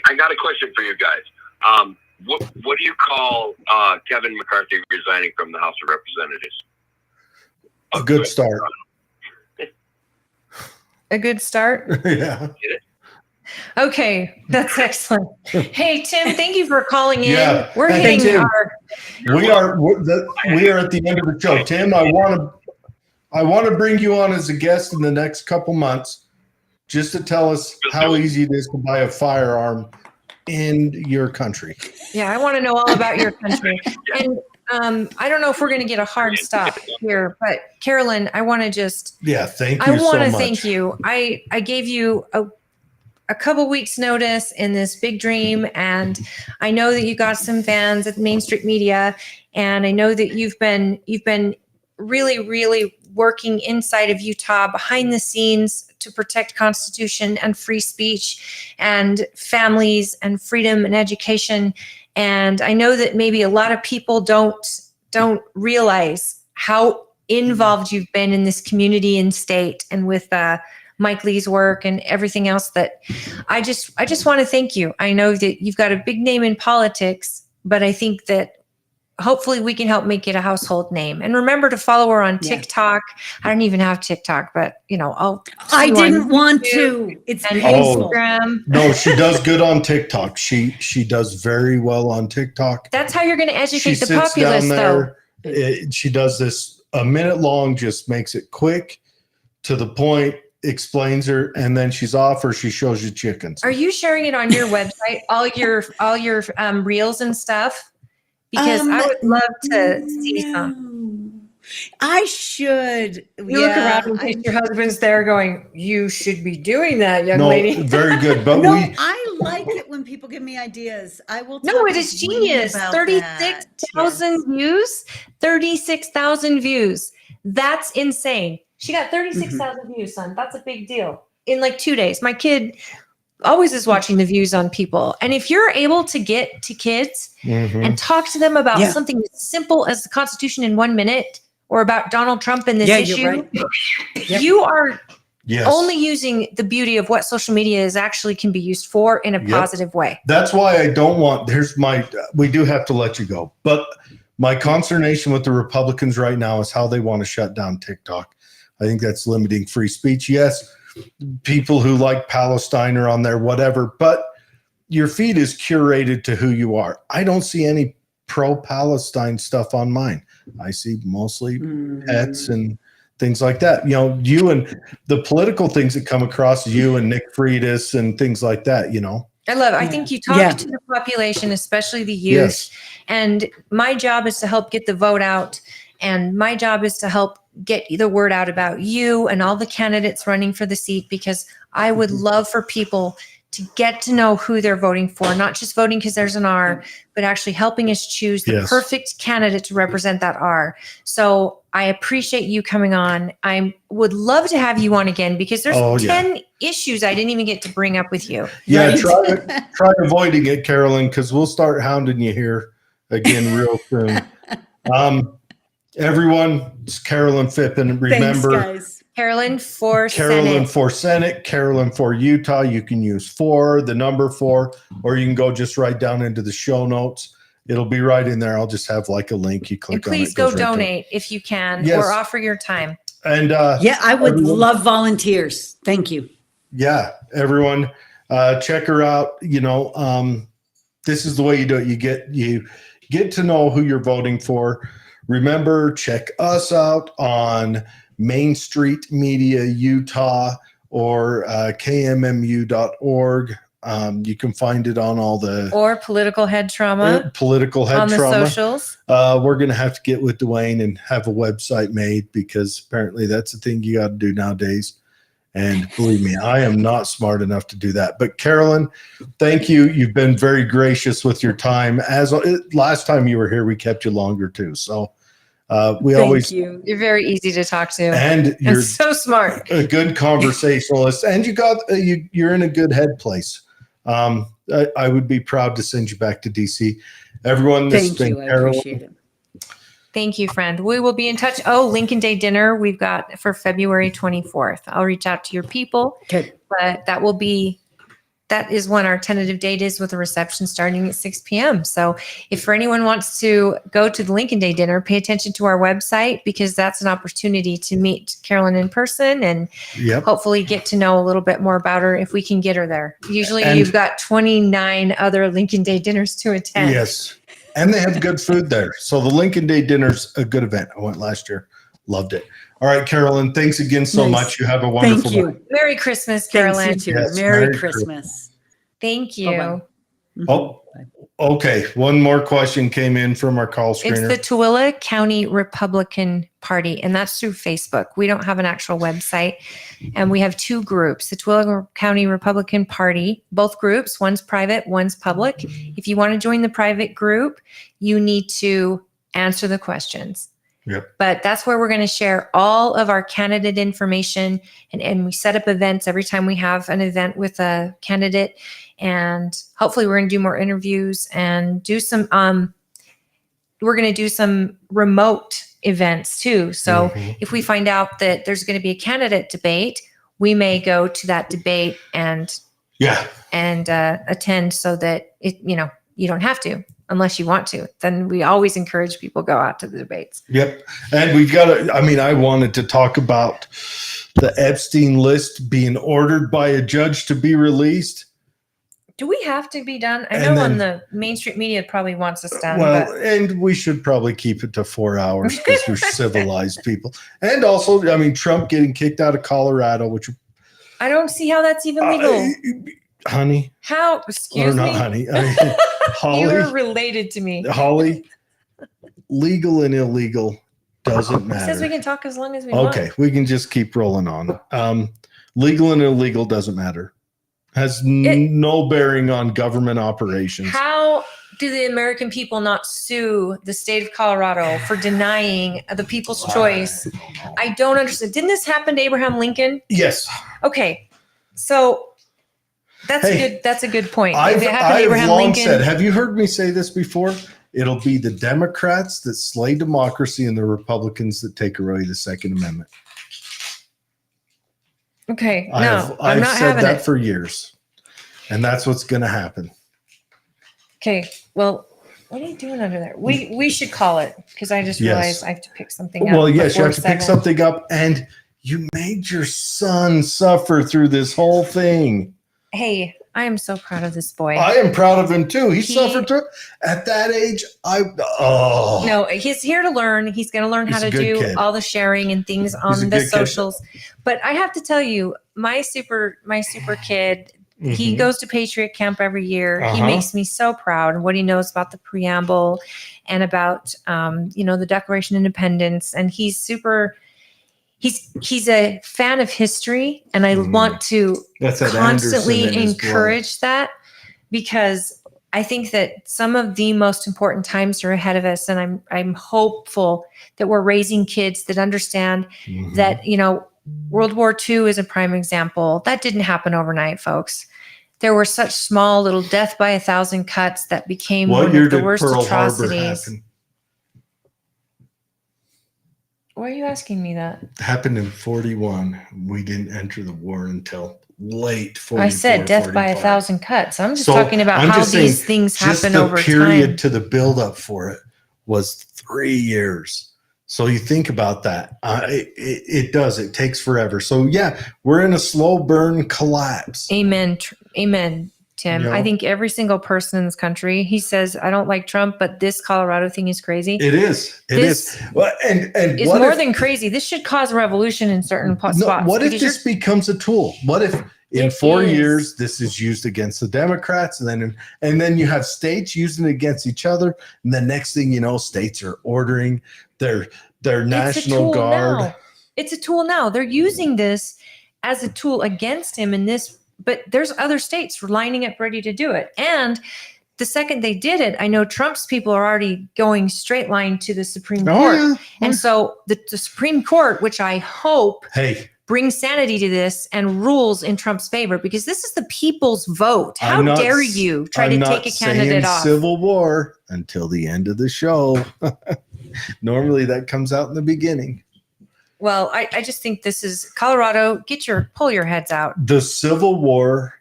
I got a question for you guys. What do you call Kevin McCarthy resigning from the House of Representatives? A good start. A good start? Yeah. Okay, that's excellent. Hey, Tim, thank you for calling in. Yeah. We're Hey, hitting Tim. our... We are at the end of the show. Tim, I want to bring you on as a guest in the next couple months, just to tell us how easy it is to buy a firearm in your country. Yeah, I want to know all about your country. And I don't know if we're going to get a hard stop here, but Carolyn, I want to just... Yeah, thank I you so want to much. thank you. I gave you a couple weeks notice in this big dream, and I know that you got some fans at Main Street Media, and I know that you've been really, really working inside of Utah behind the scenes to protect Constitution and free speech and families and freedom and education. And I know that maybe a lot of people don't realize how involved you've been in this community and state, and with Mike Lee's work and everything else. That I just want to thank you. I know that you've got a big name in politics, but I think that hopefully we can help make it a household name. And remember to follow her on TikTok. I don't even have TikTok, but I didn't want to. It's and painful. Instagram. No, she does good on TikTok. She does very well on TikTok. That's how you're going to educate She the sits populace, down though. there. She does this a minute long, just makes it quick, to the point, explains her, and then she's off, or she shows you chickens. Are you sharing it on your website, all your reels and stuff? Because I would love to see some. I should. You look around in case your husband's there going, you should be doing that, young No, lady. very good. But No, we, I like it when people give me ideas. I will. No, talk it is with Wayne genius. about 36,000 that. views. 36,000 views. That's insane. She got 36,000 views, son. That's a big deal. In like 2 days. My kid always is watching the views on people. And if you're able to get to kids and talk to them about something as simple as the Constitution in 1 minute or about Donald Trump and this issue, you're right. you are yes. only using the beauty of what social media is actually can be used for in a positive way. That's why I don't want, we do have to let you go. But my consternation with the Republicans right now is how they want to shut down TikTok. I think that's limiting free speech. Yes, people who like Palestine are on there, whatever, but your feed is curated to who you are. I don't see any pro-Palestine stuff on mine. I see mostly pets and things like that. You know, you and the political things that come across, you and Nick Freitas and things like that, you know. I think you talk to the population, especially the youth. Yes. And my job is to help get the vote out. And my job is to help get the word out about you and all the candidates running for the seat, because I would love for people to get to know who they're voting for, not just voting because there's an R, but actually helping us choose the perfect candidate to represent that R. So I appreciate you coming on. I would love to have you on again, because there's 10 issues I didn't even get to bring up with you. Yeah, try avoiding it, Carolyn, because we'll start hounding you here again real soon. Everyone, it's Carolyn Phippen. Remember, Thanks, guys. Carolyn for Senate, Carolyn for Utah. You can use 4, the number 4, or you can go just right down into the show notes. It'll be right in there. I'll just have like a link. You click and on it. Please go donate if you can, or offer your time. And I would love volunteers. Thank you. Yeah, everyone, check her out. You know, this is the way you do it. You get to know who you're voting for. Remember, check us out on Main Street Media Utah or kmmu.org. You can find it on all the Political Head Trauma on the socials. We're going to have to get with Dwayne and have a website made, because apparently that's the thing you got to do nowadays. And believe me, I am not smart enough to do that. But Carolyn, thank you. You've been very gracious with your time. As last time you were here, we kept you longer too. So Thank you. You're very easy to talk to, and you're so smart, a good conversationalist, and you're in a good head place. I would be proud to send you back to DC. Everyone, this has been Carolyn. I appreciate it. Thank you, friend. We will be in touch. Oh, Lincoln Day dinner we've got for February 24th. I'll reach out to your people. Okay. But that is when our tentative date is, with a reception starting at 6 p.m. So if for anyone wants to go to the Lincoln Day dinner, pay attention to our website, because that's an opportunity to meet Carolyn in person and hopefully get to know a little bit more about her if we can get her there. Usually you've got 29 other Lincoln Day dinners to attend. Yes. And they have good food there. So the Lincoln Day dinner's a good event. I went last year. Loved it. All right, Carolyn, thanks again so much. You have a wonderful night. Merry Christmas, Carolyn. Thanks, you too. Yes, Merry Christmas. Thank you. Bye-bye. Oh, okay. One more question came in from our call screener. It's the Tooele County Republican Party, and that's through Facebook. We don't have an actual website, and we have 2 groups, the Tooele County Republican Party, both groups, one's private, one's public. If you want to join the private group, you need to answer the questions. Yep. But that's where we're going to share all of our candidate information, and we set up events every time we have an event with a candidate, and hopefully we're going to do more interviews and do some we're going to do some remote events too. So if we find out that there's going to be a candidate debate, we may go to that debate and attend, so that you don't have to. Unless you want to, then we always encourage people to go out to the debates. Yep. And we've got I wanted to talk about the Epstein list being ordered by a judge to be released. Do we have to be done? I know on the Main Street Media probably wants us done. Well, and we should probably keep it to 4 hours, because we're civilized people. And also, Trump getting kicked out of Colorado, which I don't see how that's even legal. Honey. How? Excuse or not me. Honey. Holly. You're related to me. Holly. Legal and illegal doesn't He says we matter. can talk as long as we want. Okay, we can just keep rolling on. Legal and illegal doesn't matter. Has no bearing on government operations. How do the American people not sue the state of Colorado for denying the people's choice? I don't understand. Didn't this happen to Abraham Lincoln? Yes. Okay, so that's Hey, a good point. If I've it happened to Abraham long Lincoln, said, have you heard me say this before? It'll be the Democrats that slay democracy and the Republicans that take away the Second Amendment. okay, no, I'm I've not said having that it. for years, and that's what's going to happen. Okay, well, what are you doing under there? We should call it because I just Yes. realized I have to pick something up. Well, yes, you before have to pick 7. something up, and you made your son suffer through this whole thing. Hey, I am so proud of this boy. I am proud of him too. He He- suffered through at that age. No, he's here to learn. He's going to learn how He's a to good do kid. all the sharing and things a on the good kid. socials. But I have to tell you, my super kid, he Mhm. goes to Patriot Camp every year. He Uh-huh. makes me so proud. What he knows about the preamble and about the Declaration of Independence, and he's super. He's a fan of history, and I want to That's that constantly Anderson in his blood. encourage that, because I think that some of the most important times are ahead of us, and I'm hopeful that we're raising kids that understand Mhm. that World War II is a prime example. That didn't happen overnight, folks. There were such small little death by 1,000 cuts that became What one year of the did worst Pearl Harbor atrocities. happen? Why are you asking me that? Happened in 41. We didn't enter the war until late 44. I said death by 45. 1,000 cuts. I'm just So, talking about I'm how just these saying, things just happen the over period time. to the build up for it was 3 years. So you think about that. It does. It takes forever. So yeah, we're in a slow burn collapse. Amen. Amen, Tim. You know? I think every single person in this country, he says, I don't like Trump, but this Colorado thing is crazy. It is. It This is. Well, and It's what more if, than crazy. This should cause a revolution in certain spots. what if because this becomes a tool? What if in It 4 is. years this is used against the Democrats, and then you have states using it against each other, and the next thing you know, states are ordering their It's a National tool Guard. now. It's a tool now. They're using this as a tool against him in this, but there's other states lining up ready to do it. And the second they did it, I know Trump's people are already going straight line to the Supreme Court. Yeah. And so the Supreme Court, which I hope Hey, brings sanity to this and rules in Trump's favor, because this is the people's vote. How I'm not dare s- you try I'm to not take a candidate saying off? Civil War until the end of the show. Normally that comes out in the beginning. Well, I just think this is Colorado. Pull your heads out. The Civil War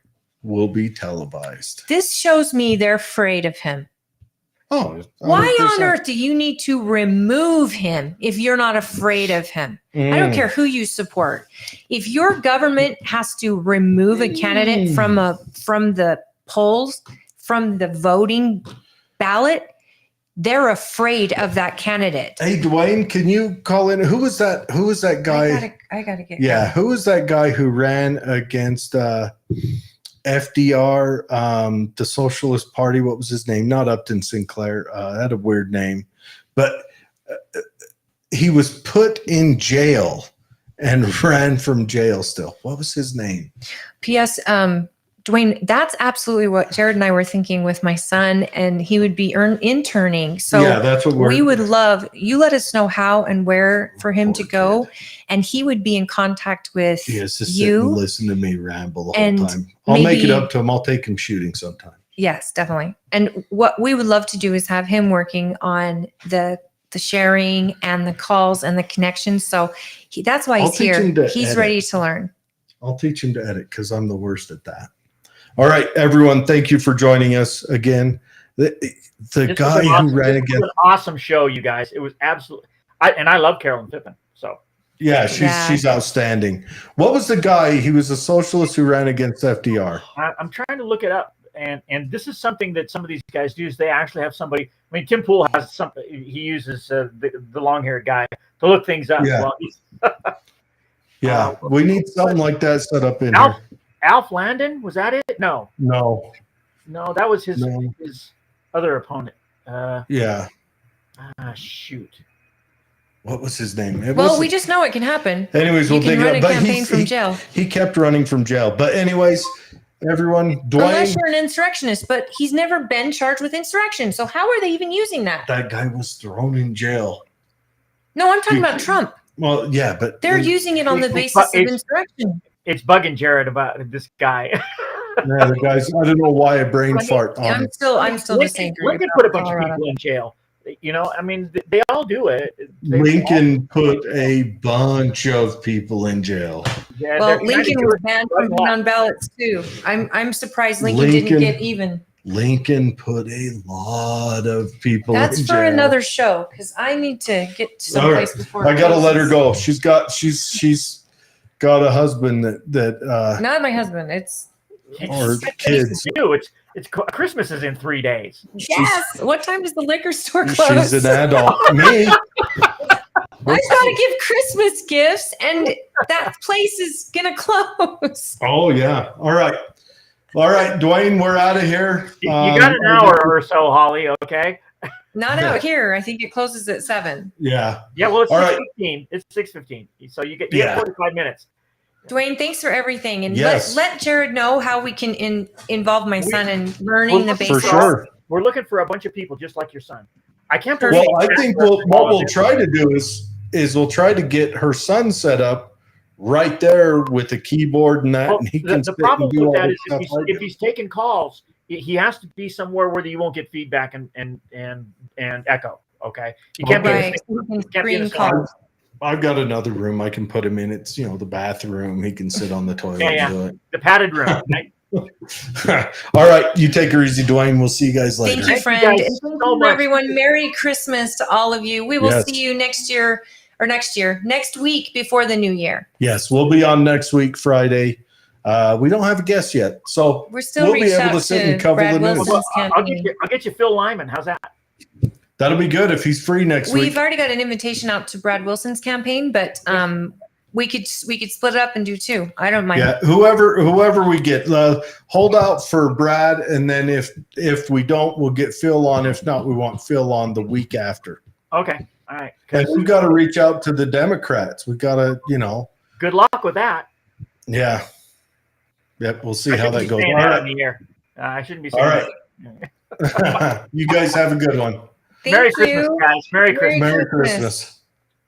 will be televised. This shows me they're afraid of him. Oh, Why on 100%. earth do you need to remove him if you're not afraid of him? I don't care who you support. If your government has to remove a candidate from the polls, from the voting ballot, they're afraid of that candidate. Hey, Dwayne, can you call in? Who was that guy? I gotta get Yeah, going. who was that guy who ran against FDR, the Socialist Party? What was his name? Not Upton Sinclair. Had a weird name, but he was put in jail and ran from jail still. What was his name? P.S. Dwayne, that's absolutely what Jared and I were thinking with my son, and he would be interning. So yeah, that's what we would love you. Let us know how and where for him to go, and he would be in contact with He has to sit and you. listen to me ramble the and whole time. I'll make it maybe- up to him. I'll take him shooting sometime. Yes, definitely. And what we would love to do is have him working on the sharing and the calls and the connections. So that's why I'll he's teach here. him to He's edit. ready to learn. I'll teach him to edit because I'm the worst at that. All right, everyone. Thank you for joining us again. The This guy was an awesome, who ran this was against, an awesome show, you guys. It was absolutely, I love Carolyn Phippen. So yeah, Yeah. she's outstanding. What was the guy? He was a socialist who ran against FDR. I'm trying to look it up, and this is something that some of these guys do. Is they actually have somebody. I mean, Tim Pool has something. He uses the long-haired guy to look things up. Yeah. Well, he's, Yeah, we need something like that set up in Alf, here. Alf Landon, was that it? No, No, that was his No. his other opponent. yeah, Shoot. what was his name? It Well, was, we just know it can happen. anyways, You we'll can dig run it a up. But campaign from jail. he kept running from jail. But anyways, everyone, Unless Dwayne, you're an insurrectionist, but he's never been charged with insurrection. So how are they even using that? that guy was thrown in jail. No, I'm talking about Trump. Well, yeah, but They're using it on the basis of insurrection. It's bugging Jared about this guy. yeah, the guys. I don't know why a brain fart on I'm him. still the Lincoln, same. Lincoln put a bunch of people in jail. You know, I mean, they all do it. Lincoln put a bunch of people in jail. Yeah, Well, they're Lincoln trying was to banned do from it. being on ballots too. I'm surprised Lincoln didn't get even. Lincoln put a lot of people That's in for jail. another show because I need to get someplace Okay. before. I it gotta let her closes. go. She's got a husband that Not my husband. It's or It's kids. It's Christmas is in 3 days. yes. What time does the liquor store close? She's an adult. Me. I gotta give Christmas gifts, and that place is gonna close. Oh yeah. All right, Dwayne, we're out of here. You got an hour or so, Holly. Okay. Not out here. I think it closes at 7. Yeah. Yeah. Well, it's All right. 6:15. It's 6:15. So you have Yeah. 45 minutes. Dwayne, thanks for everything, and Yes. let Jared know how we can involve my son in learning the For basics. sure. We're looking for a bunch of people just like your son. I can't. Well, believe I that think we're what all we'll in try there. to do is we'll try to get her son set up right there with a keyboard and that, Well, and he the can sit problem and do with all that the is stuff I if do. he's taking calls, he has to be somewhere where you won't get feedback and echo. Okay, you can't Right. be. We can Can't be in screen a call. calls. I've got another room I can put him in. It's the bathroom. He can sit on the toilet Yeah. and do The padded room. Right? it. All right, you take her easy, Dwayne. We'll see you guys later. Thank you, Thank you friend. guys And thank so you, much. everyone. Merry Christmas to all of you. We will Yes. see you next week before the new year. Yes, we'll be on next week, Friday. We don't have a guest yet, so We're still we'll be reached able out to sit and to cover Brad the news. Wilson's I'll campaign. get you Phil Lyman. How's that? That'll be good if he's free next We've week. already got an invitation out to Brad Wilson's campaign, but we could split it up and do 2. I don't mind. Yeah, whoever we get, hold out for Brad, and then if we don't, we'll get Phil on. If not, we want Phil on the week after. Okay. All right. And we got to reach out to the Democrats. We got to, Good luck with that. yeah. Yep, we'll see I how shouldn't that be goes. saying All that right. on the air. I shouldn't be All saying right. that. You guys have a good one. Thank Merry you. Christmas, guys. Merry Christmas. Merry Christmas.